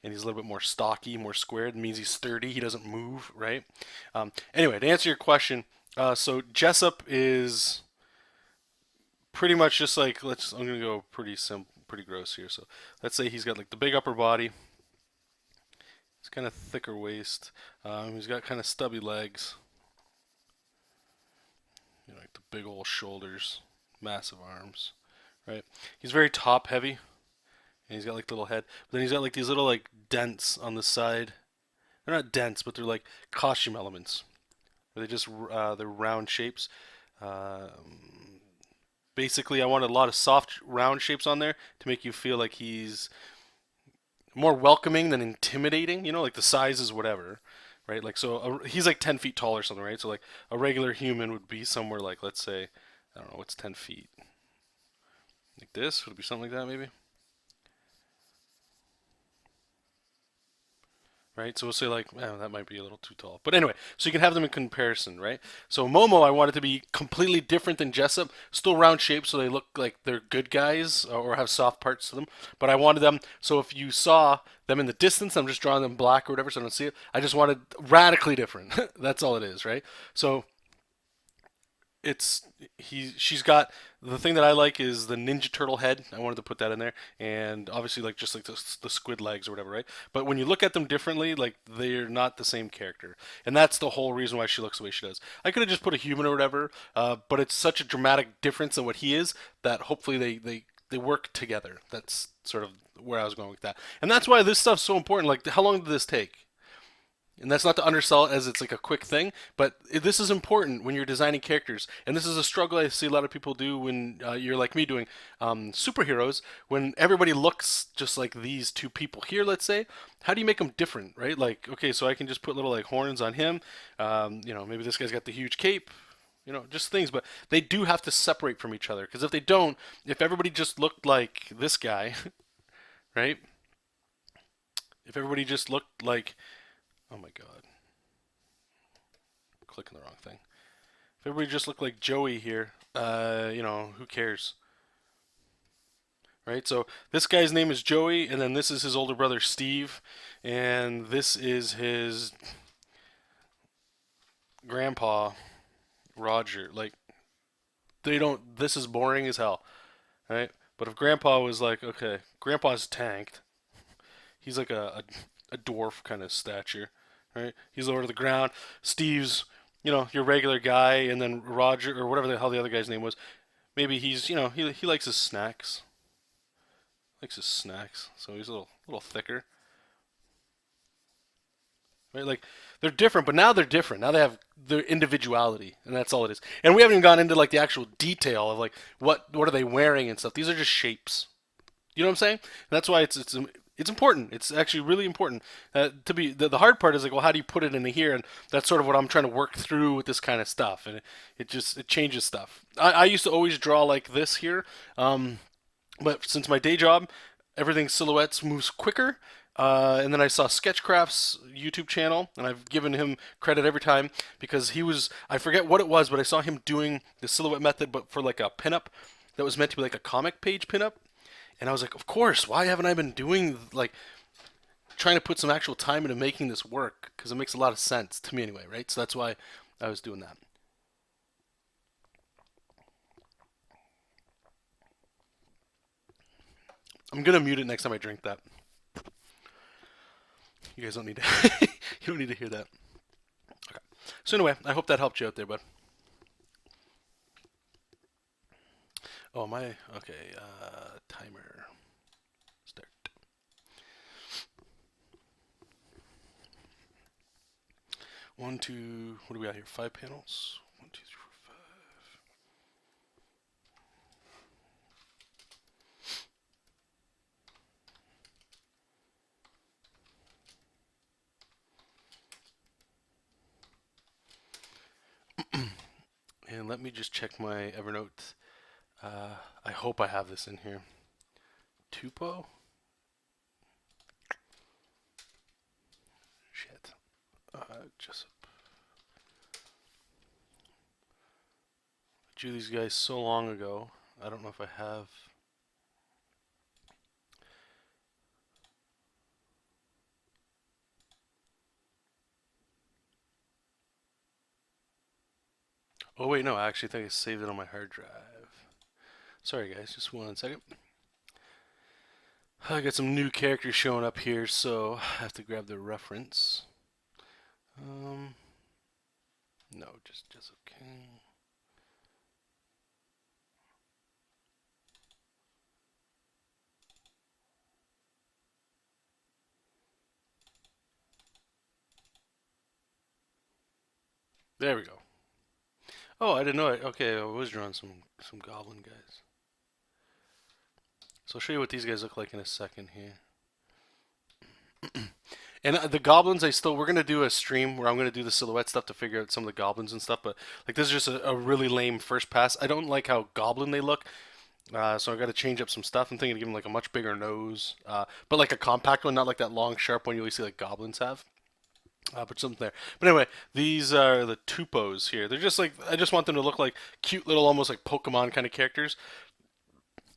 and he's a little bit more stocky, more squared. It means he's sturdy. He doesn't move, right? Anyway, to answer your question, so Jessup is pretty much just like I'm gonna go pretty simple, pretty gross here. So let's say he's got like the big upper body. He's kind of thicker waist. He's got kind of stubby legs. You know, like the big old shoulders, massive arms. Right. He's very top heavy, and he's got like little head. But then he's got like these little like dents on the side. They're not dents, but they're like costume elements. Where they just they're round shapes. Um, Basically, I wanted a lot of soft round shapes on there to make you feel like he's more welcoming than intimidating. You know, like the size is whatever, right? Like so, he's like 10 feet tall or something, right? So like a regular human would be somewhere like, let's say, I don't know, what's 10 feet? Like this would it be something like that maybe, right? So we'll say like, that might be a little too tall. But anyway, so you can have them in comparison, right? So Momo, I want it to be completely different than Jessup, still round shaped, so they look like they're good guys or have soft parts to them. But I wanted them so if you saw them in the distance, I'm just drawing them black or whatever, so I don't see it. I just wanted radically different. That's all it is, right? So it's she's got the thing that I like is the Ninja Turtle head. I wanted to put that in there, and obviously like just like the squid legs or whatever, right? But when you look at them differently, like they're not the same character, and that's the whole reason why she looks the way she does. I could have just put a human or whatever, but it's such a dramatic difference in what he is that hopefully they work together. That's sort of where I was going with that, and that's why this stuff's so important. Like, how long did this take? And that's not to undersell it as it's like a quick thing, but this is important when you're designing characters. And this is a struggle I see a lot of people do when you're like me doing superheroes. When everybody looks just like these two people here, let's say, how do you make them different, right? Like, okay, so I can just put little like horns on him. You know, maybe this guy's got the huge cape. You know, just things, but they do have to separate from each other because if they don't, if everybody just looked like this guy, right? If everybody just looked like, oh my god, clicking the wrong thing. If everybody just looked like Joey here, you know, who cares? Right? So this guy's name is Joey, and then this is his older brother Steve, and this is his grandpa Roger. Like, they don't, this is boring as hell, right? But if grandpa was like, okay, grandpa's tanked, he's like a dwarf kind of stature, right? He's lower to the ground. Steve's, you know, your regular guy, and then Roger, or whatever the hell the other guy's name was, maybe he's, you know, he likes his snacks. Likes his snacks, so he's a little thicker. Right? Like they're different, but now they're different. Now they have their individuality, and that's all it is. And we haven't even gone into like the actual detail of like what are they wearing and stuff. These are just shapes. You know what I'm saying? And that's why it's important. It's actually really important to be. The hard part is like, well, how do you put it into here? And that's sort of what I'm trying to work through with this kind of stuff. And it just it changes stuff. I used to always draw like this here. But since my day job, everything silhouettes moves quicker. And then I saw Sketchcraft's YouTube channel, and I've given him credit every time because he was, I forget what it was, but I saw him doing the silhouette method, but for like a pinup that was meant to be like a comic page pinup. And I was like, of course, why haven't I been doing, like, trying to put some actual time into making this work? Because it makes a lot of sense to me anyway, right? So that's why I was doing that. I'm going to mute it next time I drink that. You guys don't need to, you don't need to hear that. Okay. So anyway, I hope that helped you out there, bud. Oh my. Okay. Timer. Start. One, two. What do we got here? 5 panels. One, two, three, four, five. And let me just check my Evernote. I hope I have this in here. Tupo. Shit. Just drew these guys so long ago. I don't know if I have. Oh wait, no. I actually think I saved it on my hard drive. Sorry guys, just 1 second. I got some new characters showing up here, so I have to grab the reference. Um, no, just okay. There we go. Oh, I didn't know it. Okay, I was drawing some goblin guys. So I'll show you what these guys look like in a second here. And the goblins, we're gonna do a stream where I'm gonna do the silhouette stuff to figure out some of the goblins and stuff. But like this is just a really lame first pass. I don't like how goblin they look, so I got to change up some stuff. I'm thinking of giving like a much bigger nose, but like a compact one, not like that long sharp one you always see like goblins have. But something there. But anyway, these are the tupos here. They're just like I just want them to look like cute little, almost like Pokemon kind of characters.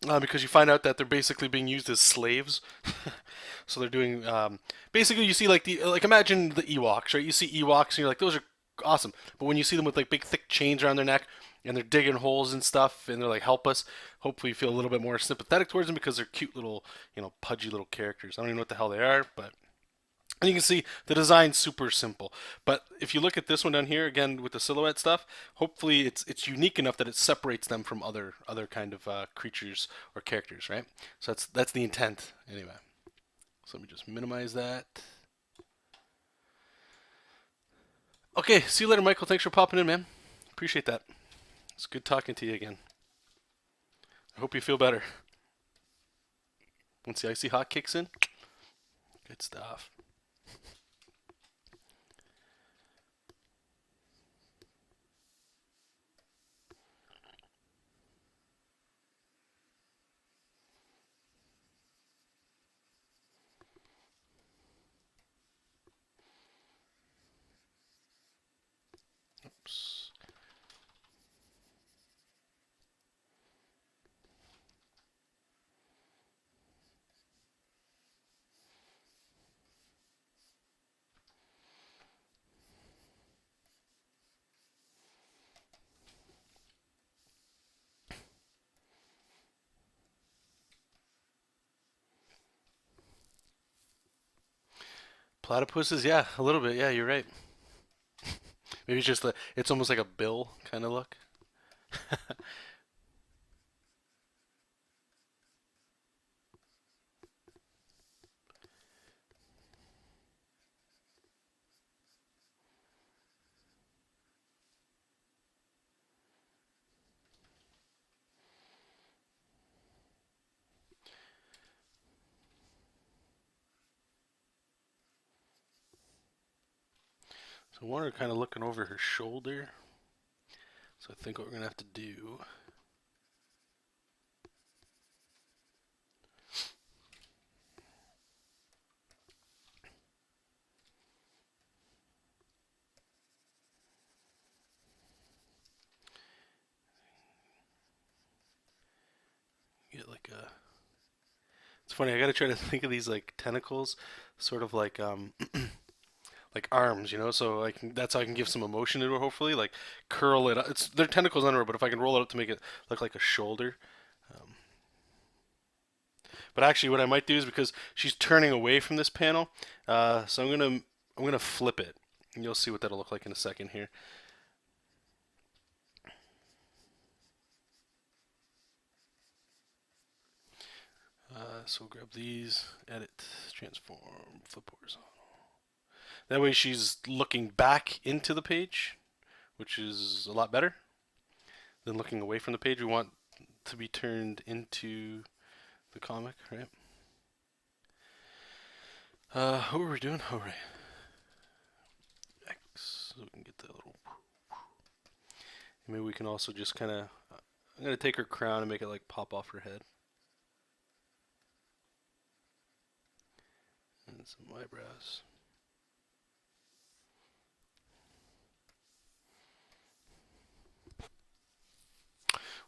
Because you find out that they're basically being used as slaves. So they're doing basically you see like the like imagine the Ewoks, right? You see Ewoks and you're like those are awesome, but when you see them with like big thick chains around their neck and they're digging holes and stuff and they're like help us, hopefully you feel a little bit more sympathetic towards them because they're cute little pudgy little characters. I don't even know what the hell they are, but and you can see the design's super simple. But if you look at this one down here again with the silhouette stuff, hopefully it's unique enough that it separates them from other kind of creatures or characters, right? So that's the intent anyway. So let me just minimize that. Okay, see you later, Michael. Thanks for popping in, man. Appreciate that. It's good talking to you again. I hope you feel better. Once the icy hot kicks in, good stuff. Oops. Platypuses, yeah, a little bit. Yeah, you're right. Maybe it's just it's almost like a bill kind of look. So one are kind of looking over her shoulder. So I think what we're gonna have to do. Get like a. It's funny. I gotta try to think of these like tentacles, sort of like arms, So I can. That's how I can give some emotion to it. Hopefully, like curl it. It's they're tentacles under it, but if I can roll it up to make it look like a shoulder. Um, but actually, what I might do is because she's turning away from this panel, so I'm gonna flip it, and you'll see what that'll look like in a second here. So grab these, edit, transform, flip horizontal. That way she's looking back into the page, which is a lot better than looking away from the page. We want to be turned into the comic, right? What were we doing? Oh, right. X, so we can get that little. Maybe we can also just kind of. I'm gonna take her crown and make it like pop off her head. And some eyebrows.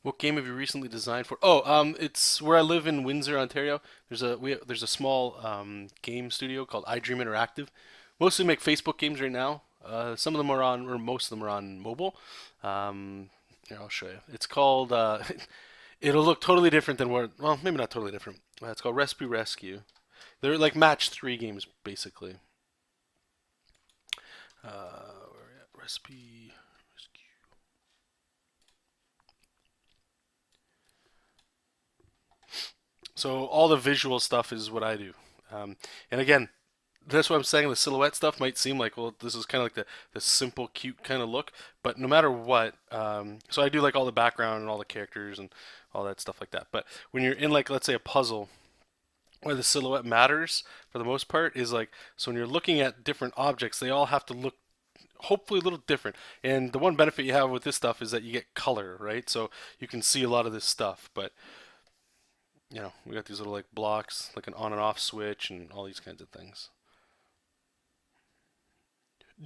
What game have you recently designed for? Oh, it's where I live in Windsor, Ontario. There's a small game studio called iDream Interactive. Mostly make Facebook games right now. Some of them are or most of them are on mobile. Here, I'll show you. It's called It'll look totally different than what. Well, maybe not totally different. It's called Recipe Rescue. They're like match three games basically. Where are we at? Recipe Rescue. So all the visual stuff is what I do. And again, that's what I'm saying. The silhouette stuff might seem like, well, this is kind of like the simple, cute kind of look. But no matter what, so I do like all the background and all the characters and all that stuff like that. But when you're in like, let's say a puzzle, where the silhouette matters for the most part is like, so when you're looking at different objects, they all have to look hopefully a little different. And the one benefit you have with this stuff is that you get color, right? So you can see a lot of this stuff. But we got these little like blocks, like an on and off switch, and all these kinds of things.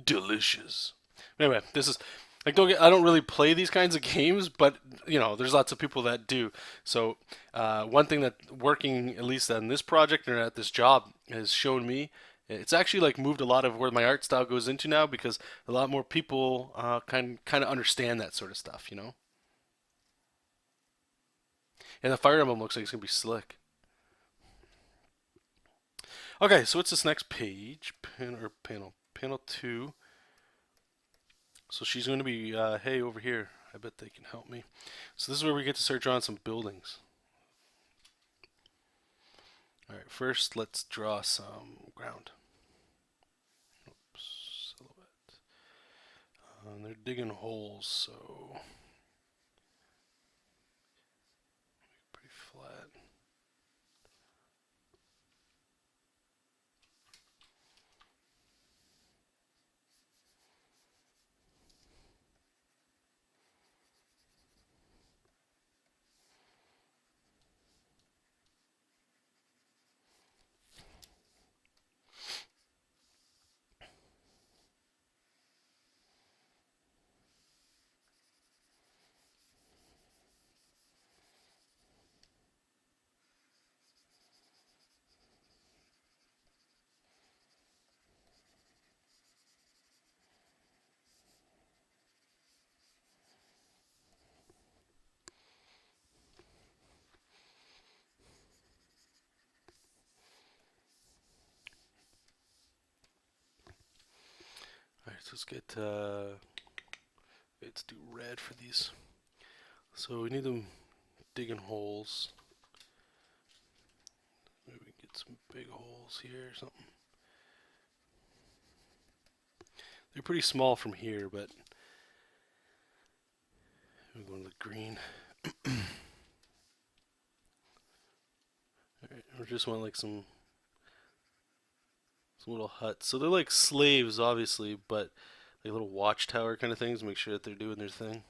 Delicious. Anyway, this is like I don't really play these kinds of games, but there's lots of people that do. So one thing that working at least on this project or at this job has shown me, it's actually like moved a lot of where my art style goes into now because a lot more people kind of understand that sort of stuff. And the Fire Emblem looks like it's gonna be slick. Okay, so what's this next page? Panel two. So she's going to be, hey, over here. I bet they can help me. So this is where we get to start drawing some buildings. All right, first let's draw some ground. Oops, silhouette. They're digging holes, so pretty flat. All right, so let's do red for these. So we need them digging holes. Maybe we can get some big holes here or something. They're pretty small from here, but we're going to the green. All right, we just want like some little huts. So they're like slaves, obviously, but like little watchtower kind of things. Make sure that they're doing their thing.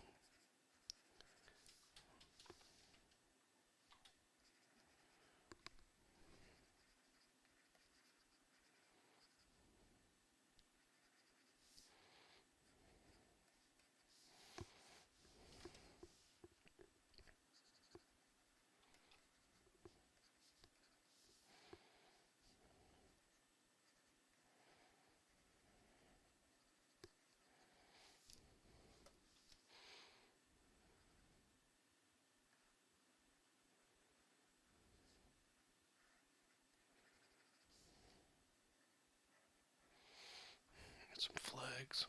Get some flags.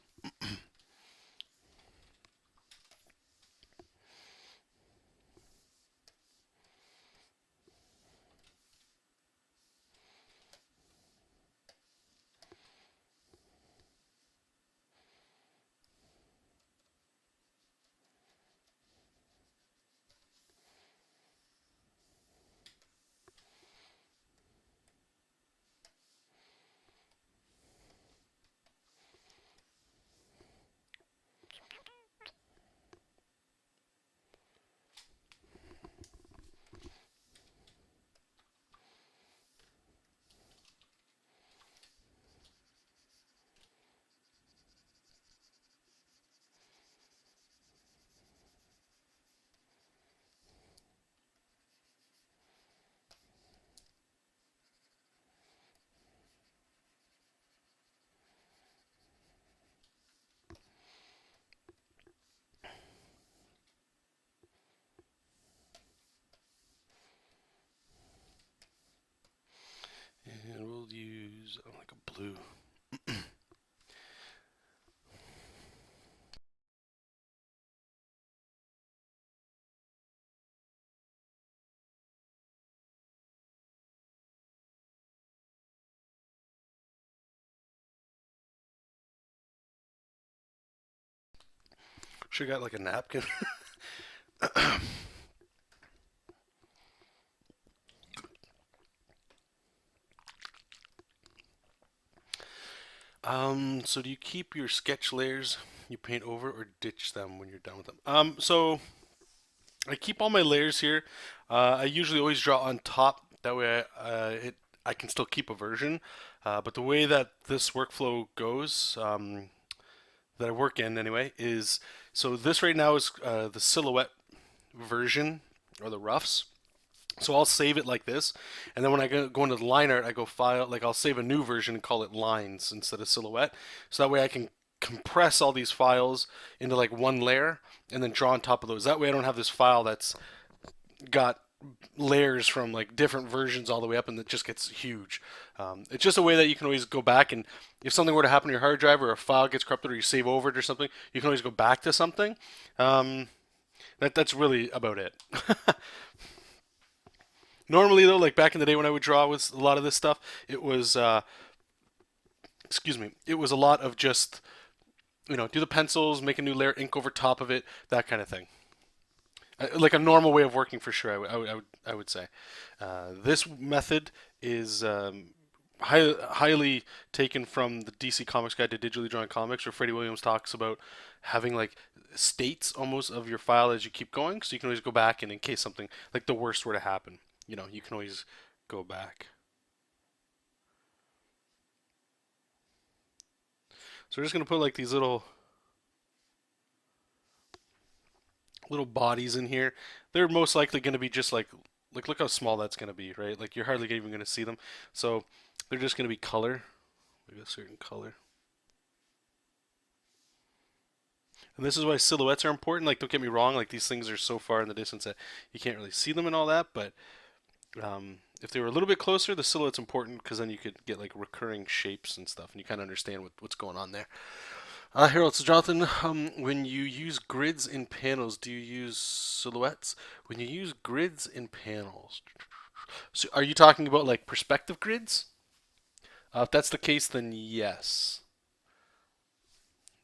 like a blue. Should have got like a napkin. So do you keep your sketch layers you paint over or ditch them when you're done with them? So I keep all my layers here. I usually always draw on top. That way, I can still keep a version. But the way that this workflow goes, that I work in anyway, is so this right now is the silhouette version or the roughs. So I'll save it like this, and then when I go into the line art, I go file, like I'll save a new version and call it lines instead of silhouette. So that way I can compress all these files into like one layer and then draw on top of those. That way I don't have this file that's got layers from like different versions all the way up and it just gets huge. It's just a way that you can always go back and if something were to happen to your hard drive or a file gets corrupted or you save over it or something, you can always go back to something. That's really about it. Normally though, like back in the day when I would draw with a lot of this stuff, it was excuse me, it was a lot of just do the pencils, make a new layer, ink over top of it, that kind of thing. Like a normal way of working for sure. I would say this method is highly taken from the DC Comics Guide to Digitally Drawing Comics, where Freddie Williams talks about having like states almost of your file as you keep going, so you can always go back and in case something like the worst were to happen, you can always go back. So we're just gonna put like these little bodies in here. They're most likely going to be just like look how small that's going to be, right? Like you're hardly even going to see them. So they're just going to be color, like a certain color. And this is why silhouettes are important. Like don't get me wrong, like these things are so far in the distance that you can't really see them and all that, but if they were a little bit closer, the silhouette's important because then you could get like recurring shapes and stuff, and you kind of understand what's going on there. Harold, so Jonathan, when you use grids in panels, do you use silhouettes? When you use grids in panels, so are you talking about like perspective grids? If that's the case, then yes.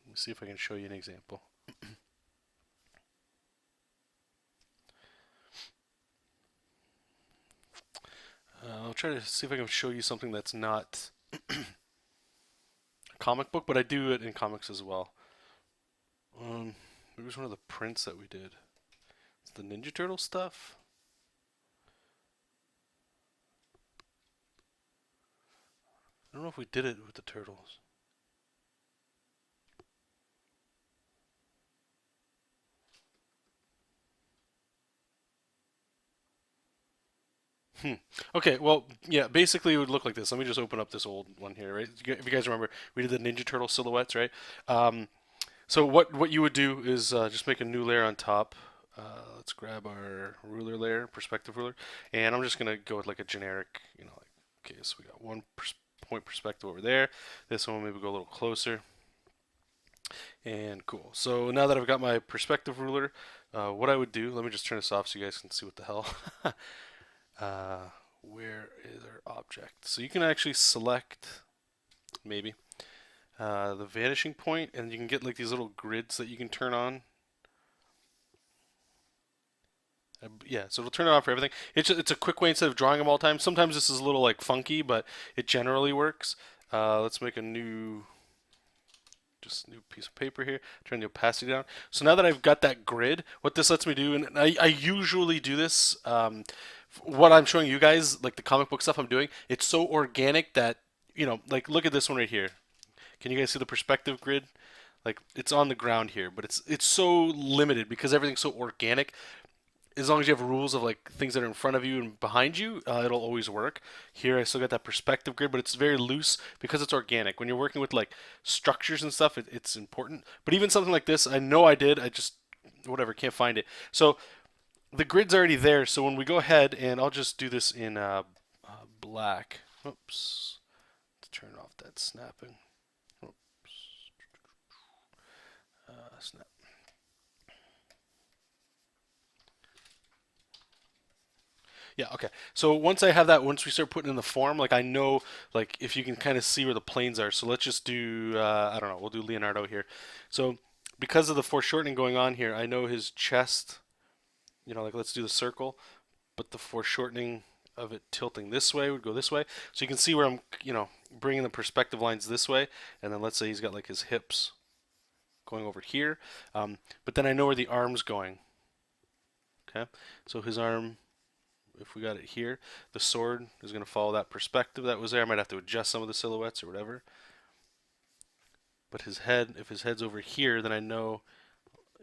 Let me see if I can show you an example. I'll try to see if I can show you something that's not a comic book, but I do it in comics as well. It was one of the prints that we did. It's the Ninja Turtle stuff. I don't know if we did it with the turtles. Hmm. Okay, well, yeah, basically it would look like this. Let me just open up this old one here, right? If you guys remember, we did the Ninja Turtle silhouettes, right? So what you would do is just make a new layer on top. Let's grab our ruler layer, perspective ruler, and I'm just gonna go with like a generic, like okay, so we got one point perspective over there. This one maybe go a little closer, and cool. So now that I've got my perspective ruler, what I would do, let me just turn this off so you guys can see what the hell. Where is our object? So you can actually select maybe the vanishing point, and you can get like these little grids that you can turn on. Yeah, so it'll turn it on for everything. It's a quick way instead of drawing them all the time. Sometimes this is a little like funky, but it generally works. Let's make a new piece of paper here. Turn the opacity down. So now that I've got that grid, what this lets me do, and I usually do this. What I'm showing you guys, like the comic book stuff I'm doing, it's so organic that like look at this one right here. Can you guys see the perspective grid? Like it's on the ground here, but it's so limited because everything's so organic. As long as you have rules of like things that are in front of you and behind you, it'll always work. Here, I still got that perspective grid, but it's very loose because it's organic. When you're working with like structures and stuff, it's important. But even something like this, I know I did. I just whatever can't find it. So the grid's already there. So when we go ahead and I'll just do this in black. Oops. turn off that snapping. Oops. Snap. Yeah, okay. So once I have that, once we start putting in the form, like I know, like if you can kind of see where the planes are. So let's just do, I don't know, we'll do Leonardo here. So because of the foreshortening going on here, I know his chest, like let's do the circle, but the foreshortening of it tilting this way would go this way. So you can see where I'm, bringing the perspective lines this way, and then let's say he's got like his hips going over here. But then I know where the arm's going. Okay, so his arm, if we got it here, the sword is going to follow that perspective that was there. I might have to adjust some of the silhouettes or whatever. But his head, if his head's over here, then I know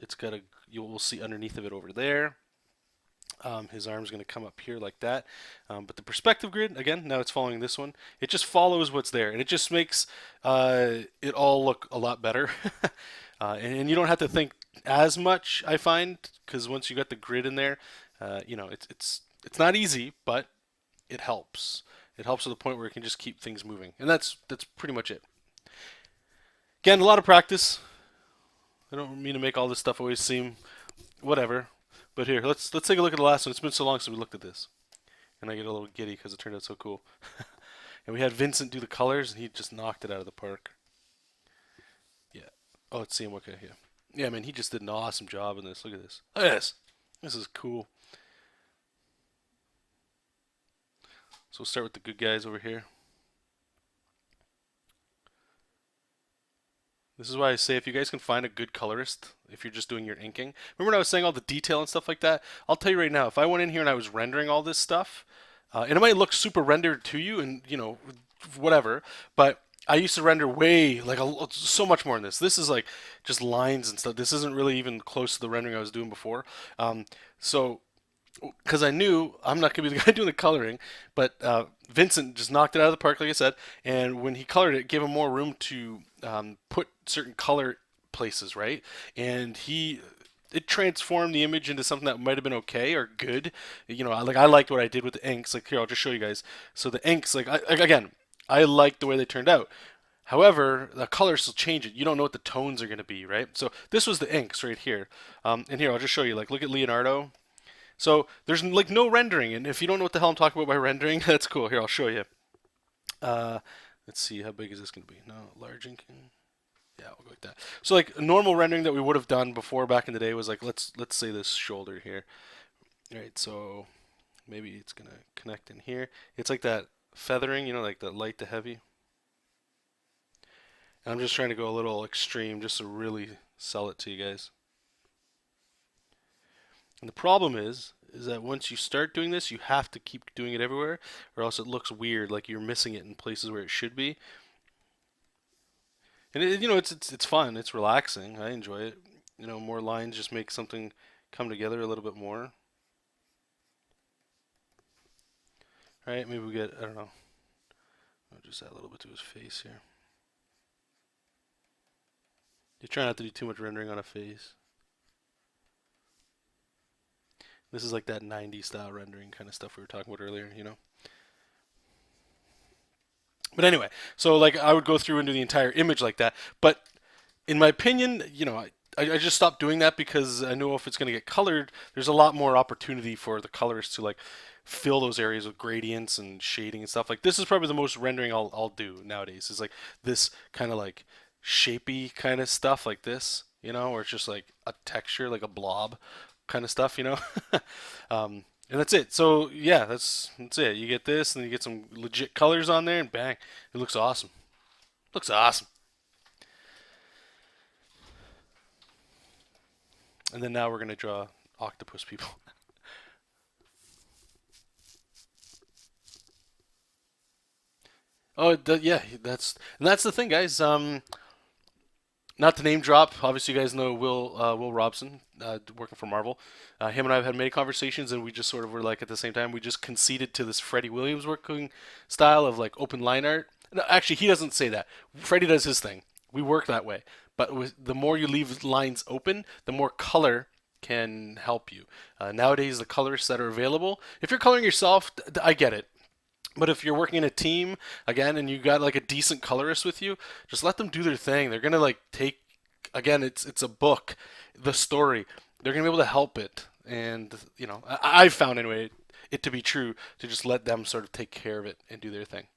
it's got a, we'll see underneath of it over there. His arm's going to come up here like that. But the perspective grid, again, now it's following this one. It just follows what's there, and it just makes it all look a lot better. And you don't have to think as much, I find, because once you got the grid in there, it's not easy, but it helps. It helps to the point where it can just keep things moving, and that's pretty much it. Again, a lot of practice. I don't mean to make all this stuff always seem whatever, but here, let's take a look at the last one. It's been so long since we looked at this, and I get a little giddy because it turned out so cool. And we had Vincent do the colors, and he just knocked it out of the park. Yeah. Oh, it's CM. Okay, yeah. Yeah, man, he just did an awesome job in this. Look at this. Look at this. This is cool. So we'll start with the good guys over here. This is why I say if you guys can find a good colorist, if you're just doing your inking. Remember when I was saying all the detail and stuff like that? I'll tell you right now, if I went in here and I was rendering all this stuff, and it might look super rendered to you and, whatever, but I used to render way, like so much more in this. This is like just lines and stuff. This isn't really even close to the rendering I was doing before. So because I knew I'm not going to be the guy doing the coloring, but Vincent just knocked it out of the park, like I said. And when he colored it, it gave him more room to put certain color places, right? And it transformed the image into something that might have been okay or good. Like I liked what I did with the inks. Like here, I'll just show you guys. So the inks, again, I liked the way they turned out. However, the colors will change it. You don't know what the tones are going to be, right? So this was the inks right here. And here, I'll just show you. Like, look at Leonardo. So there's like no rendering, and if you don't know what the hell I'm talking about by rendering, that's cool. Here, I'll show you. Let's see, how big is this going to be? No, large inking. Yeah, we'll go like that. So like normal rendering that we would have done before back in the day was like let's say this shoulder here. All right, so maybe it's gonna connect in here. It's like that feathering, like that light to heavy. And I'm just trying to go a little extreme just to really sell it to you guys. And the problem is that once you start doing this, you have to keep doing it everywhere, or else it looks weird, like you're missing it in places where it should be. And it's fun, it's relaxing. I enjoy it. More lines just make something come together a little bit more. All right, maybe we get, I don't know. I'll just add a little bit to his face here. You try not to do too much rendering on a face. This is like that 90s style rendering kind of stuff we were talking about earlier, But anyway, so like I would go through and do the entire image like that. But in my opinion, I just stopped doing that because I know if it's going to get colored, there's a lot more opportunity for the colorists to like fill those areas with gradients and shading and stuff. Like this is probably the most rendering I'll do nowadays. Is like this kind of like shapy kind of stuff like this, or it's just like a texture, like a blob kind of stuff, and that's it. So yeah, that's it. You get this, and you get some legit colors on there, and bang, it looks awesome. Looks awesome. And then now we're gonna draw octopus people. Oh, yeah, that's the thing, guys. Not to name drop, obviously you guys know Will Robson, working for Marvel. Him and I have had many conversations, and we just sort of were like at the same time we just conceded to this Freddie Williams working style of like open line art. No, actually, he doesn't say that. Freddie does his thing. We work that way, but the more you leave lines open, the more color can help you. Nowadays, the colors that are available. If you're coloring yourself, I get it. But if you're working in a team again and you got like a decent colorist with you, just let them do their thing. They're gonna like take again. It's a book, the story. They're gonna be able to help it, and I've found anyway it to be true to just let them sort of take care of it and do their thing.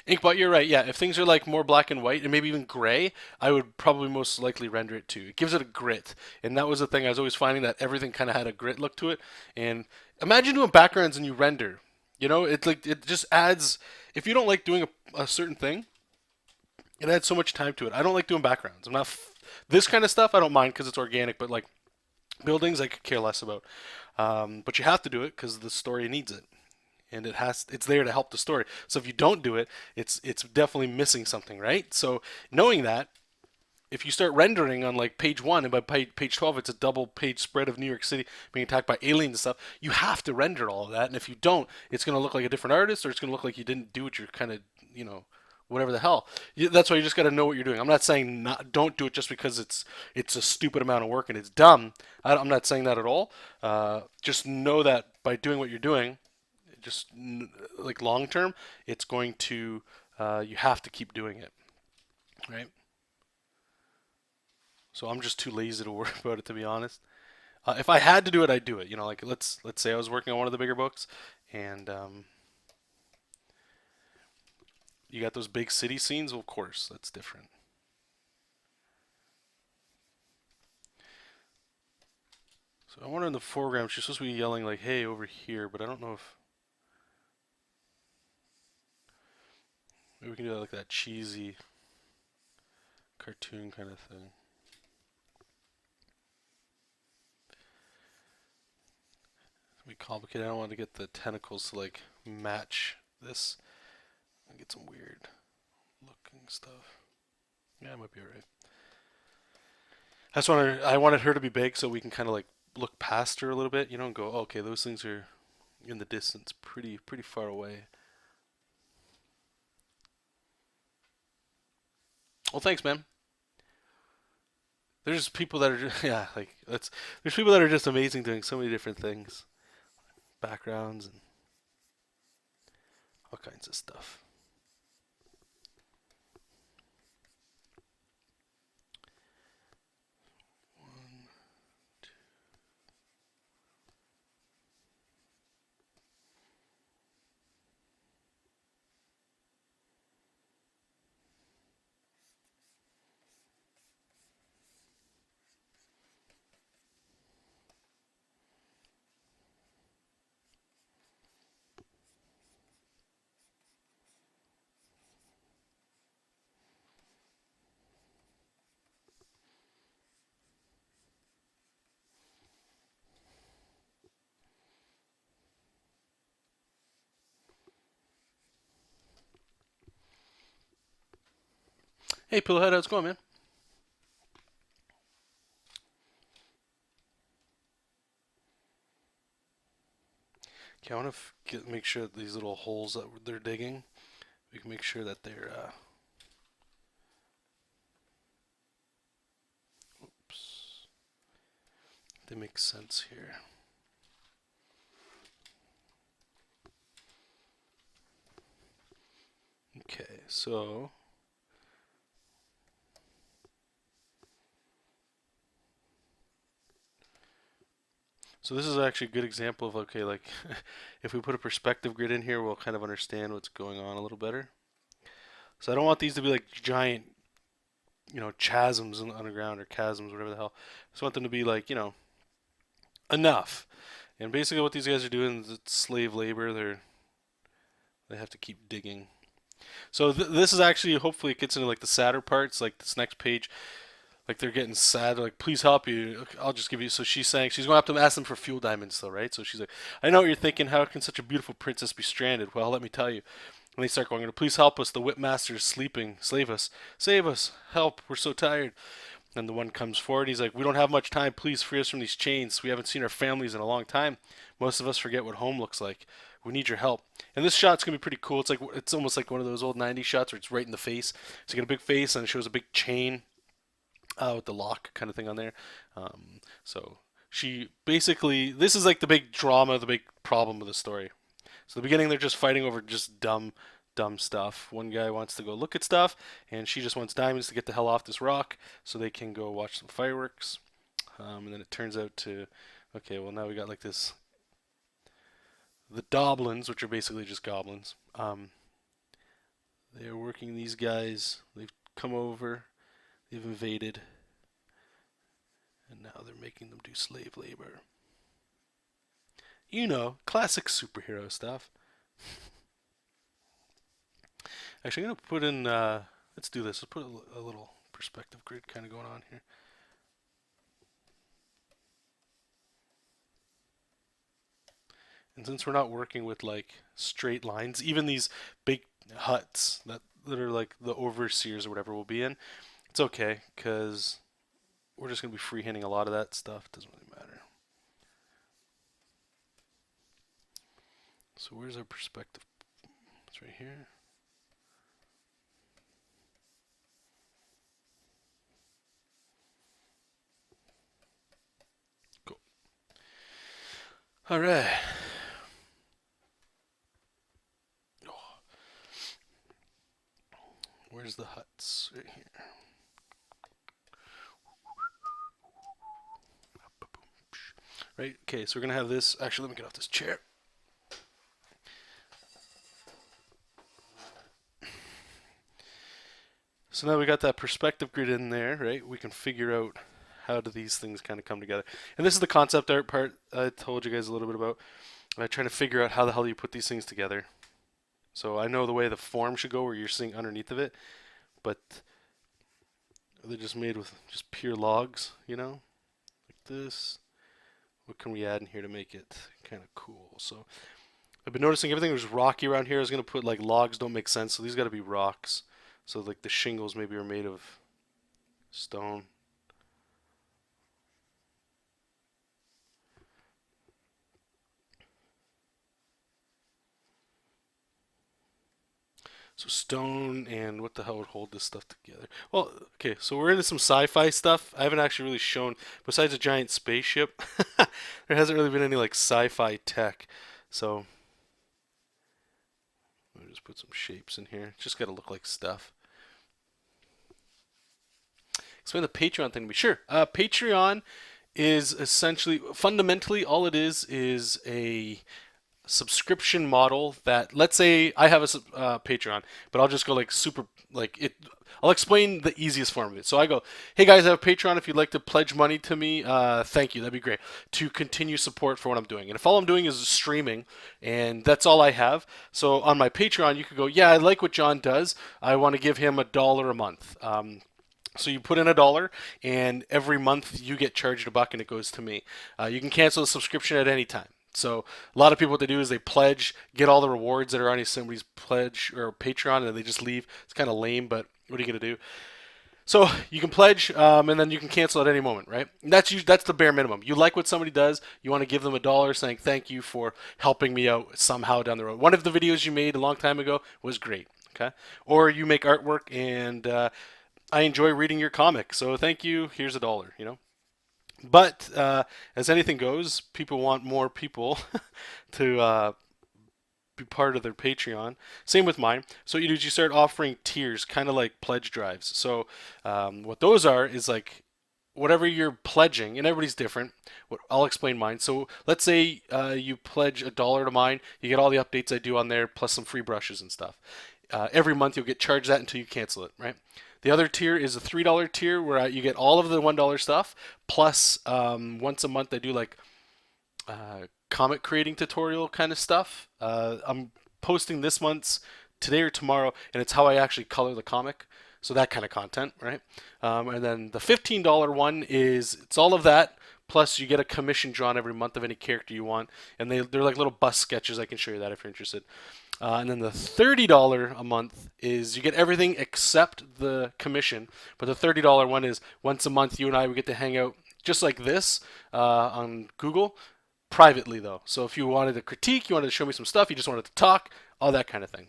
Inkbot, you're right. Yeah, if things are like more black and white and maybe even gray, I would probably most likely render it too. It gives it a grit, and that was the thing I was always finding that everything kind of had a grit look to it. And imagine doing backgrounds and you render. It's like it just adds. If you don't like doing a certain thing, it adds so much time to it. I don't like doing backgrounds. I'm not this kind of stuff. I don't mind because it's organic, but like buildings, I could care less about. But you have to do it because the story needs it and it's there to help the story. So if you don't do it, it's definitely missing something, right? So knowing that, if you start rendering on like page 1 and by page 12 it's a double page spread of New York City being attacked by aliens and stuff, you have to render all of that. And if you don't, it's going to look like a different artist or it's going to look like you didn't do what you're kind of, whatever the hell. That's why you just got to know what you're doing. I'm not saying don't do it just because it's a stupid amount of work and it's dumb. I'm not saying that at all. Just know that by doing what you're doing, just like long term, it's going to you have to keep doing it, right? So I'm just too lazy to worry about it, to be honest. If I had to do it, I'd do it. Like let's say I was working on one of the bigger books, and you got those big city scenes. Well, of course, that's different. So I wonder in the foreground, she's supposed to be yelling like, "Hey, over here," but I don't know if maybe we can do that like that cheesy cartoon kind of thing. It'll be complicated. I don't want to get the tentacles to like match this and get some weird looking stuff. Yeah, it might be alright. I wanted her to be big so we can kind of like look past her a little bit, and go, oh, okay, those things are in the distance, pretty far away. Well, thanks, man. There's people that are just, yeah, like that's there's people that are just amazing doing so many different things, backgrounds and all kinds of stuff. Hey, Pillowhead, how's it going, man? Okay, I want to make sure that these little holes that they're digging, we can make sure that they're oops, they make sense here. Okay, so this is actually a good example of okay, like if we put a perspective grid in here, we'll kind of understand what's going on a little better. So I don't want these to be like giant, chasms in the underground or chasms, whatever the hell. I just want them to be like, enough. And basically, what these guys are doing is it's slave labor. They have to keep digging. So this is actually hopefully it gets into like the sadder parts, like this next page. Like they're getting sad. They're like, please help you. I'll just give you. So she's saying she's going to have to ask them for fuel diamonds, though, right? So she's like, I know what you're thinking. How can such a beautiful princess be stranded? Well, let me tell you. And they start going, please help us. The whip master is sleeping. Save us, help. We're so tired. And the one comes forward. He's like, we don't have much time. Please free us from these chains. We haven't seen our families in a long time. Most of us forget what home looks like. We need your help. And this shot's gonna be pretty cool. It's almost like one of those old '90s shots where it's right in the face. So you got a big face and it shows a big chain with the lock kind of thing on there. So she basically, this is like the big drama, the big problem of the story. So the beginning, they're just fighting over just dumb stuff. One guy wants to go look at stuff, and she just wants diamonds to get the hell off this rock so they can go watch some fireworks. And then it turns out to, okay, well now we got like this, the Doblins, which are basically just goblins. They are working these guys. They've come over, they've invaded, and now they're making them do slave labor. You know, classic superhero stuff. Actually, I'm gonna put in. Let's do this. Let's put a little perspective grid kind of going on here. And since we're not working with like straight lines, even these big huts that are like the overseers or whatever will be in, it's okay because we're just gonna be freehanding a lot of that stuff. It doesn't really matter. So where's our perspective? It's right here. Cool. All right. Where's the huts? Right here. Right? Okay, so we're going to have this. Actually, let me get off this chair. So now we got that perspective grid in there, right? We can figure out how do these things kind of come together. And this is the concept art part I told you guys a little bit about. I'm trying to figure out how the hell you put these things together. So I know the way the form should go where you're seeing underneath of it, but they're just made with just pure logs, you know? Like this. What can we add in here to make it kind of cool? So I've been noticing everything was rocky around here. I was going to put like logs don't make sense, so these got to be rocks. So like the shingles maybe are made of stone. So stone and what the hell would hold this stuff together? Well, okay, so we're into some sci-fi stuff. I haven't actually really shown, besides a giant spaceship, there hasn't really been any like sci-fi tech. So let me just put some shapes in here. Just got to look like stuff. Explain the Patreon thing to me. Sure. Patreon is essentially, fundamentally, all it is a subscription model that, let's say I have a Patreon, but I'll just go like super, like it. I'll explain the easiest form of it. So I go, hey guys, I have a Patreon. If you'd like to pledge money to me, thank you. That'd be great to continue support for what I'm doing. And if all I'm doing is streaming and that's all I have, so on my Patreon, you could go, yeah, I like what John does. I want to give him $1 a month. So you put in $1, and every month you get charged $1, and it goes to me. You can cancel the subscription at any time. So a lot of people, what they do is they pledge, get all the rewards that are on somebody's pledge or Patreon, and then they just leave. It's kind of lame, but what are you gonna do? So you can pledge, and then you can cancel at any moment, right? And that's the bare minimum. You like what somebody does, you want to give them $1, saying thank you for helping me out somehow down the road. One of the videos you made a long time ago was great, okay? Or you make artwork, and I enjoy reading your comic, so thank you. Here's $1, you know. But as anything goes, people want more people to be part of their Patreon. Same with mine. So what you do is you start offering tiers, kind of like pledge drives. So what those are is like whatever you're pledging, and everybody's different. I'll explain mine. So let's say you pledge $1 to mine, you get all the updates I do on there, plus some free brushes and stuff. Every month you'll get charged that until you cancel it, right? The other tier is a $3 tier where you get all of the $1 stuff, plus once a month I do like comic creating tutorial kind of stuff. I'm posting this month's today or tomorrow, and it's how I actually color the comic. So that kind of content, right? And then the $15 one is it's all of that. Plus, you get a commission drawn every month of any character you want, and they're like little bust sketches. I can show you that if you're interested. And then the $30 a month is you get everything except the commission. But the $30 one is once a month you and I we get to hang out just like this on Google, privately though. So if you wanted to critique, you wanted to show me some stuff, you just wanted to talk, all that kind of thing.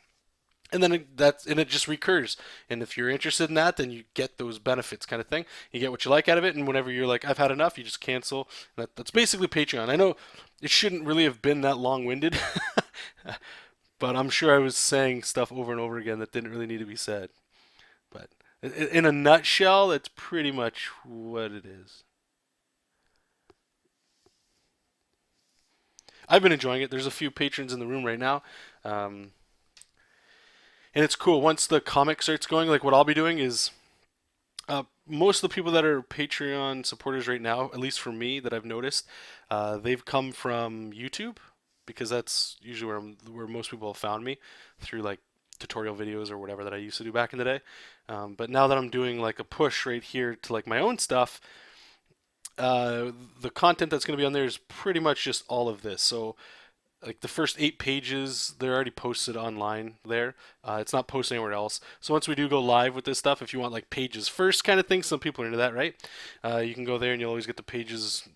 and then it just recurs. And if you're interested in that, then you get those benefits, kind of thing. You get what you like out of it, and whenever you're like, I've had enough, you just cancel. That's basically Patreon. I know it shouldn't really have been that long-winded, but I'm sure I was saying stuff over and over again that didn't really need to be said. But in a nutshell, that's pretty much what it is. I've been enjoying it. There's a few patrons in the room right now. Um, and it's cool. Once the comic starts going, like what I'll be doing is most of the people that are Patreon supporters right now, at least for me, that I've noticed, they've come from YouTube because that's usually where most people have found me through like tutorial videos or whatever that I used to do back in the day. But now that I'm doing like a push right here to like my own stuff, the content that's going to be on there is pretty much just all of this. So like the first 8 pages, they're already posted online there. It's not posted anywhere else. So once we do go live with this stuff, if you want like pages first kind of thing, some people are into that, right? You can go there and you'll always get the pages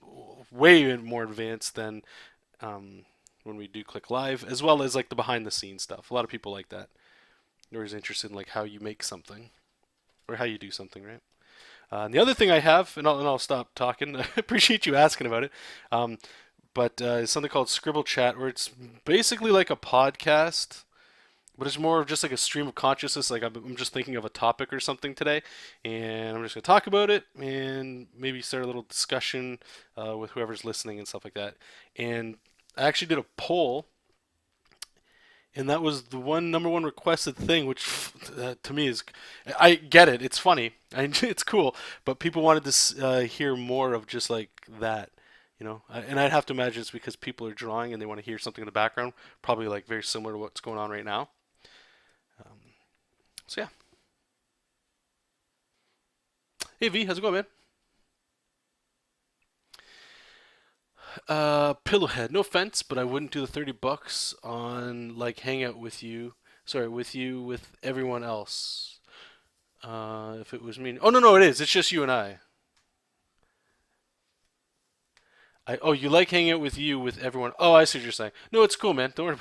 way more advanced than when we do click live, as well as like the behind the scenes stuff. A lot of people like that. They're always interested in like how you make something or how you do something, right? And the other thing I have, and I'll stop talking. I appreciate you asking about it. Um, but it's something called Scribble Chat, where it's basically like a podcast, but it's more of just like a stream of consciousness. Like I'm just thinking of a topic or something today, and I'm just gonna talk about it and maybe start a little discussion with whoever's listening and stuff like that. And I actually did a poll, and that was the number one requested thing, which to me is, I get it, it's funny, it's cool, but people wanted to hear more of just like that, and I'd have to imagine it's because people are drawing and they want to hear something in the background, probably like very similar to what's going on right now. Um, so yeah, hey V, how's it going, man? Pillowhead, no offense, but I wouldn't do the $30 on like Hangout with you. Sorry, with you with everyone else. If it was me. Oh no, it is. It's just you and I. Oh, you like hanging out with you with everyone. Oh, I see what you're saying. No, it's cool, man. Don't worry.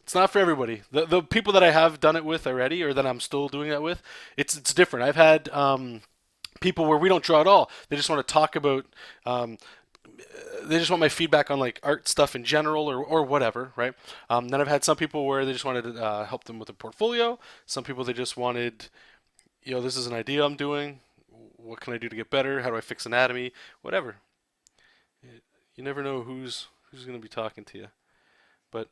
It's not for everybody. The people that I have done it with already, or that I'm still doing that with, it's different. I've had people where we don't draw at all. They just want to talk about. They just want my feedback on like art stuff in general, or whatever, right? Then I've had some people where they just wanted to help them with a portfolio. Some people they just wanted, this is an idea I'm doing. What can I do to get better? How do I fix anatomy? Whatever. You never know who's going to be talking to you. But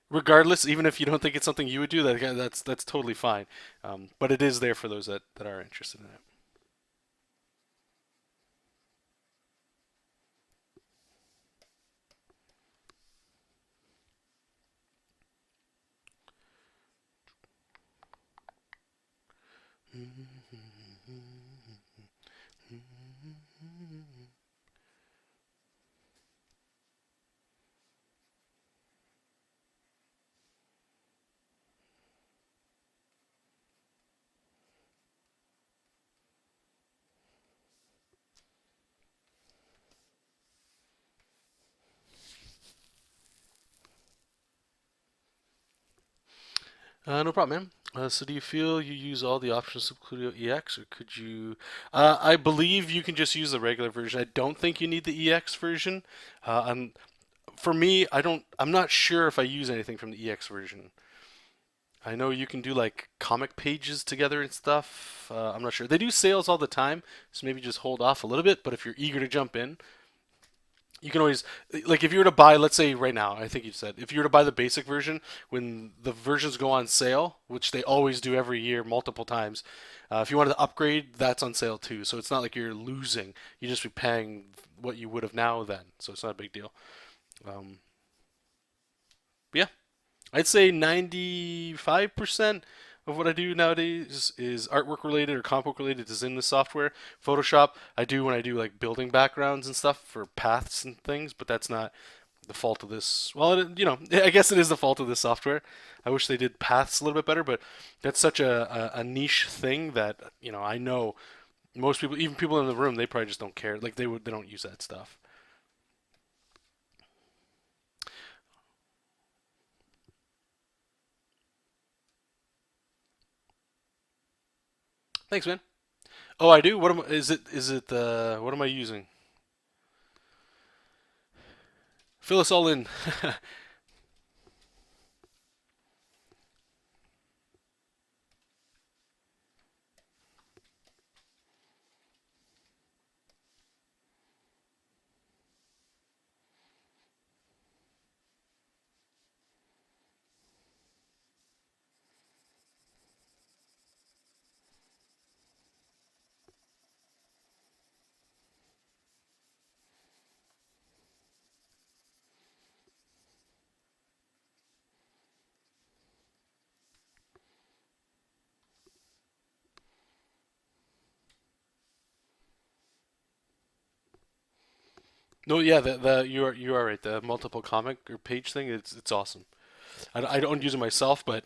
regardless, even if you don't think it's something you would do, that's totally fine. But it is there for those that are interested in it. No problem, man. So do you feel you use all the options of Cludio EX, or could you? I believe you can just use the regular version. I don't think you need the EX version. For me, I don't. I'm not sure if I use anything from the EX version. I know you can do like comic pages together and stuff. I'm not sure. They do sales all the time, so maybe just hold off a little bit. But if you're eager to jump in, you can always, like, if you were to buy, let's say right now, I think you said, if you were to buy the basic version, when the versions go on sale, which they always do every year multiple times, if you wanted to upgrade, that's on sale too. So it's not like you're losing. You just be paying what you would have now then. So it's not a big deal. Um, but yeah, I'd say 95% of what I do nowadays is artwork related or comic book related is in the software. Photoshop, I do when I do like building backgrounds and stuff for paths and things, but that's not the fault of this. Well, I guess it is the fault of this software. I wish they did paths a little bit better, but that's such a niche thing that, I know most people, even people in the room, they probably just don't care. Like they don't use that stuff. Thanks, man. Oh, I do. What am is it? Is it what am I using? Fill us all in. No, yeah, the you are right. The multiple comic or page thing, it's awesome. I don't use it myself, but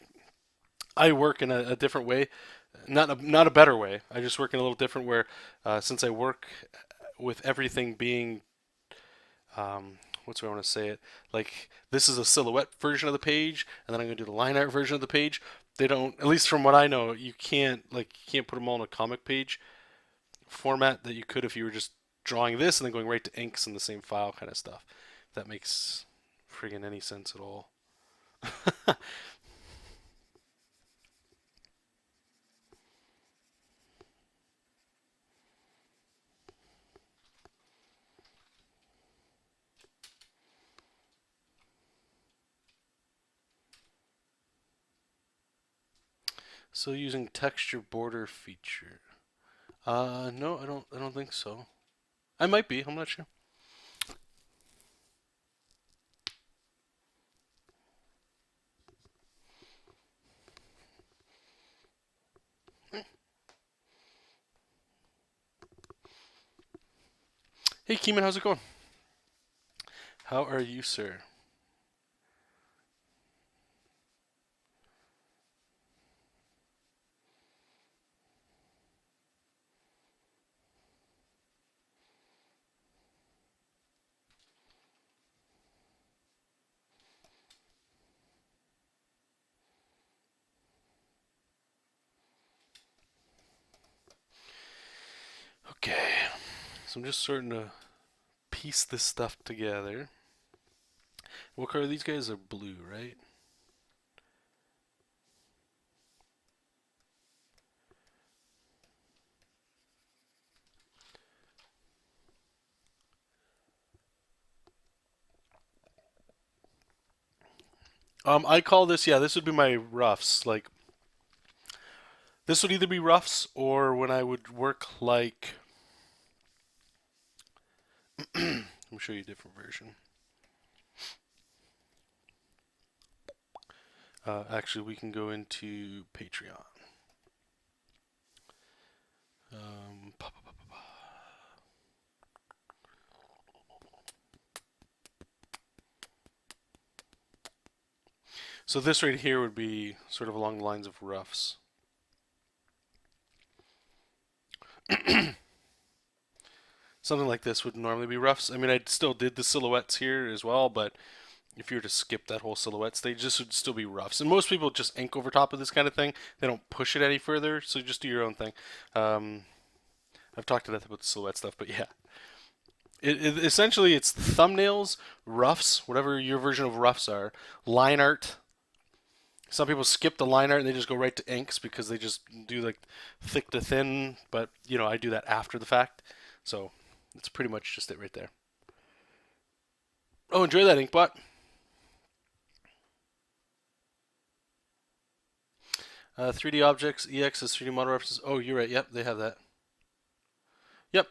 I work in a different way, not a better way. I just work in a little different where since I work with everything being what's the way I want to say it? Like this is a silhouette version of the page, and then I'm gonna do the line art version of the page. They don't, at least from what I know, you can't put them all in a comic page format that you could if you were just drawing this and then going right to inks in the same file kind of stuff. If that makes friggin' any sense at all. So using texture border feature. No, I don't think so. I might be. I'm not sure. Hey, Keeman, how's it going? How are you, sir? Okay, so I'm just starting to piece this stuff together. What color are these guys? Are blue, right? I call this, yeah, this would be my roughs. Like, this would either be roughs or when I would work like. Let me show you a different version. Actually, we can go into Patreon. Pa, pa, pa, pa, pa. So this right here would be sort of along the lines of roughs. Something like this would normally be roughs. I mean, I still did the silhouettes here as well, but if you were to skip that whole silhouette stage, this would still be roughs. And most people just ink over top of this kind of thing. They don't push it any further, so just do your own thing. Um, I've talked to death about the silhouette stuff, but yeah. Essentially, it's thumbnails, roughs, whatever your version of roughs are, line art. Some people skip the line art and they just go right to inks because they just do like thick to thin, but I do that after the fact. So that's pretty much just it right there. Oh, enjoy that inkbot. 3D objects, EX is 3D model references. Oh, you're right. Yep, they have that. Yep.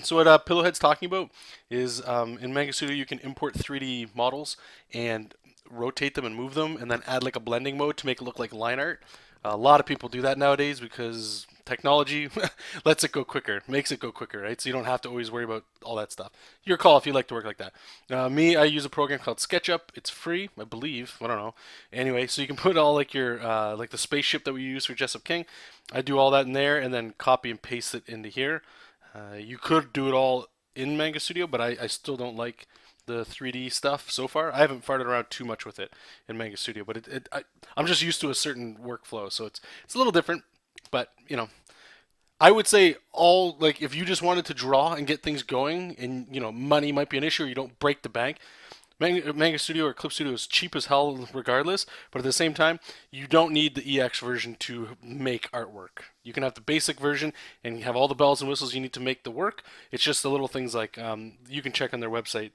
So what Pillowhead's talking about is in Manga Studio you can import 3D models and rotate them and move them, and then add like a blending mode to make it look like line art. A lot of people do that nowadays because technology lets it go quicker, makes it go quicker, right? So you don't have to always worry about all that stuff. Your call if you like to work like that. Me, I use a program called SketchUp. It's free, I believe. I don't know. Anyway, so you can put all like your like the spaceship that we use for Jessup King. I do all that in there and then copy and paste it into here. You could do it all in Manga Studio, but I still don't like the 3D stuff so far. I haven't farted around too much with it in Manga Studio, but I'm just used to a certain workflow, so it's a little different. But I would say all like if you just wanted to draw and get things going, and money might be an issue, or you don't break the bank. Manga Studio or Clip Studio is cheap as hell regardless, but at the same time, you don't need the EX version to make artwork. You can have the basic version and have all the bells and whistles you need to make the work. It's just the little things like you can check on their website,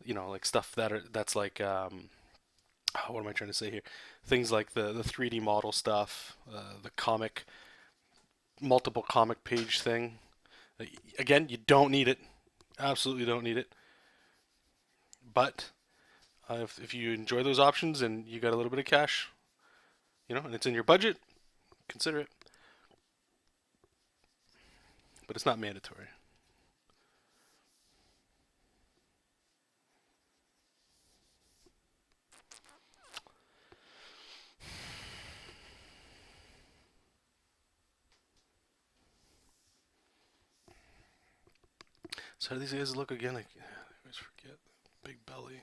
like stuff that's like what am I trying to say here? Things like the 3D model stuff, the comic multiple comic page thing. Again, you don't need it. Absolutely don't need it. But if you enjoy those options and you got a little bit of cash, and it's in your budget, consider it. But it's not mandatory. So how do these guys look again? I always forget. Big belly.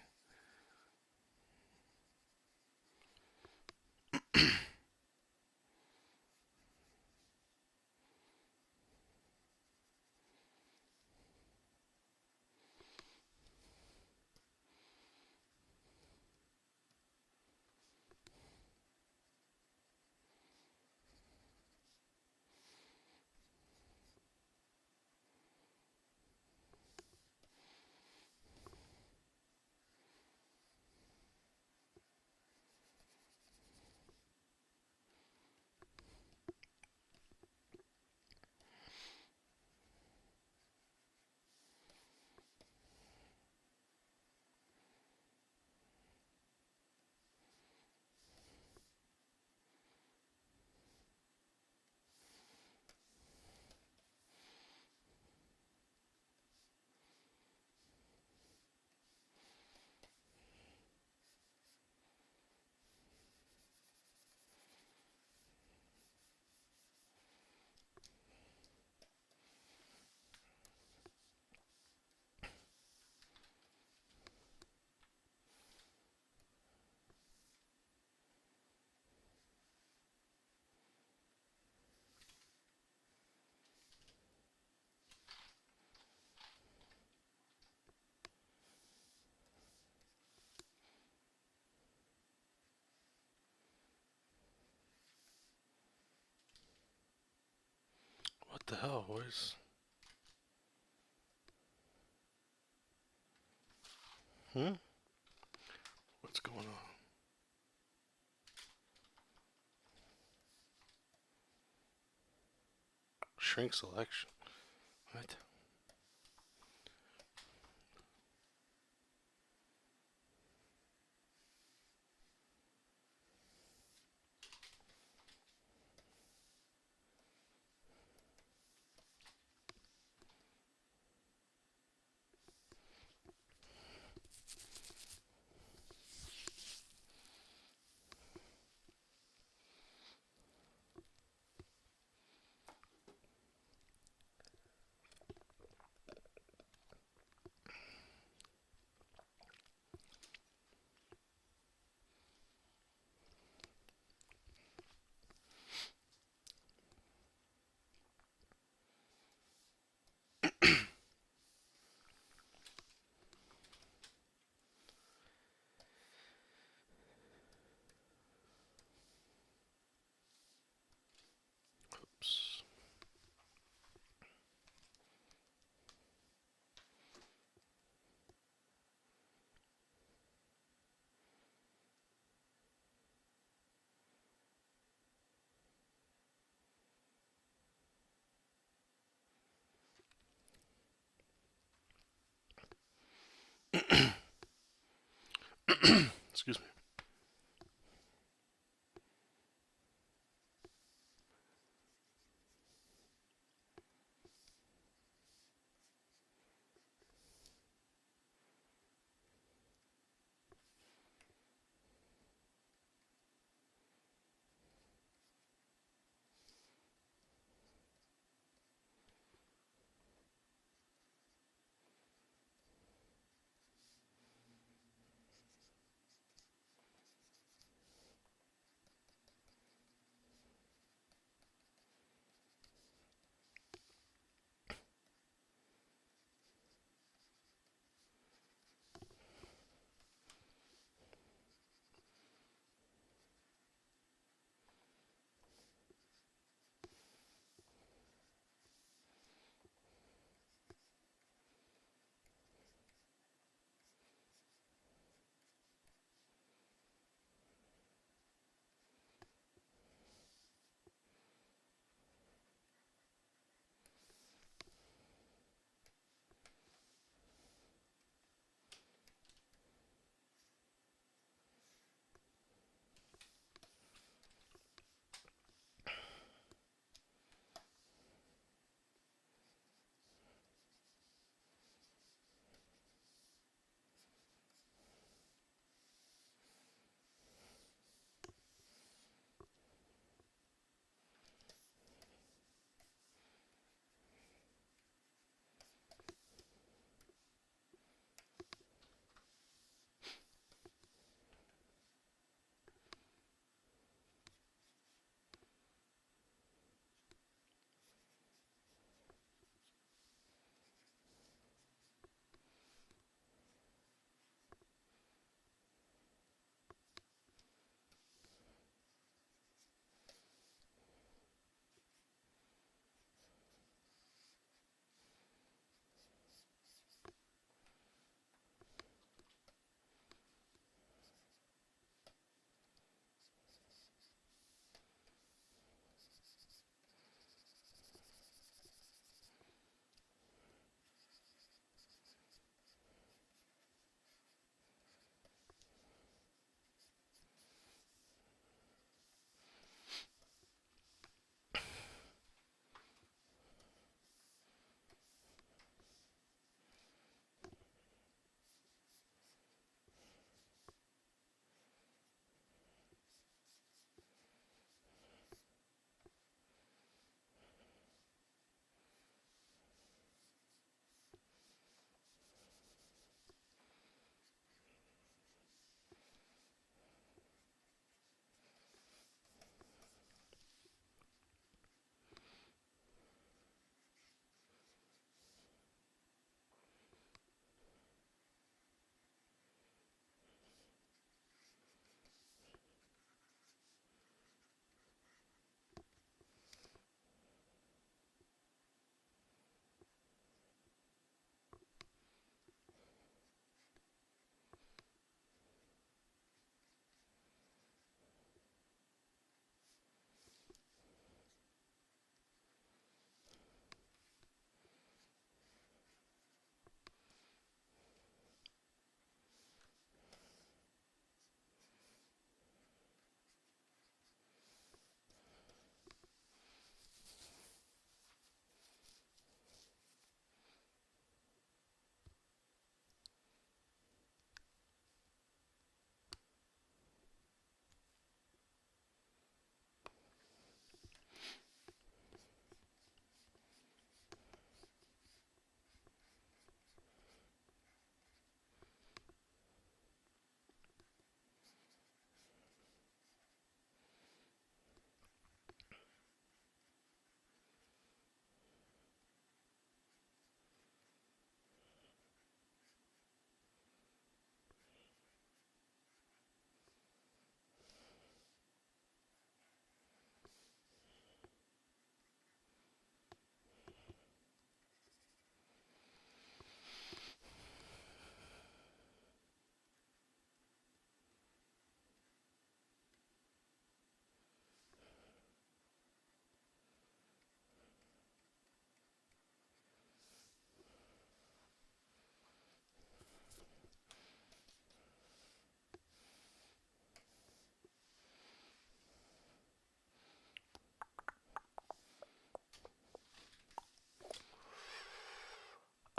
What the hell? What's going on? Shrink selection. What? Oops. Excuse me.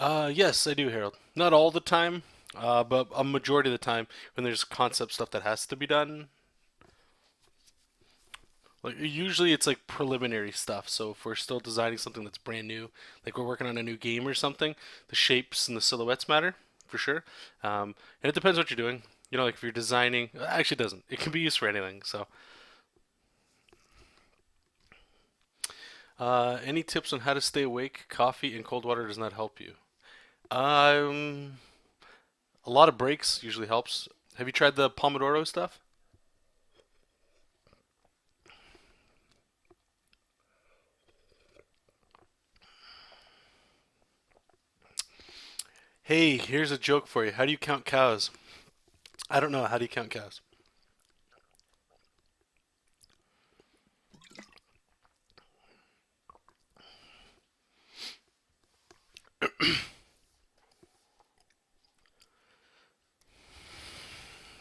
Yes, I do, Harold. Not all the time, but a majority of the time when there's concept stuff that has to be done. Like usually it's like preliminary stuff. So if we're still designing something that's brand new, like we're working on a new game or something, the shapes and the silhouettes matter for sure. And it depends what you're doing. You know, like if you're designing, actually it doesn't. It can be used for anything. So, any tips on how to stay awake? Coffee and cold water does not help you. Um, a lot of breaks usually helps. Have you tried the Pomodoro stuff? Hey, here's a joke for you. How do you count cows? I don't know. How do you count cows?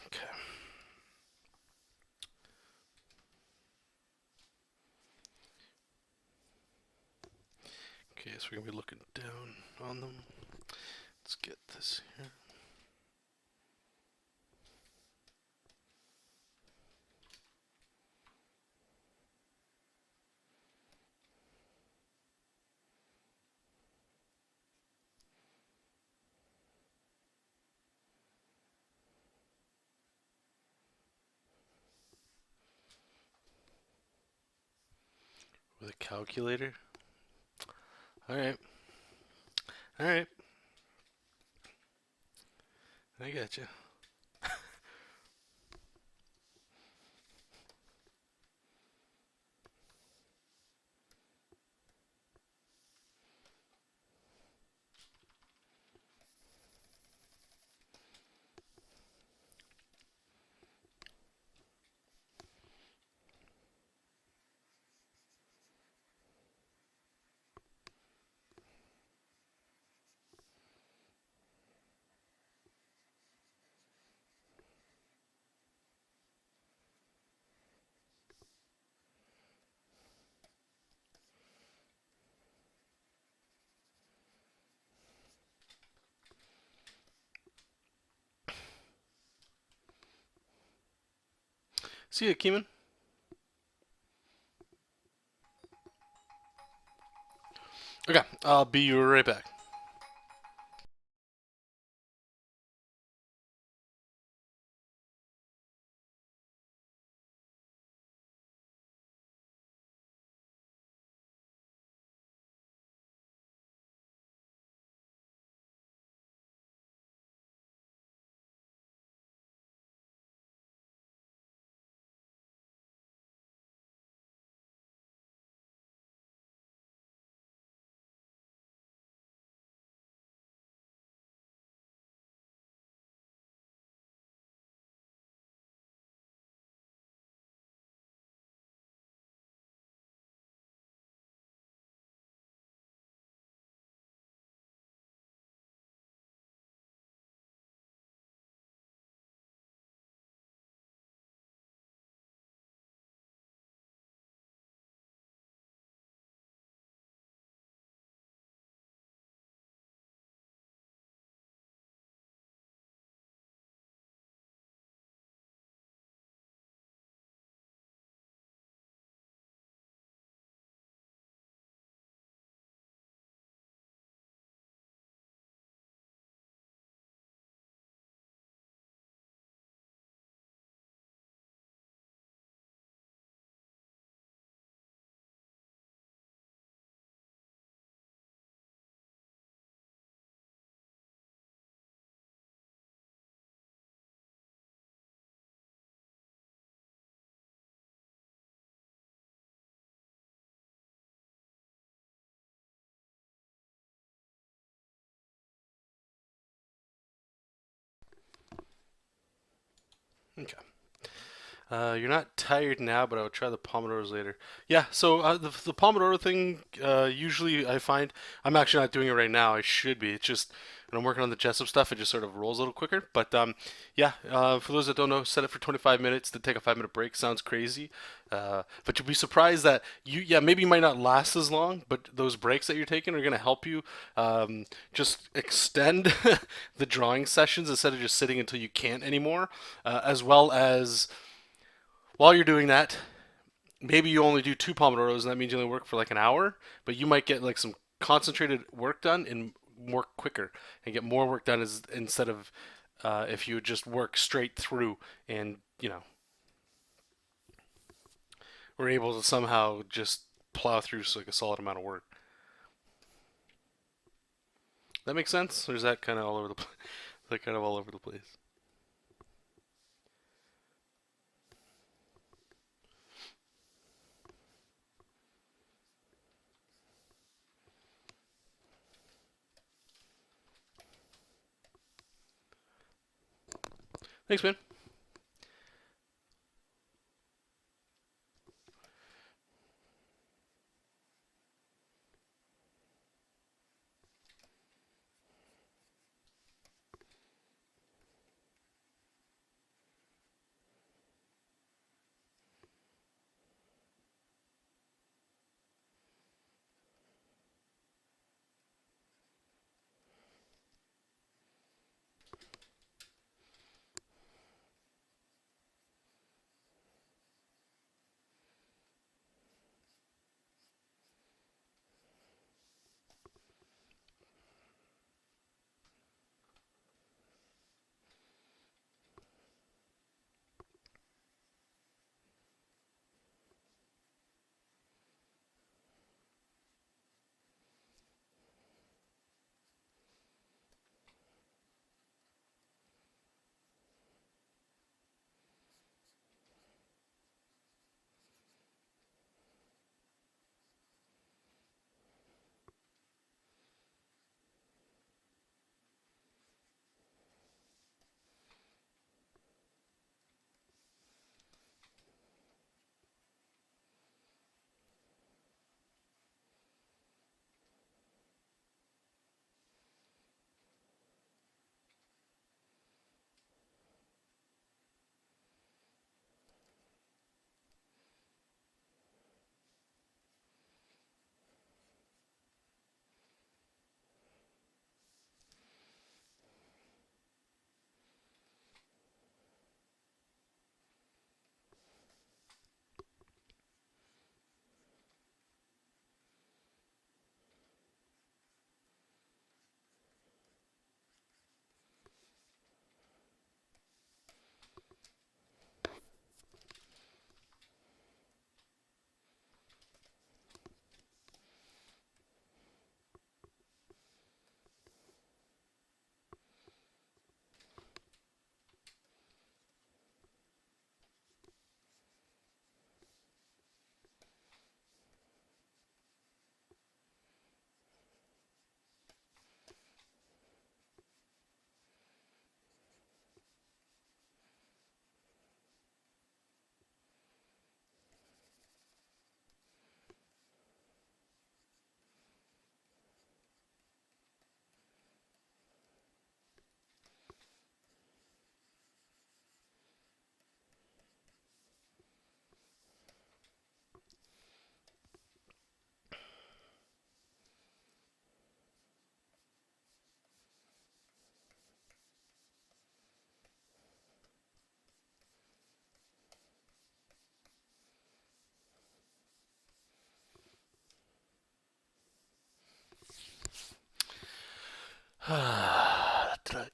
Okay. Okay, so we're gonna be looking down on them. Let's get this here. With a calculator. All right. All right. I got you. See ya, Keeman. Okay, I'll be right back. Okay. You're not tired now, but I would try the Pomodoros later. Yeah, so the Pomodoro thing, usually I find I'm actually not doing it right now. I should be. It's just when I'm working on the Jessup stuff, it just sort of rolls a little quicker. But yeah, for those that don't know, set it for 25 minutes to take a 5 minute break. Sounds crazy, but you'll be surprised that yeah, maybe you might not last as long, but those breaks that you're taking are going to help you just extend the drawing sessions instead of just sitting until you can't anymore, as well as while you're doing that, maybe you only do two pomodoros, and that means you only work for like an hour, but you might get like some concentrated work done and more quicker and get more work done instead of if you would just work straight through and were able to somehow just plow through like a solid amount of work. That makes sense, or is that kind of all over the that kind of all over the place? Thanks, man.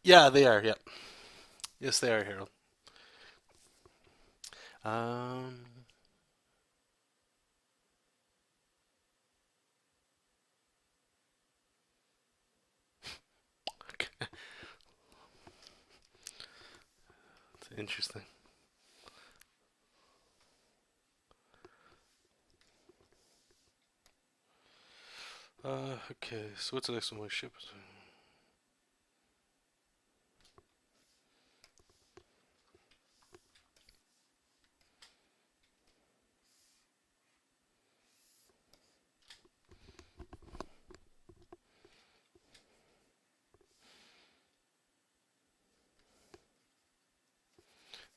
Yeah, they are. Yep. Yes, they are, Harold. Um, interesting. Okay. So what's the next one? My ship.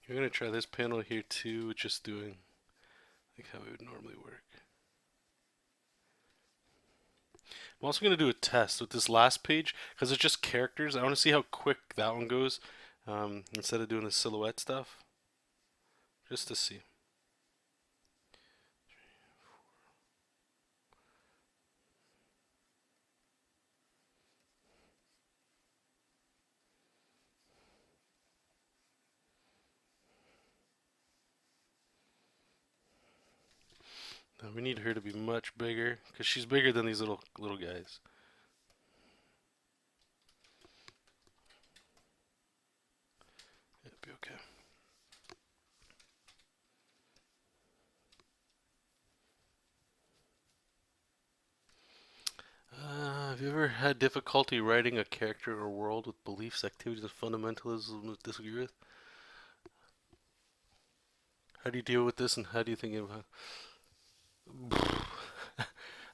We're gonna try this panel here too, just doing like how it would normally work. I'm also going to do a test with this last page because it's just characters. I want to see how quick that one goes instead of doing the silhouette stuff, just to see. Now we need her to be much bigger because she's bigger than these little guys. It'll be okay. Have you ever had difficulty writing a character or world with beliefs, activities, and fundamentalism disagree with? How do you deal with this, and how do you think it?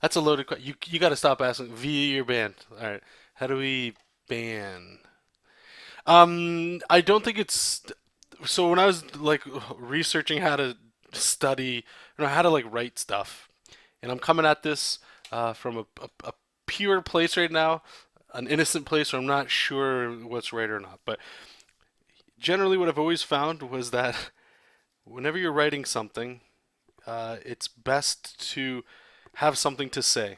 That's a loaded question. You got to stop asking. V, you're banned. All right. How do we ban? I don't think it's. So when I was like researching how to study, how to like write stuff, and I'm coming at this from a pure place right now, an innocent place where I'm not sure what's right or not. But generally, what I've always found was that whenever you're writing something, it's best to have something to say.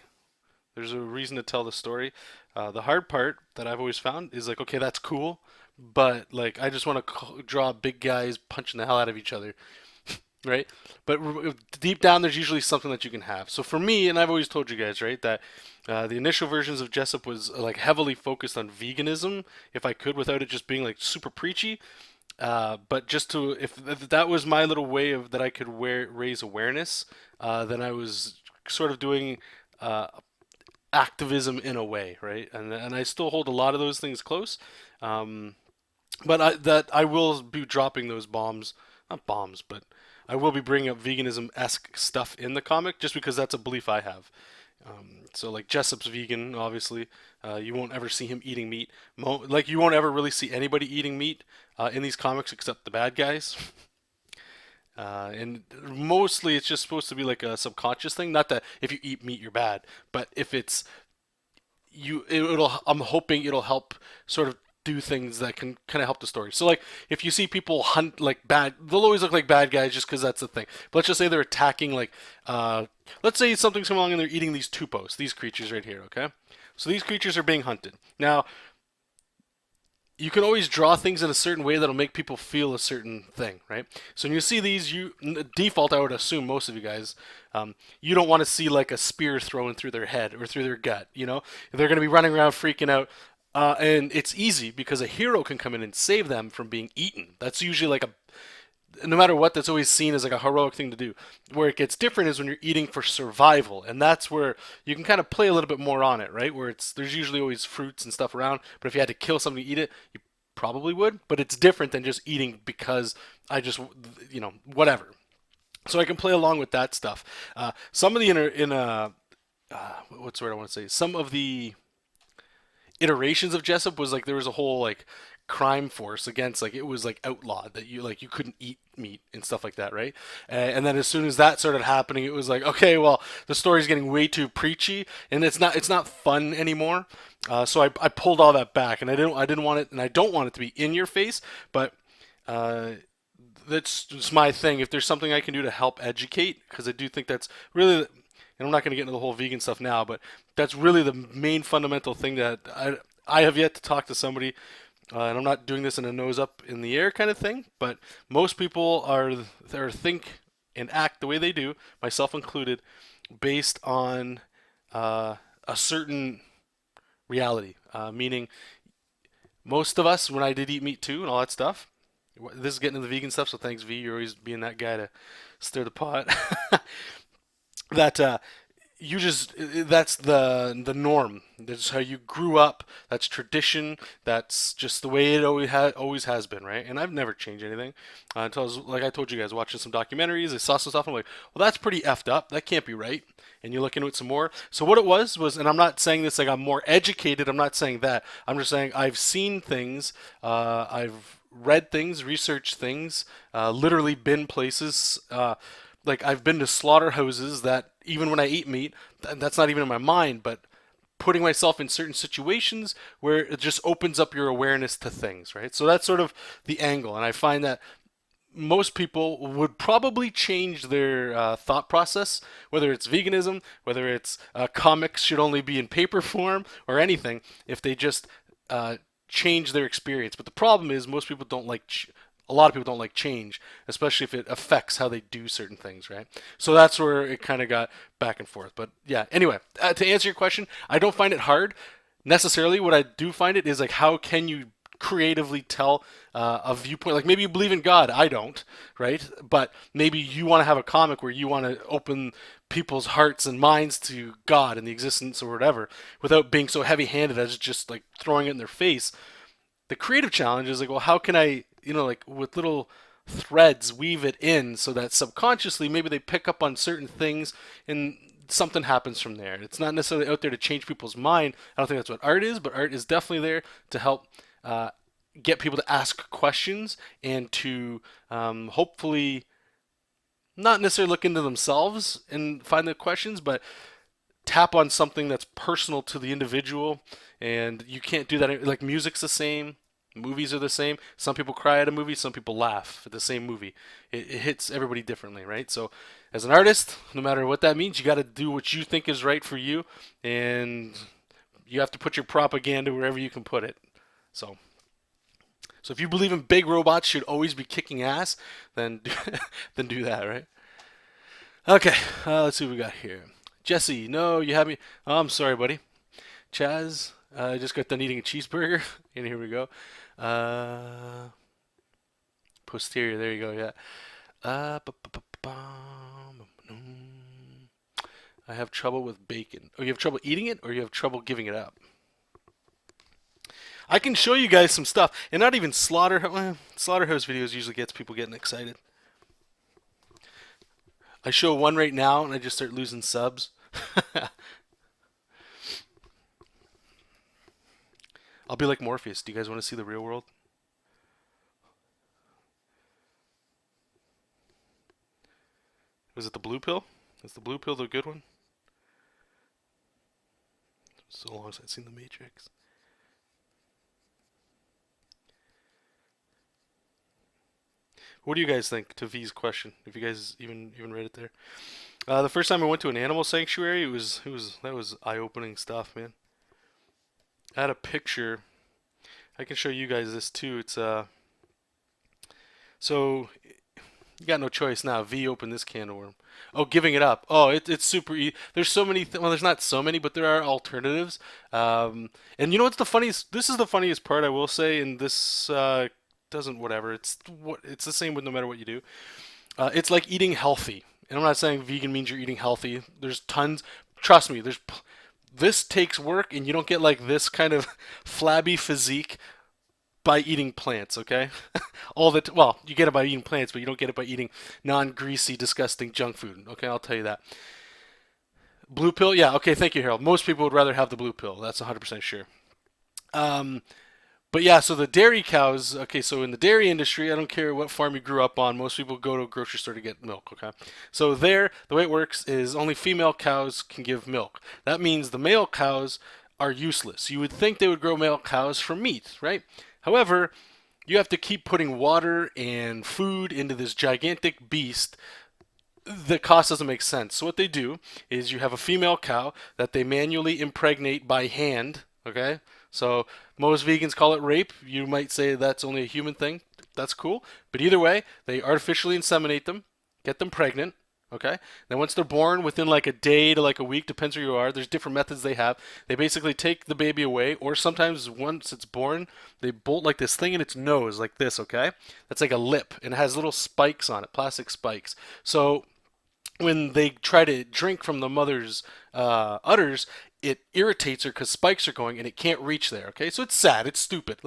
There's a reason to tell the story. The hard part that I've always found is like, okay, that's cool, but like I just want to draw big guys punching the hell out of each other, right? But deep down, there's usually something that you can have. So for me, and I've always told you guys, right, that the initial versions of Jessup was like heavily focused on veganism, if I could, without it just being like super preachy. But just to, if that was my little way of that I could raise awareness, then I was sort of doing activism in a way, right? And I still hold a lot of those things close. Um, but I will be dropping those bombs, not bombs, but I will be bringing up veganism esque stuff in the comic just because that's a belief I have. So like Jessup's vegan, obviously. You won't ever see him eating meat. Like you won't ever really see anybody eating meat in these comics except the bad guys. And mostly it's just supposed to be like a subconscious thing. Not that if you eat meat you're bad, but if it's you, it'll. I'm hoping it'll help sort of do things that can kind of help the story. So like if you see people hunt like bad, they'll always look like bad guys just because that's the thing. But let's just say they're attacking like, let's say something's come along and they're eating these tupos, these creatures right here. Okay, so these creatures are being hunted now. You can always draw things in a certain way that'll make people feel a certain thing, right? So when you see these, you default, I would assume most of you guys, you don't want to see like a spear thrown through their head or through their gut. You know, they're going to be running around freaking out, and it's easy because a hero can come in and save them from being eaten. That's usually like a no matter what, that's always seen as like a heroic thing to do. Where it gets different is when you're eating for survival, and that's where you can kind of play a little bit more on it, right? Where it's there's usually always fruits and stuff around, but if you had to kill something to eat it, you probably would. But it's different than just eating because I just whatever. So I can play along with that stuff. Some of the what's the word I want to say? Some of the iterations of Jessup was like there was a whole like crime force against like it was like outlawed that you couldn't eat meat and stuff like that, right? And then as soon as that started happening, it was like okay, well the story's getting way too preachy and it's not fun anymore. So I pulled all that back and I didn't want it and I don't want it to be in your face, but that's just my thing. If there's something I can do to help educate, because I do think that's really, and I'm not going to get into the whole vegan stuff now, but that's really the main fundamental thing that I have yet to talk to somebody, and I'm not doing this in a nose up in the air kind of thing, but most people are think and act the way they do, myself included, based on a certain reality. Meaning, most of us, when I did eat meat too and all that stuff, this is getting into the vegan stuff, so thanks V, you're always being that guy to stir the pot. that you just that's the norm. That's how you grew up. That's tradition. That's just the way it always has been, right? And I've never changed anything until I was, like I told you guys, watching some documentaries. I saw some stuff. And I'm like, well, that's pretty effed up. That can't be right. And you look into it some more. So what it was, and I'm not saying this like I'm more educated. I'm not saying that. I'm just saying I've seen things. I've read things, researched things, literally been places. Like I've been to slaughterhouses that even when I eat meat, that's not even in my mind, but putting myself in certain situations where it just opens up your awareness to things, right? So that's sort of the angle, and I find that most people would probably change their thought process, whether it's veganism, whether it's comics should only be in paper form, or anything, if they just change their experience. But the problem is, most people don't like. A lot of people don't like change, especially if it affects how they do certain things, right? So that's where it kind of got back and forth. But yeah, anyway, to answer your question, I don't find it hard necessarily. What I do find it is like, how can you creatively tell a viewpoint? Like maybe you believe in God, I don't, right? But maybe you want to have a comic where you want to open people's hearts and minds to God and the existence or whatever, without being so heavy-handed as just like throwing it in their face. The creative challenge is like, well, how can I, like with little threads weave it in so that subconsciously maybe they pick up on certain things and something happens from there. It's not necessarily out there to change people's mind. I don't think that's what art is, but art is definitely there to help get people to ask questions and to hopefully not necessarily look into themselves and find the questions, but tap on something that's personal to the individual. And you can't do that. Like music's the same, movies are the same. Some people cry at a movie, some people laugh at the same movie. It hits everybody differently, right? So as an artist, no matter what that means, you got to do what you think is right for you, and you have to put your propaganda wherever you can put it. So if you believe in big robots should always be kicking ass, then then do that, right? Okay, let's see what we got here. Jesse, no, you have me. Oh, I'm sorry, buddy. Chaz, I just got done eating a cheeseburger, and here we go. Uh, Posterior, there you go. Yeah. I have trouble with bacon. Oh, you have trouble eating it, or you have trouble giving it up? I can show you guys some stuff, and not even slaughterhouse videos usually gets people getting excited. I show one right now, and I just start losing subs. I'll be like Morpheus. Do you guys want to see the real world? Was it the blue pill? Is the blue pill the good one? So long as I've seen the Matrix. What do you guys think to V's question? If you guys even read it there. The first time I went to an animal sanctuary, that was eye-opening stuff, man. I had a picture. I can show you guys this too. It's so you got no choice now. V opened this can of worm. Oh, giving it up. Oh, it's super. There's so many. Well, there's not so many, but there are alternatives. And you know what's the funniest? This is the funniest part, I will say. And this doesn't whatever. It's the same with no matter what you do. It's like eating healthy. And I'm not saying vegan means you're eating healthy. There's tons. Trust me. This takes work, and you don't get like this kind of flabby physique by eating plants, okay? Well, you get it by eating plants, but you don't get it by eating non-greasy, disgusting junk food. Okay, I'll tell you that. Blue pill, yeah. Okay, thank you, Harold. Most people would rather have the blue pill. That's 100% sure. Um, but yeah, so the dairy cows. Okay, so in the dairy industry, I don't care what farm you grew up on. Most people go to a grocery store to get milk. Okay, so there, the way it works is only female cows can give milk. That means the male cows are useless. You would think they would grow male cows for meat, right? However, you have to keep putting water and food into this gigantic beast. The cost doesn't make sense. So what they do is you have a female cow that they manually impregnate by hand. Okay, so most vegans call it rape. You might say that's only a human thing. That's cool. But either way, they artificially inseminate them, get them pregnant. Okay. Then once they're born, within like a day to like a week, depends where you are. There's different methods they have. They basically take the baby away, or sometimes once it's born, they bolt like this thing in its nose, like this. Okay. That's like a lip, and it has little spikes on it, plastic spikes. So when they try to drink from the mother's udders, it irritates her because spikes are going and it can't reach there. Okay, so it's sad, it's stupid.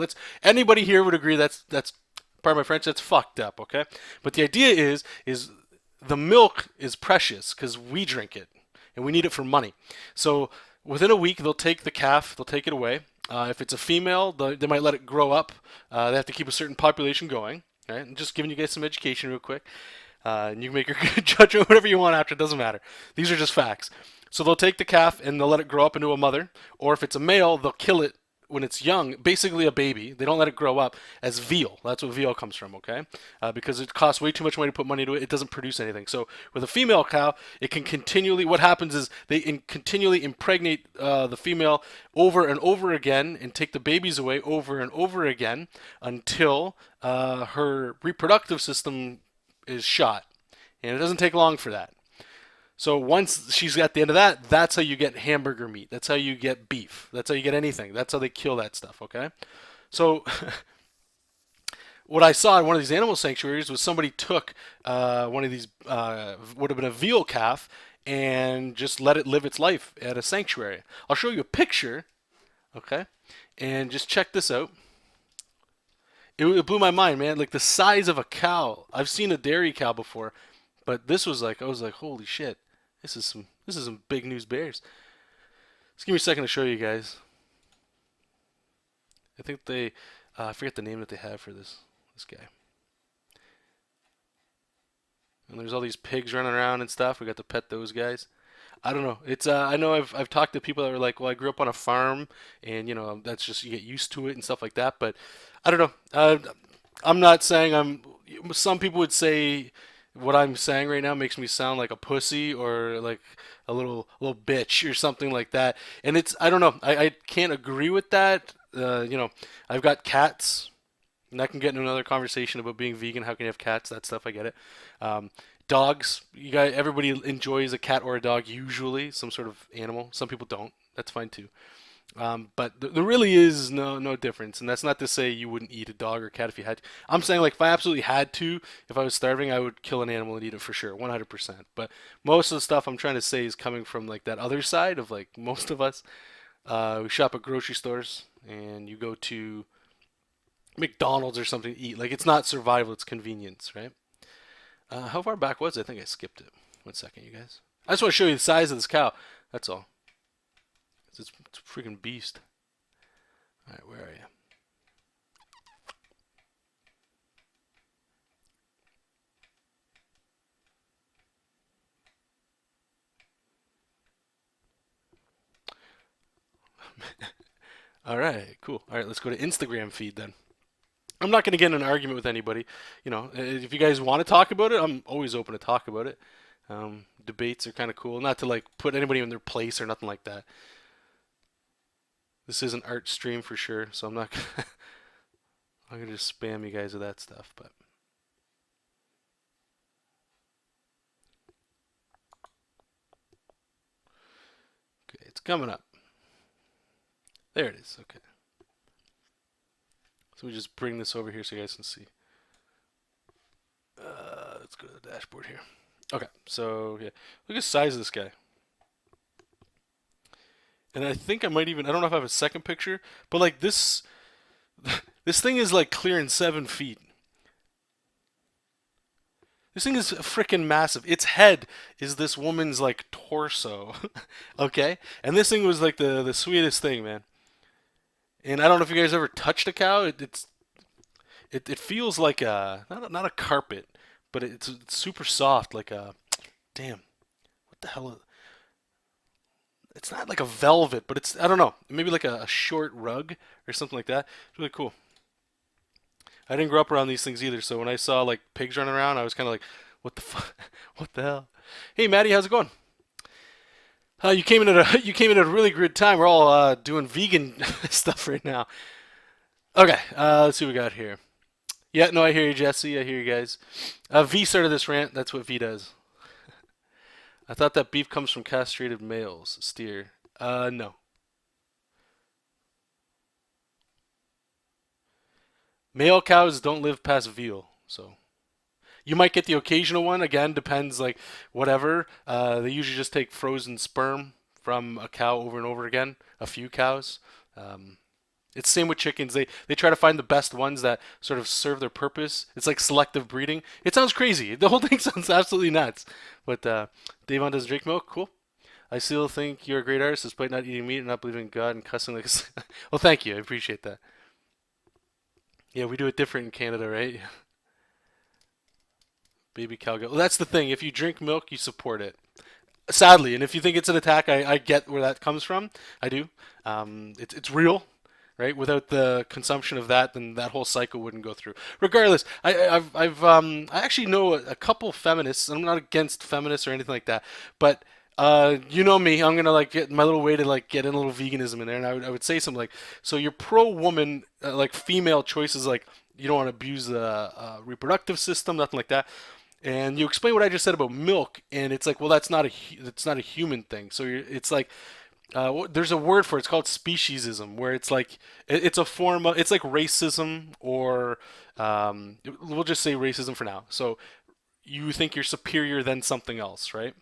Anybody here would agree that's pardon my French, that's fucked up. Okay, but the idea is the milk is precious because we drink it and we need it for money. So within a week they'll take the calf, they'll take it away. If it's a female, they might let it grow up. They have to keep a certain population going. Right? And just giving you guys some education real quick. And you can make your judgment whatever you want after. It doesn't matter. These are just facts. So they'll take the calf and they'll let it grow up into a mother. Or if it's a male, they'll kill it when it's young, basically a baby. They don't let it grow up as veal. That's what veal comes from, okay? Because it costs way too much money to put money into it. It doesn't produce anything. So with a female cow, it can continually, what happens is they continually impregnate the female over and over again and take the babies away over and over again until her reproductive system is shot. And it doesn't take long for that. So once she's at the end of that, that's how you get hamburger meat. That's how you get beef. That's how you get anything. That's how they kill that stuff, okay? So what I saw in one of these animal sanctuaries was somebody took one of these, would have been a veal calf, and just let it live its life at a sanctuary. I'll show you a picture, okay? And just check this out. It blew my mind, man. Like the size of a cow. I've seen a dairy cow before, but this was like, I was like, holy shit. This is some big news bears. Just give me a second to show you guys. I think they I forget the name that they have for this guy. And there's all these pigs running around and stuff. We got to pet those guys. I don't know. It's I know I've talked to people that were like, well, I grew up on a farm, and that's just you get used to it and stuff like that. But I don't know. I'm not saying I'm. Some people would say what I'm saying right now makes me sound like a pussy or like a little bitch or something like that. And it's I don't know. I can't agree with that. I've got cats. And that can get into another conversation about being vegan. How can you have cats? That stuff, I get it. Um, Dogs, everybody enjoys a cat or a dog, usually some sort of animal. Some people don't. That's fine too. But there really is no difference, and that's not to say you wouldn't eat a dog or a cat if you had to. I'm saying like if I absolutely had to, if I was starving, I would kill an animal and eat it for sure, 100%. But most of the stuff I'm trying to say is coming from like that other side of like most of us. We shop at grocery stores, and you go to McDonald's or something to eat. Like it's not survival, it's convenience, right? How far back was it? I think I skipped it. 1 second, you guys. I just want to show you the size of this cow. That's all. It's a freaking beast. All right, where are you? All right, cool. All right, let's go to Instagram feed then. I'm not going to get in an argument with anybody. If you guys want to talk about it, I'm always open to talk about it. Debates are kind of cool. Not to like put anybody in their place or nothing like that. This is an art stream for sure, so I'm not gonna, I'm gonna just spam you guys with that stuff. But okay, it's coming up. There it is. Okay, so we just bring this over here so you guys can see. Let's go to the dashboard here. Okay, so yeah, look at the size of this guy. And I think I might even, I don't know if I have a second picture, but like this thing is like clearing 7 feet. This thing is freaking massive. Its head is this woman's like torso, okay? And this thing was like the sweetest thing, man. And I don't know if you guys ever touched a cow. It feels like a not a carpet, but it's super soft, like a damn. What the hell? It's not like a velvet, but it's I don't know, maybe like a short rug or something like that. It's really cool. I didn't grow up around these things either, so when I saw like pigs running around, I was kind of like, what the fuck? What the hell? Hey, Maddie, how's it going? You came in at a you came in at a really good time. We're all doing vegan stuff right now. Okay, let's see what we got here. Yeah, no, I hear you, Jesse. I hear you guys. V started this rant. That's what V does. I thought that beef comes from castrated males, steer. No. Male cows don't live past veal, so you might get the occasional one. Again, depends, like whatever. They usually just take frozen sperm from a cow over and over again. A few cows. Um, it's the same with chickens. They try to find the best ones that sort of serve their purpose. It's like selective breeding. It sounds crazy. The whole thing sounds absolutely nuts. But Davon does drink milk. Cool. I still think you're a great artist despite not eating meat and not believing in God and cussing like well, thank you. I appreciate that. Yeah, we do it different in Canada, right? Baby cow goat. Well, that's the thing. If you drink milk, you support it. Sadly, and if you think it's an attack, I get where that comes from. I do. It's real, right? Without the consumption of that, then that whole cycle wouldn't go through. Regardless, I actually know a couple feminists. I'm not against feminists or anything like that, but you know me, I'm gonna like get my little way to like get in a little veganism in there, and I would say something like, so you're pro woman, like female choices, like you don't want to abuse the reproductive system, nothing like that. And you explain what I just said about milk, and it's like, well, that's not a human thing. So it's like there's a word for it. It's called speciesism, where it's like it's a form of it's like racism, or we'll just say racism for now. So you think you're superior than something else, right?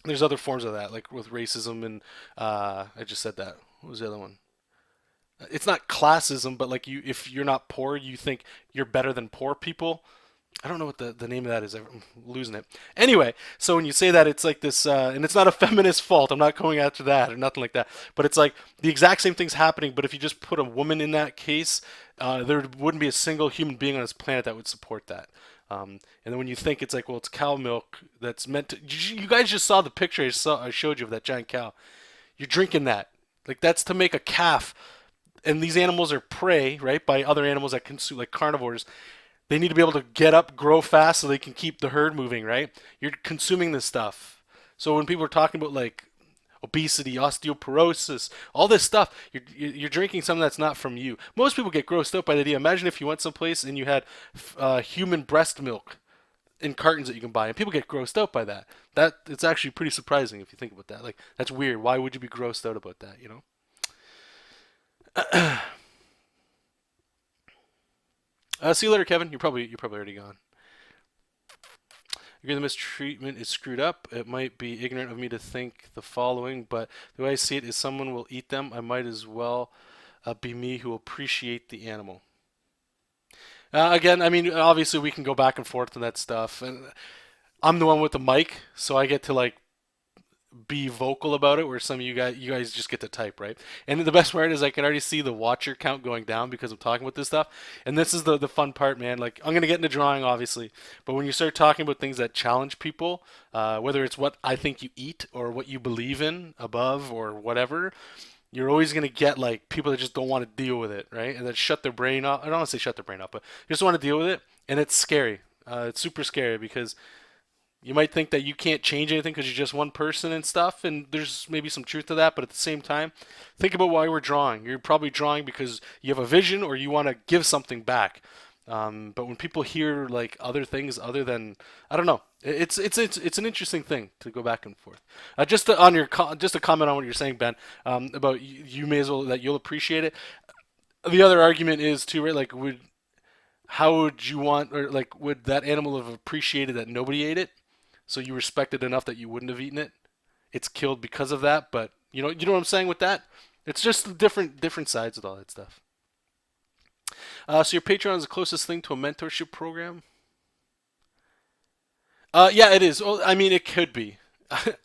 There's other forms of that, like with racism, and I just said that. What was the other one? It's not classism, but like if you're not poor, you think you're better than poor people. I don't know what the name of that is. I'm losing it. Anyway, so when you say that, it's like this, and it's not a feminist fault. I'm not going after that or nothing like that. But it's like the exact same thing's happening. But if you just put a woman in that case, there wouldn't be a single human being on this planet that would support that. And then when you think it's like, well, it's cow milk that's meant to. You guys just saw the picture I showed you of that giant cow. You're drinking that. Like that's to make a calf. And these animals are prey, right, by other animals that consume, like carnivores. They need to be able to get up, grow fast, so they can keep the herd moving, right? You're consuming this stuff. So when people are talking about like obesity, osteoporosis, all this stuff, you're drinking something that's not from you. Most people get grossed out by the idea. Imagine if you went someplace and you had human breast milk in cartons that you can buy, and people get grossed out by that. That it's actually pretty surprising if you think about that. Like that's weird. Why would you be grossed out about that? You know? See you later, Kevin. You're probably already gone. Agree the mistreatment is screwed up. It might be ignorant of me to think the following, but the way I see it is someone will eat them. I might as well be me who will appreciate the animal. Again, I mean, obviously we can go back and forth on that stuff, and I'm the one with the mic, so I get to like be vocal about it, where some of you guys just get to type, right? And the best part is I can already see the watcher count going down because I'm talking about this stuff. And this is the fun part, man. Like I'm gonna get into drawing, obviously, but when you start talking about things that challenge people, whether it's what I think you eat or what you believe in above or whatever, you're always gonna get like people that just don't want to deal with it, right? And that shut their brain off. I don't want to say shut their brain off, but just want to deal with it, and it's scary. It's super scary because you might think that you can't change anything because you're just one person and stuff, and there's maybe some truth to that, but at the same time, think about why we're drawing. You're probably drawing because you have a vision or you want to give something back. But when people hear like other things other than, I don't know, it's an interesting thing to go back and forth. Just to comment on what you're saying, Ben, about you may as well that you'll appreciate it. The other argument is too, right? Like, how would you want, or like, would that animal have appreciated that nobody ate it? So you respect it enough that you wouldn't have eaten it. It's killed because of that, but you know what I'm saying with that. It's just the different sides with all that stuff. So your Patreon is the closest thing to a mentorship program. Yeah, it is. Well, I mean, it could be.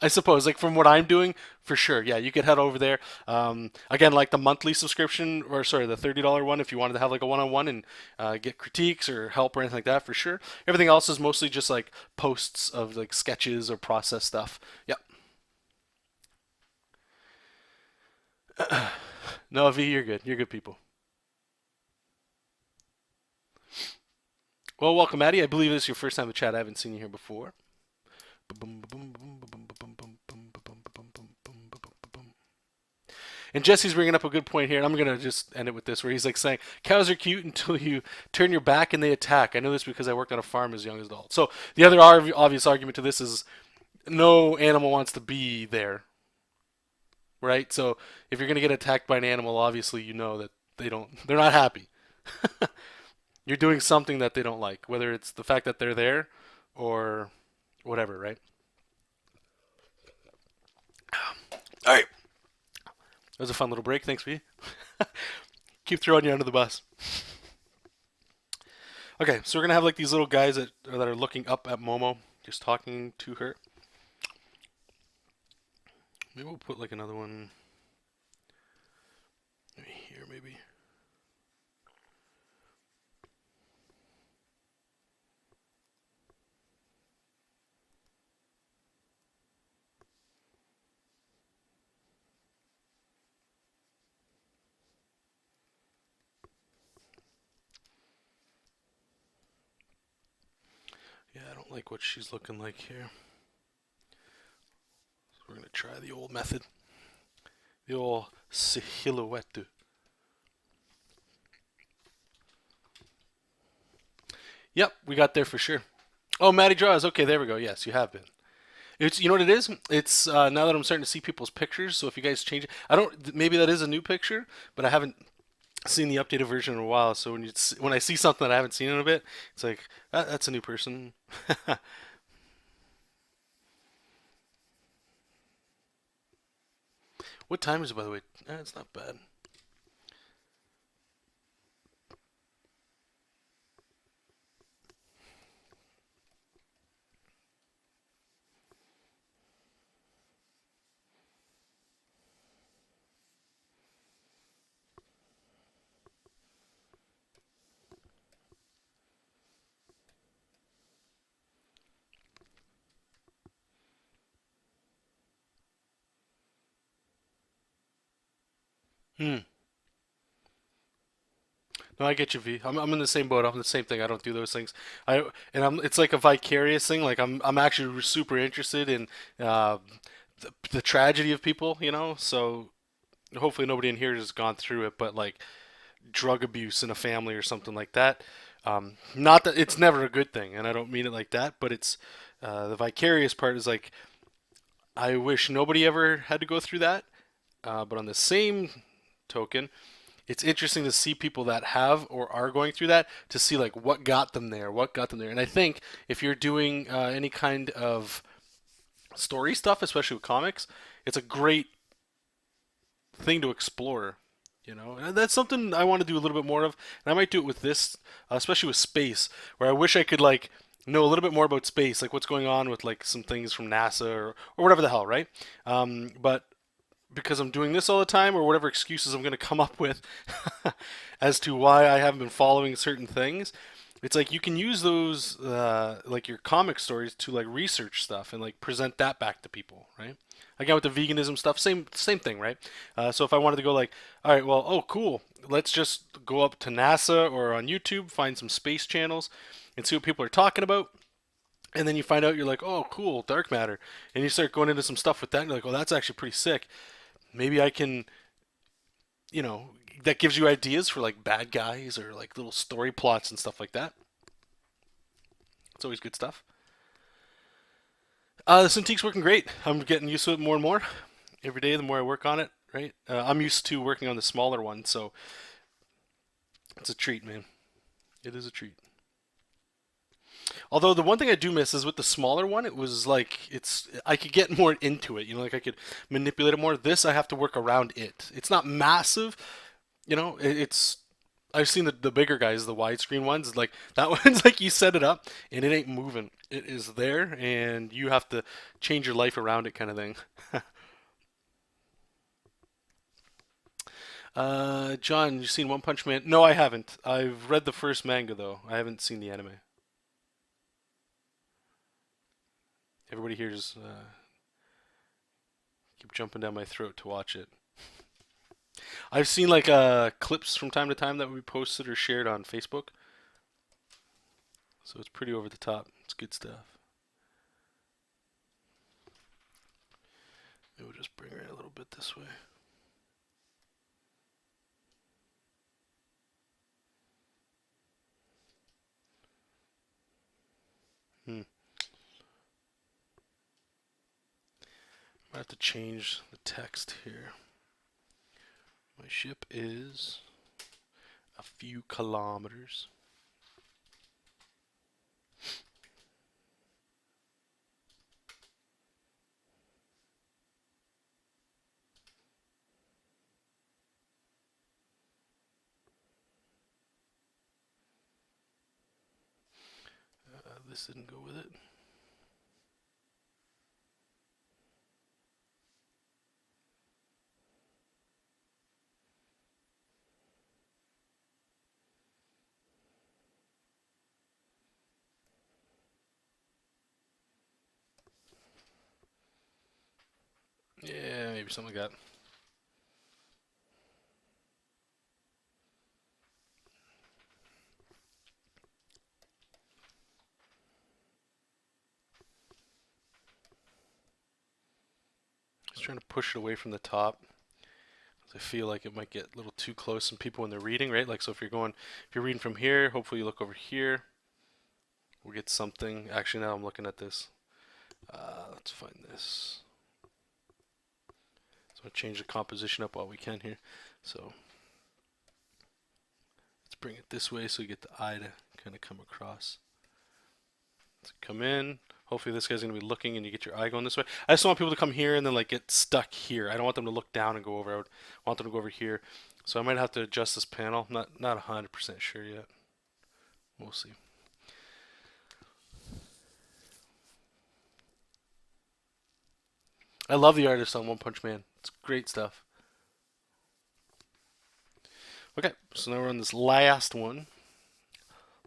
I suppose, like from what I'm doing, for sure. Yeah, you could head over there. Again, like the monthly subscription, or sorry, the $30 one, if you wanted to have like a one-on-one and get critiques or help or anything like that, for sure. Everything else is mostly just like posts of like sketches or process stuff. Yep. No, V, you're good. You're good people. Well, welcome, Maddie. I believe this is your first time to chat. I haven't seen you here before. And Jesse's bringing up a good point here, and I'm gonna just end it with this, where he's like saying cows are cute until you turn your back and they attack. I know this because I worked on a farm as young as adult. So the other obvious argument to this is no animal wants to be there, right? So if you're gonna get attacked by an animal, obviously you know that they're not happy. You're doing something that they don't like, whether it's the fact that they're there or whatever, right? All right, that was a fun little break. Thanks, V. Keep throwing you under the bus. Okay, so we're gonna have like these little guys that are looking up at Momo, just talking to her. Maybe we'll put like another one here, maybe. Yeah, I don't like what she's looking like here. So we're gonna try the old method, the old silhouette. Yep, we got there for sure. Oh, Maddie draws. Okay, there we go. Yes, you have been. It's, you know what it is. It's now that I'm starting to see people's pictures. So if you guys change it, I don't. Maybe that is a new picture, but I haven't seen the updated version in a while. So when I see something that I haven't seen in a bit, it's like that's a new person. What time is it, by the way? It's not bad. Hmm. No, I get you, V. I'm in the same boat. I'm the same thing. I don't do those things. It's like a vicarious thing. Like I'm actually super interested in uh, the tragedy of people. So hopefully nobody in here has gone through it, but like drug abuse in a family or something like that. Not that it's never a good thing, and I don't mean it like that, but it's the vicarious part is like I wish nobody ever had to go through that. But on the same token, it's interesting to see people that have or are going through that to see like what got them there. And I think if you're doing any kind of story stuff, especially with comics, it's a great thing to explore. And that's something I want to do a little bit more of, and I might do it with this, especially with space, where I wish I could like know a little bit more about space, like what's going on with like some things from NASA or whatever the hell, right? But because I'm doing this all the time, or whatever excuses I'm going to come up with as to why I haven't been following certain things, it's like you can use those like your comic stories to like research stuff and like present that back to people, right? Again with the veganism stuff, same thing, right? So if I wanted to go like, all right, well, oh cool, let's just go up to NASA or on YouTube, find some space channels, and see what people are talking about. And then you find out you're like, oh, cool, dark matter, and you start going into some stuff with that, and you're like, oh, that's actually pretty sick. Maybe I can, you know, that gives you ideas for like bad guys or like little story plots and stuff like that. It's always good stuff. The Cintiq's working great. I'm getting used to it more and more every day. The more I work on it, right? I'm used to working on the smaller one, so it's a treat, man. It is a treat. Although the one thing I do miss is with the smaller one, it was like I could get more into it. Like I could manipulate it more. This I have to work around it. It's not massive, it's I've seen the bigger guys, the widescreen ones. Like that one's like you set it up and it ain't moving. It is there, and you have to change your life around it, kind of thing. John, you seen One Punch Man? No, I haven't. I've read the first manga though. I haven't seen the anime. Everybody here's keep jumping down my throat to watch it. I've seen like clips from time to time that we posted or shared on Facebook, so it's pretty over the top. It's good stuff. Maybe we'll just bring her in a little bit this way. Hmm. I have to change the text here. My ship is a few kilometers. This didn't go with it. maybe something like that. Just trying to push it away from the top. I feel like it might get a little too close and people when they're reading, right? Like, so if you're reading from here, hopefully you look over here. We'll get something. Actually, now I'm looking at this. Let's find this. So I'll change the composition up while we can here. So let's bring it this way so we get the eye to kind of come across. Let's come in. Hopefully this guy's going to be looking and you get your eye going this way. I just don't want people to come here and then like get stuck here. I don't want them to look down and go over. I want them to go over here. So I might have to adjust this panel. Not 100% sure yet. We'll see. I love the artist on One Punch Man. It's great stuff. Okay, so now we're on this last one.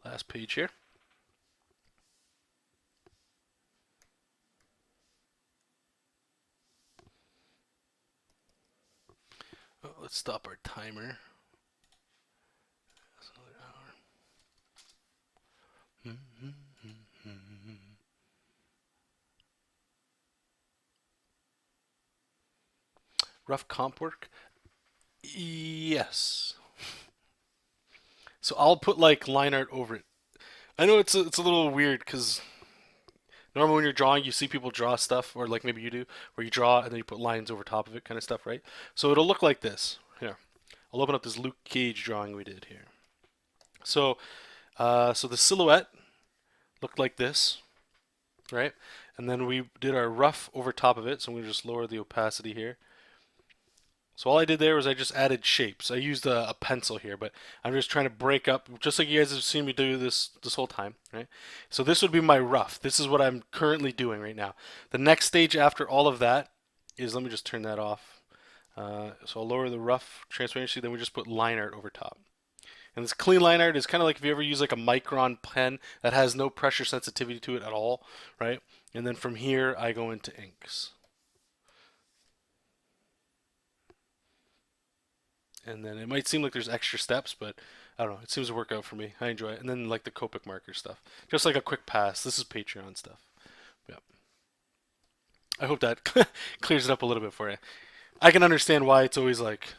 Last page here. Oh, let's stop our timer. Rough comp work? Yes. So I'll put like line art over it. I know it's a little weird because normally when you're drawing, you see people draw stuff, or like maybe you do, where you draw and then you put lines over top of it, kind of stuff, right? So it'll look like this. Here, I'll open up this Luke Cage drawing we did here. So, so the silhouette looked like this, right? And then we did our rough over top of it. So I'm gonna just lower the opacity here. So all I did there was I just added shapes. I used a pencil here, but I'm just trying to break up, just like you guys have seen me do this whole time, right? So this would be my rough. This is what I'm currently doing right now. The next stage after all of that is, let me just turn that off. So I'll lower the rough transparency, then we just put line art over top. And this clean line art is kind of like if you ever use like a micron pen that has no pressure sensitivity to it at all, right? And then from here I go into inks. And then it might seem like there's extra steps, but I don't know. It seems to work out for me. I enjoy it. And then like the Copic marker stuff, just like a quick pass. This is Patreon stuff. Yeah. I hope that clears it up a little bit for you. I can understand why it's always like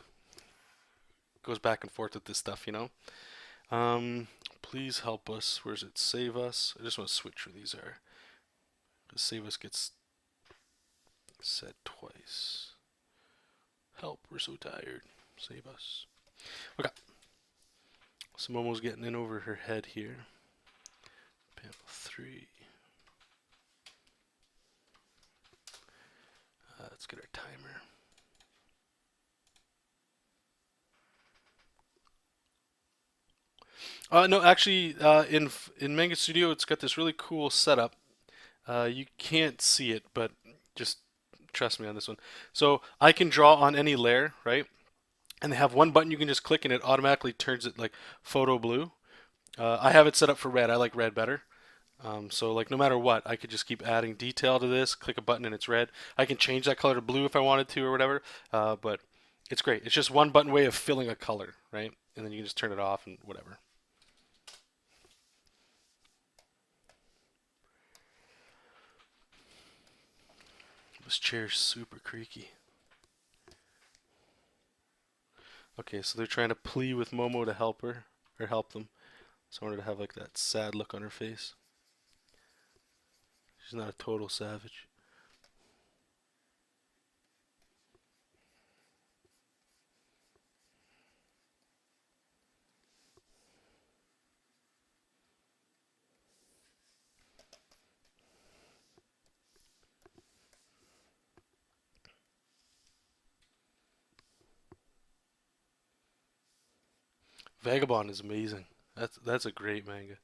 goes back and forth with this stuff, you know. Please help us. Where's it? Save us. I just want to switch where these are. Because save us gets said twice. Help. We're so tired. Save us. Okay. So Momo's getting in over her head here. Panel 3. Let's get our timer. No, actually, in Manga Studio, it's got this really cool setup. You can't see it, but just trust me on this one. So I can draw on any layer, right? And they have one button you can just click, and it automatically turns it like photo blue. I have it set up for red. I like red better. So like no matter what, I could just keep adding detail to this. Click a button and it's red. I can change that color to blue if I wanted to or whatever. But it's great. It's just one button way of filling a color, right? And then you can just turn it off and whatever. This chair's super creaky. Okay, so they're trying to plea with Momo to help her or help them. So I wanted to have like that sad look on her face. She's not a total savage. Vagabond is amazing. That's a great manga.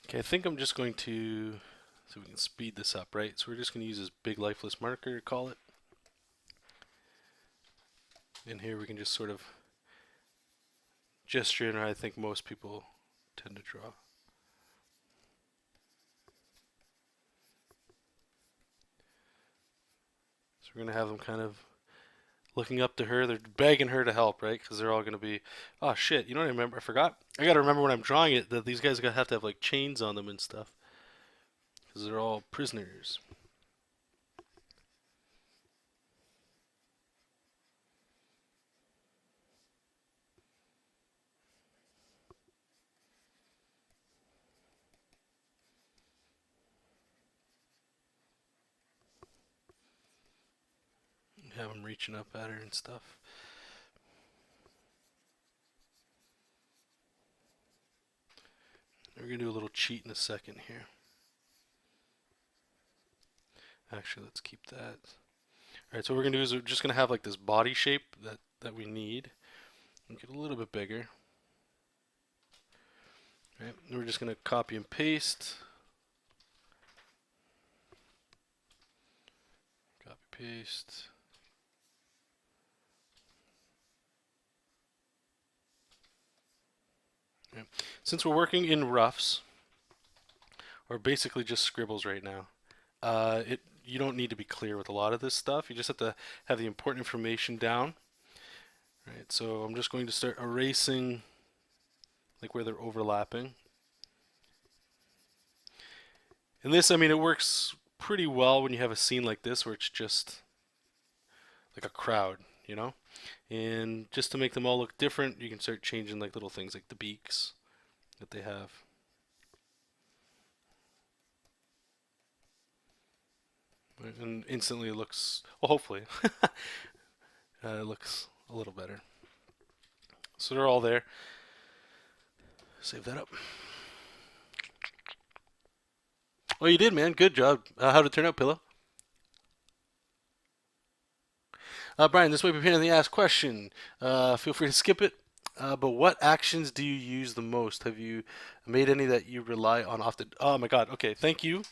Okay, I think I'm just going to, so we can speed this up, right? So we're just going to use this big lifeless marker, call it. And here we can just sort of gesture in how I think most people tend to draw. So we're going to have them kind of looking up to her. They're begging her to help, right? Because they're all going to be, oh shit, you know what I remember? I forgot. I got to remember when I'm drawing it that these guys are going to have like chains on them and stuff. Because they're all prisoners. Have them reaching up at her and stuff. We're going to do a little cheat in a second here. Actually, let's keep that. Alright, so what we're going to do is we're just going to have like this body shape that we need. Make it a little bit bigger. Right, and we're just going to copy and paste. Copy, paste. Right. Since we're working in roughs, or basically just scribbles right now, you don't need to be clear with a lot of this stuff. You just have to have the important information down. Right, so I'm just going to start erasing like where they're overlapping. And this, I mean, it works pretty well when you have a scene like this where it's just like a crowd, you know? And just to make them all look different, you can start changing like little things like the beaks that they have. Right, and instantly it looks, well, hopefully, it looks a little better. So they're all there. Save that up. Oh, you did, man. Good job. How'd it turn out, Pillow? Brian, this might be a pain in the ass question. Feel free to skip it. But what actions do you use the most? Have you made any that you rely on often? Oh my God. Okay, thank you.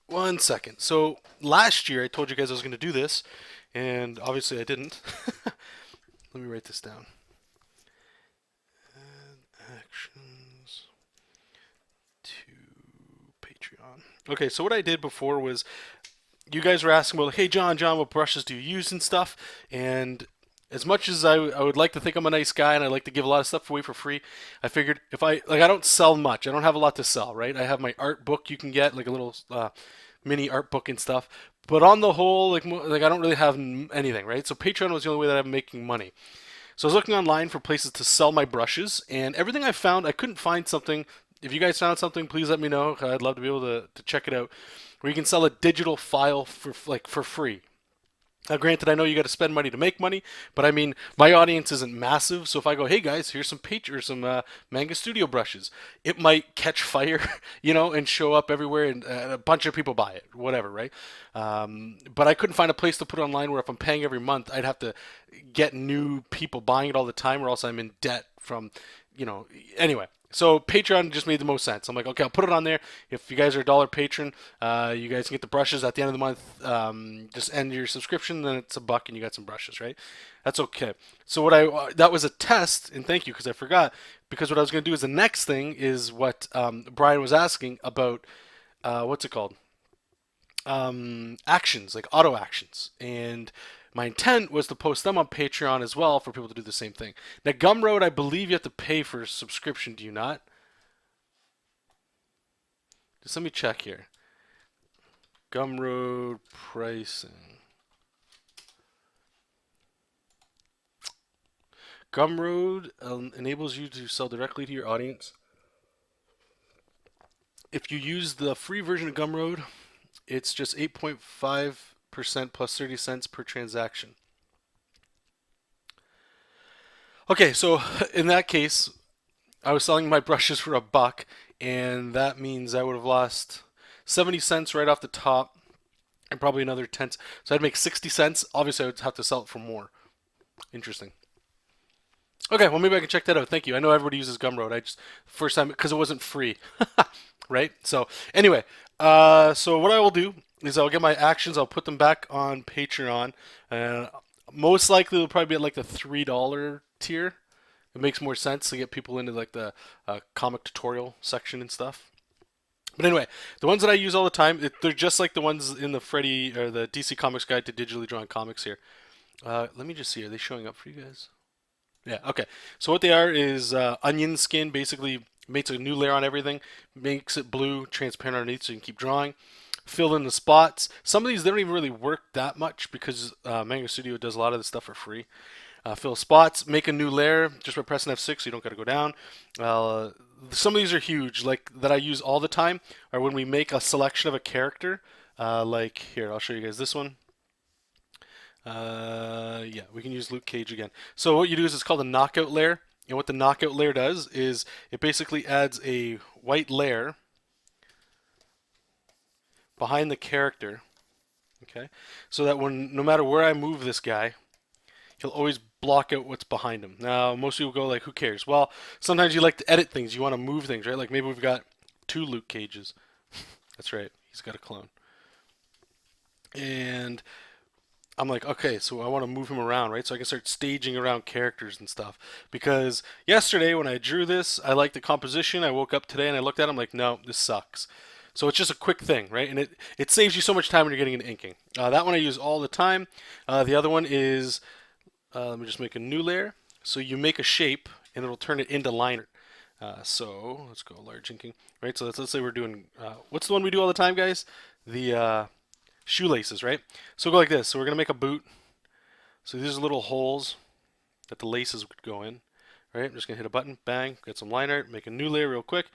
1 second. So last year I told you guys I was going to do this, and obviously I didn't. Let me write this down. Add actions to Patreon. Okay, so what I did before was you guys were asking about, hey, John, what brushes do you use and stuff? And as much as I would like to think I'm a nice guy and I like to give a lot of stuff away for free, I figured if I don't sell much. I don't have a lot to sell, right? I have my art book you can get, like a little mini art book and stuff. But on the whole, like I don't really have anything, right? So Patreon was the only way that I'm making money. So I was looking online for places to sell my brushes, and everything I found, I couldn't find something. If you guys found something, please let me know. I'd love to be able to check it out. Where you can sell a digital file for free. Now, granted, I know you got to spend money to make money, but I mean, my audience isn't massive. So if I go, hey guys, here's some Manga Studio brushes, it might catch fire, and show up everywhere, and a bunch of people buy it, whatever, right? But I couldn't find a place to put online where if I'm paying every month, I'd have to get new people buying it all the time, or else I'm in debt from, anyway. So Patreon just made the most sense. I'm like, okay, I'll put it on there. If you guys are a dollar patron, you guys can get the brushes at the end of the month. Just end your subscription, then it's $1 and you got some brushes, right? That's okay. So that was a test, and thank you because I forgot. Because what I was going to do is the next thing is what Brian was asking about. What's it called? Actions, like auto actions. And my intent was to post them on Patreon as well for people to do the same thing. Now, Gumroad, I believe you have to pay for a subscription, do you not? Just let me check here. Gumroad pricing. Gumroad enables you to sell directly to your audience. If you use the free version of Gumroad, it's just 8.5% plus 30 cents per transaction. Okay, so in that case, I was selling my brushes for $1, and that means I would have lost 70 cents right off the top, and probably another 10. So I'd make 60 cents. Obviously, I would have to sell it for more. Interesting. Okay, well maybe I can check that out. Thank you. I know everybody uses Gumroad. I just first time because it wasn't free, right? So anyway, so what I will do is I'll get my actions. I'll put them back on Patreon, and most likely it'll probably be at like the $3 tier. It makes more sense to get people into like the comic tutorial section and stuff. But anyway, the ones that I use all the time, they're just like the ones in the Freddy or the DC Comics Guide to Digitally Drawn Comics here. Let me just see. Are they showing up for you guys? Yeah, okay. So what they are is onion skin, basically makes a new layer on everything, makes it blue, transparent underneath so you can keep drawing. Fill in the spots. Some of these, they don't even really work that much because Manga Studio does a lot of this stuff for free. Fill spots, make a new layer just by pressing F6 so you don't got to go down. Some of these are huge, like that I use all the time, are when we make a selection of a character. Like here, I'll show you guys this one. Yeah, we can use Luke Cage again. So what you do is it's called a knockout layer. And what the knockout layer does is it basically adds a white layer behind the character. Okay, so that when no matter where I move this guy, he'll always block out what's behind him. Now, most people go like, who cares? Well, sometimes you like to edit things. You want to move things, right? Like maybe we've got two Luke Cages. That's right. He's got a clone. And I'm like, okay, so I want to move him around, right? So I can start staging around characters and stuff. Because yesterday when I drew this, I liked the composition. I woke up today and I looked at him like, no, this sucks. So it's just a quick thing, right? And it saves you so much time when you're getting into inking. That one I use all the time. The other one is, let me just make a new layer. So you make a shape and it'll turn it into liner. So let's go large inking, right? So let's say we're doing, what's the one we do all the time, guys? The shoelaces, right? So we'll go like this. So we're going to make a boot. So these are little holes that the laces would go in, right? I'm just going to hit a button, bang, get some line art, make a new layer real quick.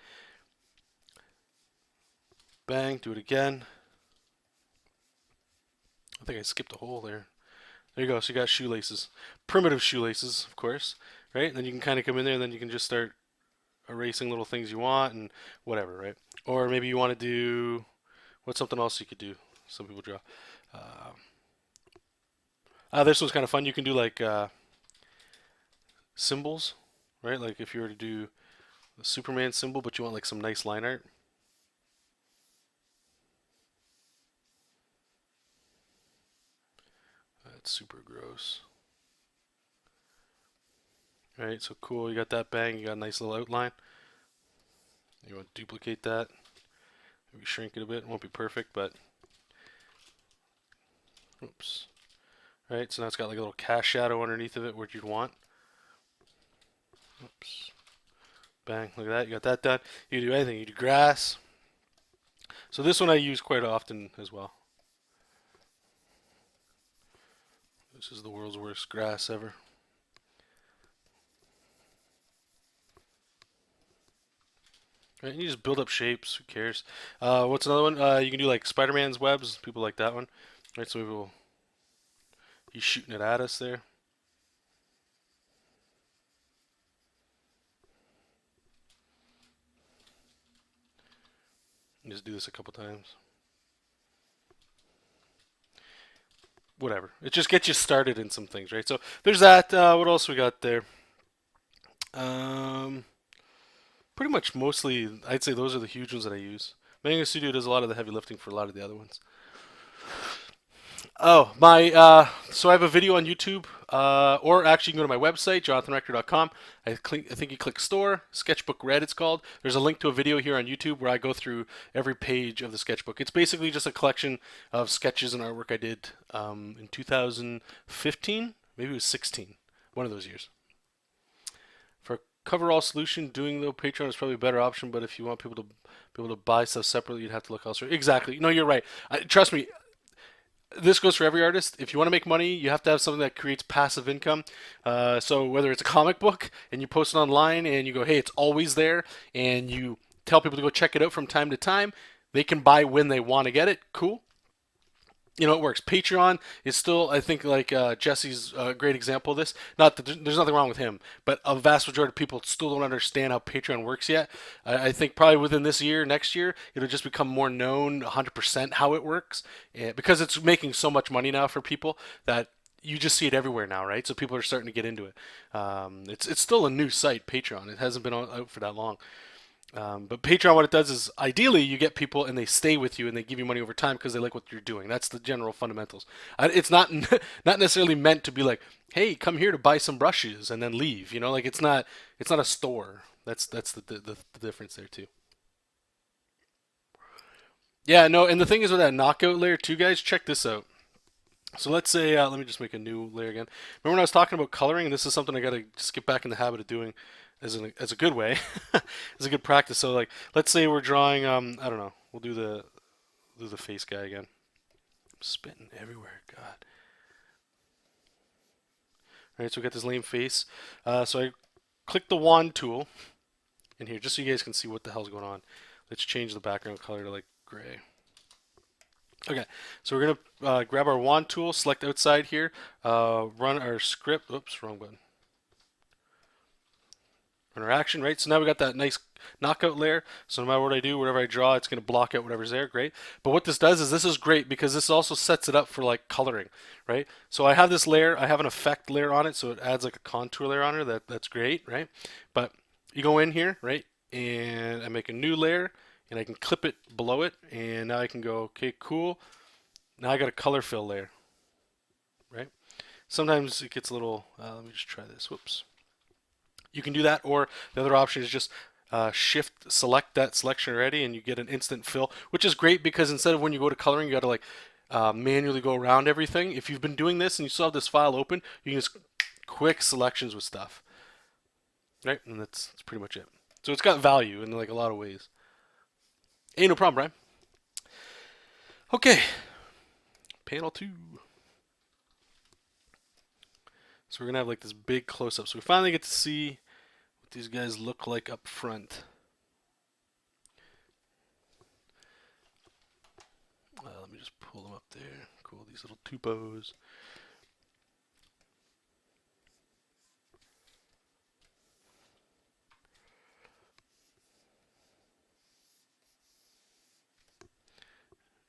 Bang, do it again. I think I skipped a hole there. There you go. So you got shoelaces. Primitive shoelaces, of course, right? And then you can kind of come in there and then you can just start erasing little things you want and whatever, right? Or maybe you want to do, what's something else you could do? Some people draw. This one's kind of fun. You can do like symbols, right? Like if you were to do the Superman symbol, but you want like some nice line art. That's super gross. Right, so cool. You got that bang. You got a nice little outline. You want to duplicate that. Maybe shrink it a bit. It won't be perfect, but oops. Right, so now it's got like a little cast shadow underneath of it where you'd want. Oops. Bang, look at that. You got that done. You can do anything. You do grass. So this one I use quite often as well. This is the world's worst grass ever. Right, and you just build up shapes. Who cares? What's another one? You can do like Spider-Man's webs. People like that one. Right, so he's shooting it at us there. Just do this a couple times. Whatever. It just gets you started in some things, right? So there's that. What else we got there? Pretty much mostly, I'd say those are the huge ones that I use. Manga Studio does a lot of the heavy lifting for a lot of the other ones. Oh, so I have a video on YouTube, or actually you can go to my website, jonathanrector.com. I think you click store, Sketchbook Red it's called. There's a link to a video here on YouTube where I go through every page of the sketchbook. It's basically just a collection of sketches and artwork I did in 2015, maybe it was 16, one of those years. For coverall solution, doing though Patreon is probably a better option, but if you want people to be able to buy stuff separately, you'd have to look elsewhere. Exactly. No, you're right. Trust me, this goes for every artist. If you want to make money, you have to have something that creates passive income. So whether it's a comic book and you post it online and you go, hey, it's always there, and you tell people to go check it out from time to time, they can buy when they want to get it. Cool. You know, it works. Patreon is still, I think, like Jesse's a great example of this. Not that there's nothing wrong with him, but a vast majority of people still don't understand how Patreon works yet. I think probably within this year, next year, it'll just become more known 100% how it works, because it's making so much money now for people that you just see it everywhere now, right? So people are starting to get into it. It's still a new site, Patreon. It hasn't been out for that long. But Patreon, what it does is ideally you get people and they stay with you and they give you money over time because they like what you're doing. That's the general fundamentals. It's not not necessarily meant to be like, hey, come here to buy some brushes and then leave. You know, like it's not a store. That's the difference there too. Yeah, no, and the thing is with that knockout layer too, guys, check this out. So let's say, let me just make a new layer again. Remember when I was talking about coloring? And this is something I got to just get back in the habit of doing as a good way, as a good practice. So like, let's say we're drawing, I don't know, we'll do the face guy again. I'm spitting everywhere, God. All right, so we got this lame face. So I click the wand tool in here just so you guys can see what the hell's going on. Let's change the background color to like gray. Okay, so we're gonna grab our wand tool, select outside here, run our script. Oops, wrong button. Run our action, right? So now we got that nice knockout layer. So no matter what I do, whatever I draw, it's gonna block out whatever's there. Great. But what this does is this is great because this also sets it up for like coloring, right? So I have this layer, I have an effect layer on it, so it adds like a contour layer on it. That's great, right? But you go in here, right, and I make a new layer, and I can clip it below it, and now I can go, okay, cool. Now I got a color fill layer, right? Sometimes it gets a little, let me just try this. Whoops. You can do that, or the other option is just shift select that selection already, and you get an instant fill, which is great because instead of when you go to coloring, you got to like manually go around everything. If you've been doing this and you still have this file open, you can just quick selections with stuff, right? And that's pretty much it. So it's got value in like a lot of ways. Ain't no problem, Brian. Okay, panel 2. So we're gonna have like this big close up. So we finally get to see what these guys look like up front. Let me just pull them up there. Cool, these little tupos.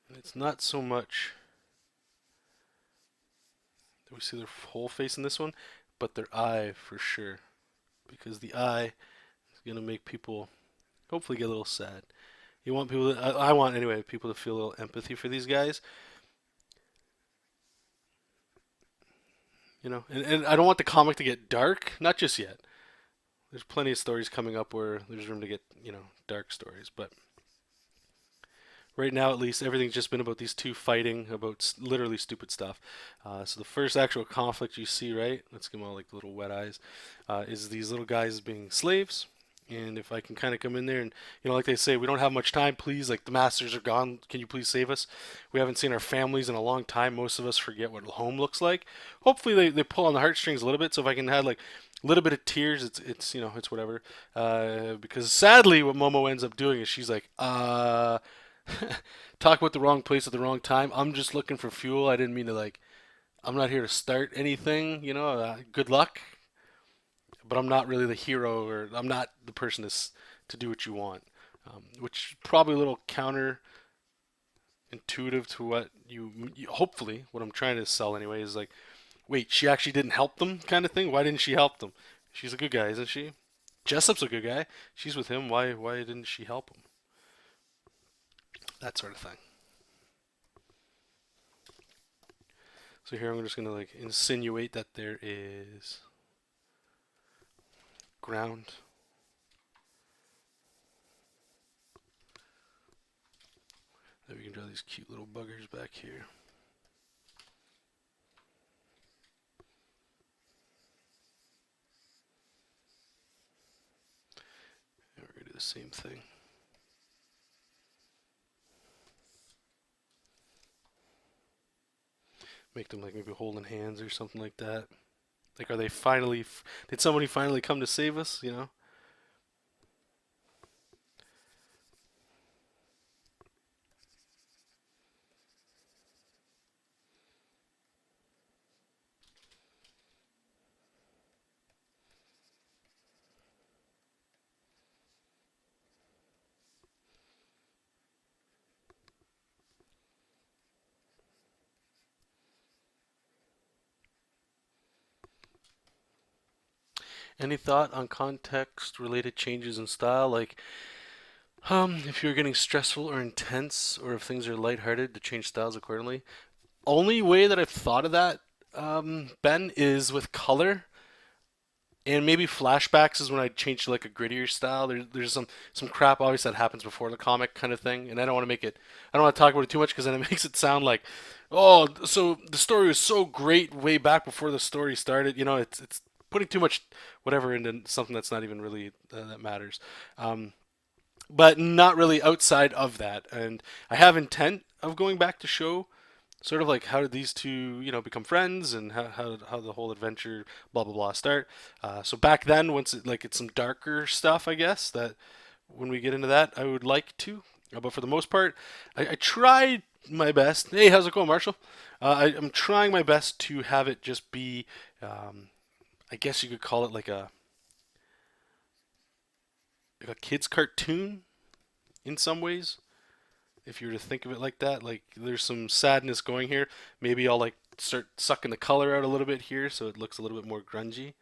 And it's not so much that we see their whole face in this one, but their eye for sure. Because the eye is gonna make people hopefully get a little sad. You want people to, I want anyway, people to feel a little empathy for these guys. You know, and I don't want the comic to get dark, not just yet. There's plenty of stories coming up where there's room to get, dark stories, but right now at least everything's just been about these two fighting about literally stupid stuff. So the first actual conflict you see, right, let's give them all like little wet eyes, is these little guys being slaves. And if I can kind of come in there and, like they say, we don't have much time, please, like the masters are gone, can you please save us? We haven't seen our families in a long time. Most of us forget what home looks like. Hopefully they pull on the heartstrings a little bit, so if I can have like a little bit of tears, it's whatever. Because sadly what Momo ends up doing is she's like, talk about the wrong place at the wrong time. I'm just looking for fuel. I didn't mean to like. I'm not here to start anything. Good luck. But I'm not really the hero, or I'm not the person to do what you want. Which is probably a little counterintuitive to what hopefully what I'm trying to sell anyway is like, wait, she actually didn't help them, kind of thing. Why didn't she help them? She's a good guy, isn't she? Jessup's a good guy. She's with him. Why didn't she help him? That sort of thing. So here I'm just going to like insinuate that there is ground. Then we can draw these cute little buggers back here. And we're going to do the same thing. Make them like maybe holding hands or something like that. Like, are they finally? Did somebody finally come to save us? Any thought on context-related changes in style, like if you're getting stressful or intense, or if things are lighthearted, to change styles accordingly? Only way that I've thought of that, Ben, is with color. And maybe flashbacks is when I change to like a grittier style. There's some crap obviously that happens before the comic kind of thing, and I don't want to make it. I don't want to talk about it too much because then it makes it sound like, oh, so the story was so great way back before the story started. You know, it's putting too much whatever into something that's not even really that matters. But not really outside of that. And I have intent of going back to show sort of like how did these two become friends, and how the whole adventure blah blah blah start. So back then, once it's some darker stuff, I guess that when we get into that I would like to. But for the most part, I tried my best. Hey, how's it going, Marshall? I'm trying my best to have it just be, I guess you could call it like a kid's cartoon in some ways, if you were to think of it like that. Like there's some sadness going here. Maybe I'll like start sucking the color out a little bit here so it looks a little bit more grungy.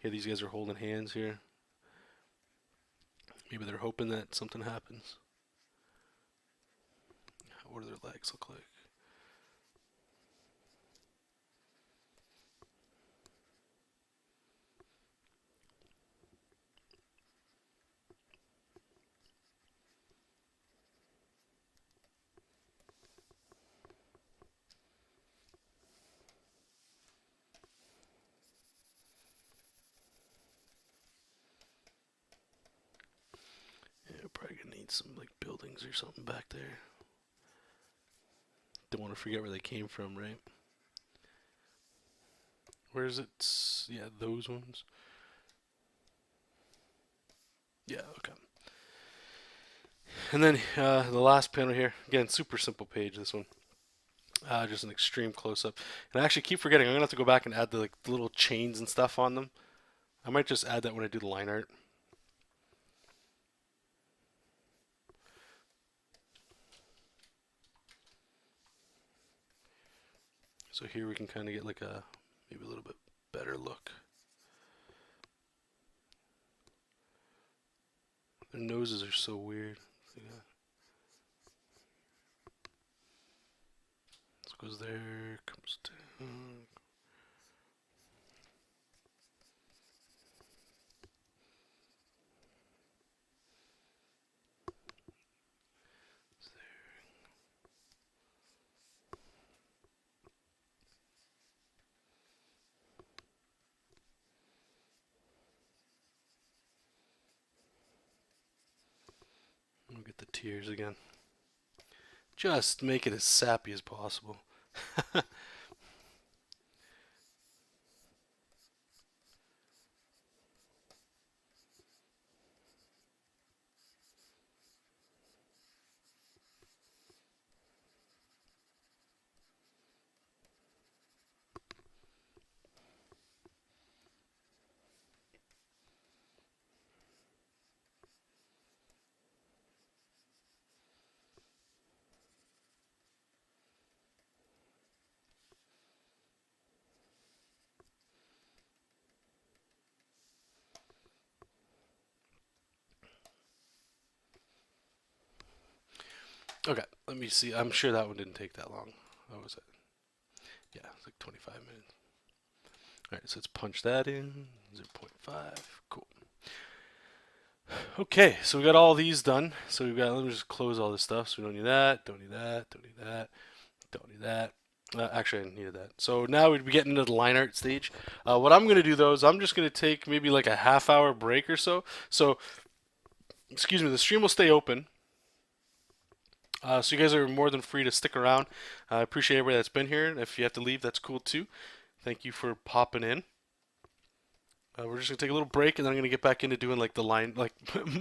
Here these guys are holding hands here. Maybe they're hoping that something happens. What do their legs look like? Yeah, we're probably gonna need some like buildings or something back there. Don't want to forget where they came from, right? Where is it? Yeah, those ones. Yeah, okay. And then the last panel here, again, super simple page. This one, just an extreme close up. And I actually keep forgetting. I'm gonna have to go back and add the little chains and stuff on them. I might just add that when I do the line art. So here we can kind of get like maybe a little bit better look. Their noses are so weird. Yeah. This goes there, comes down. We'll get the tears again. Just make it as sappy as possible. Okay, let me see. I'm sure that one didn't take that long. What was it? Yeah, it's like 25 minutes. All right, so let's punch that in. 0.5. Cool. Okay, so we got all these done. So we've got, let me just close all this stuff. So we don't need that, don't need that, don't need that, don't need that. Actually, I needed that. So now we'd be getting into the line art stage. What I'm going to do though is I'm just going to take maybe like a half-hour break or so. So, excuse me, the stream will stay open. So you guys are more than free to stick around. I appreciate everybody that's been here. If you have to leave, that's cool too. Thank you for popping in. We're just gonna take a little break, and then I'm gonna get back into doing like the line, like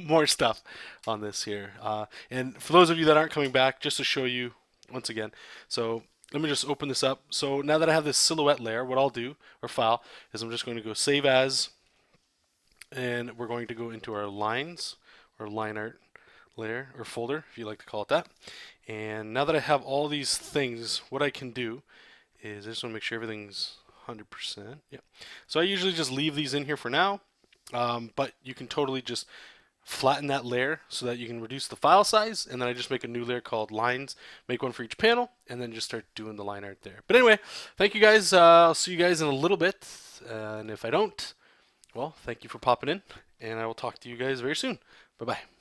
more stuff on this here. And for those of you that aren't coming back, just to show you once again, so let me just open this up. So now that I have this silhouette layer, what I'll do or file is I'm just going to go save as, and we're going to go into our lines or line art layer or folder, if you like to call it that. And now that I have all these things, what I can do is I just want to make sure everything's 100%. Yeah. So I usually just leave these in here for now, but you can totally just flatten that layer so that you can reduce the file size, and then I just make a new layer called lines, make one for each panel, and then just start doing the line art there. But anyway, thank you guys. I'll see you guys in a little bit, and if I don't, well, thank you for popping in, and I will talk to you guys very soon. Bye bye.